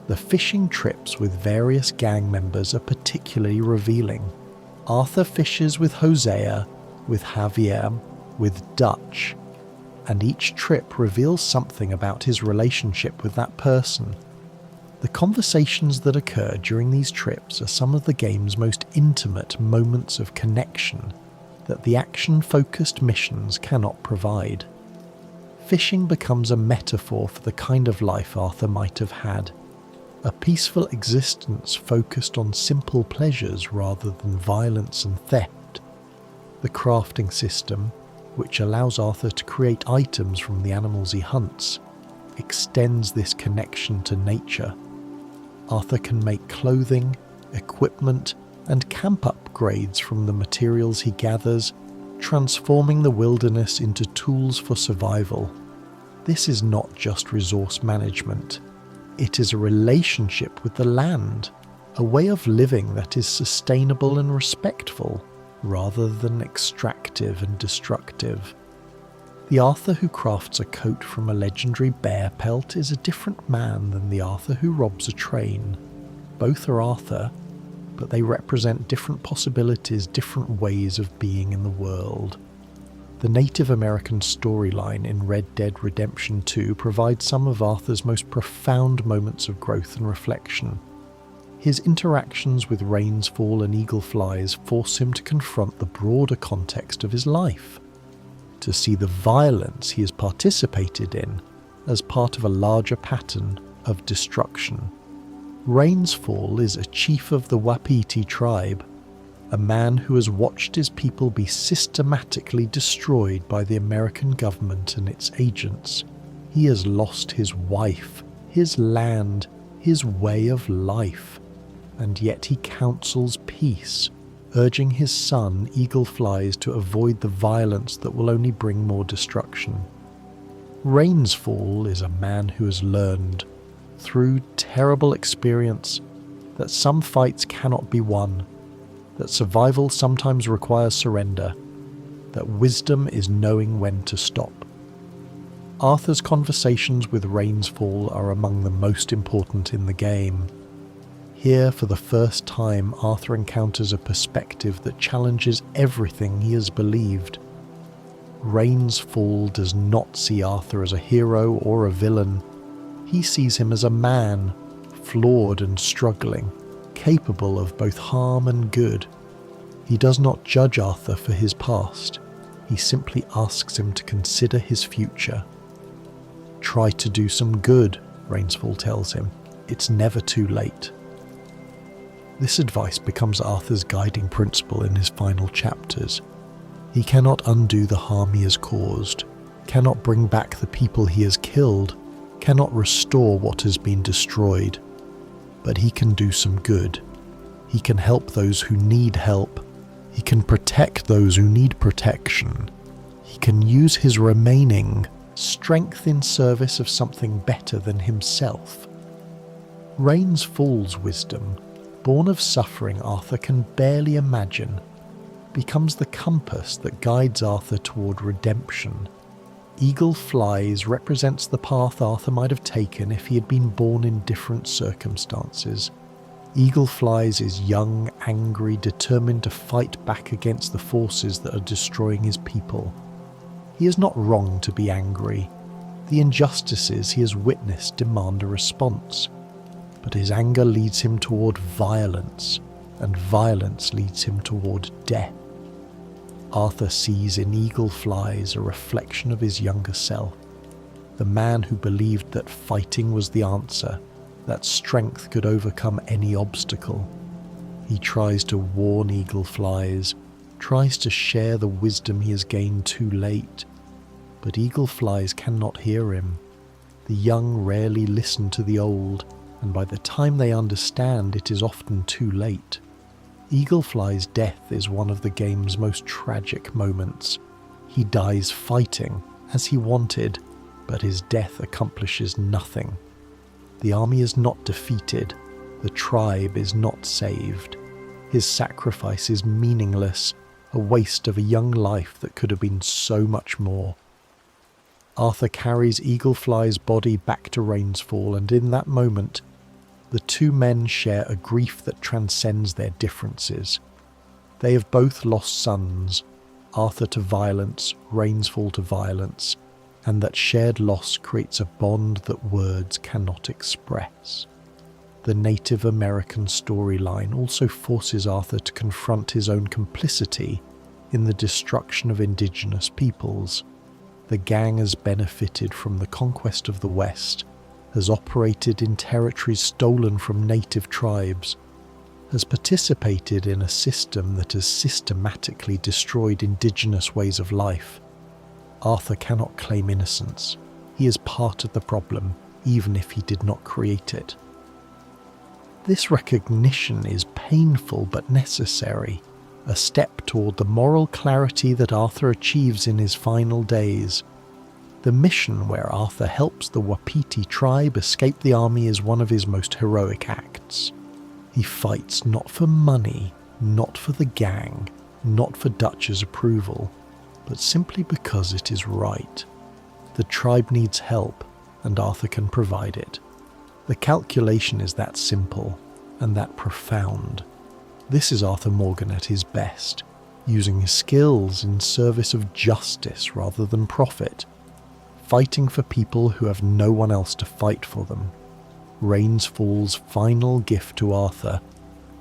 The fishing trips with various gang members are particularly revealing. Arthur fishes with Hosea, with Javier, with Dutch, and each trip reveals something about his relationship with that person. The conversations that occur during these trips are some of the game's most intimate moments of connection that the action-focused missions cannot provide. Fishing becomes a metaphor for the kind of life Arthur might have had, a peaceful existence focused on simple pleasures rather than violence and theft. The crafting system, which allows Arthur to create items from the animals he hunts, extends this connection to nature. Arthur can make clothing, equipment, and camp upgrades from the materials he gathers, transforming the wilderness into tools for survival. This is not just resource management. It is a relationship with the land, a way of living that is sustainable and respectful, rather than extractive and destructive. The Arthur who crafts a coat from a legendary bear pelt is a different man than the Arthur who robs a train. Both are Arthur, but they represent different possibilities, different ways of being in the world. The Native American storyline in Red Dead Redemption 2 provides some of Arthur's most profound moments of growth and reflection. His interactions with rains fall and eagle flies force him to confront the broader context of his life, to see the violence he has participated in as part of a larger pattern of destruction. Rainsfall is a chief of the Wapiti tribe, a man who has watched his people be systematically destroyed by the American government and its agents. He has lost his wife, his land, his way of life, and yet he counsels peace, urging his son, Eagle Flies, to avoid the violence that will only bring more destruction. Rainsfall is a man who has learned, through terrible experience, that some fights cannot be won, that survival sometimes requires surrender, that wisdom is knowing when to stop. Arthur's conversations with Rainsfall are among the most important in the game. Here, for the first time, Arthur encounters a perspective that challenges everything he has believed. Rainsfall does not see Arthur as a hero or a villain. He sees him as a man, flawed and struggling, capable of both harm and good. He does not judge Arthur for his past. He simply asks him to consider his future. Try to do some good, Rainsfall tells him. It's never too late. This advice becomes Arthur's guiding principle in his final chapters. He cannot undo the harm he has caused, cannot bring back the people he has killed, cannot restore what has been destroyed. But he can do some good. He can help those who need help. He can protect those who need protection. He can use his remaining, strength in service of something better than himself. Rains Fall's wisdom, born of suffering Arthur can barely imagine, becomes the compass that guides Arthur toward redemption. Eagle Flies represents the path Arthur might have taken if he had been born in different circumstances. Eagle Flies is young, angry, determined to fight back against the forces that are destroying his people. He is not wrong to be angry. The injustices he has witnessed demand a response. But his anger leads him toward violence, and violence leads him toward death. Arthur sees in Eagle Flies a reflection of his younger self, the man who believed that fighting was the answer, that strength could overcome any obstacle. He tries to warn Eagle Flies, tries to share the wisdom he has gained too late, but Eagle Flies cannot hear him. The young rarely listen to the old, and by the time they understand, it is often too late. Eagle Fly's death is one of the game's most tragic moments. He dies fighting, as he wanted, but his death accomplishes nothing. The army is not defeated, the tribe is not saved. His sacrifice is meaningless, a waste of a young life that could have been so much more. Arthur carries Eagle Fly's body back to Rains Fall, and in that moment, the two men share a grief that transcends their differences. They have both lost sons, Arthur to violence, Rains Fall to violence, and that shared loss creates a bond that words cannot express. The Native American storyline also forces Arthur to confront his own complicity in the destruction of indigenous peoples. The gang has benefited from the conquest of the West, has operated in territories stolen from native tribes, has participated in a system that has systematically destroyed indigenous ways of life. Arthur cannot claim innocence. He is part of the problem, even if he did not create it. This recognition is painful but necessary, a step toward the moral clarity that Arthur achieves in his final days. The mission where Arthur helps the Wapiti tribe escape the army is one of his most heroic acts. He fights not for money, not for the gang, not for Dutch's approval, but simply because it is right. The tribe needs help, and Arthur can provide it. The calculation is that simple, and that profound. This is Arthur Morgan at his best, using his skills in service of justice rather than profit, fighting for people who have no one else to fight for them. Rains Fall's final gift to Arthur,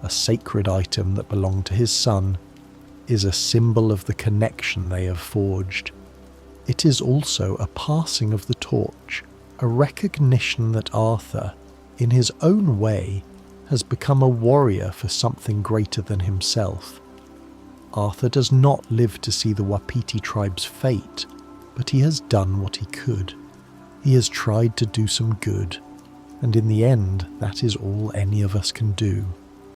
a sacred item that belonged to his son, is a symbol of the connection they have forged. It is also a passing of the torch, a recognition that Arthur, in his own way, has become a warrior for something greater than himself. Arthur does not live to see the Wapiti tribe's fate, but he has done what he could. He has tried to do some good, and in the end, that is all any of us can do.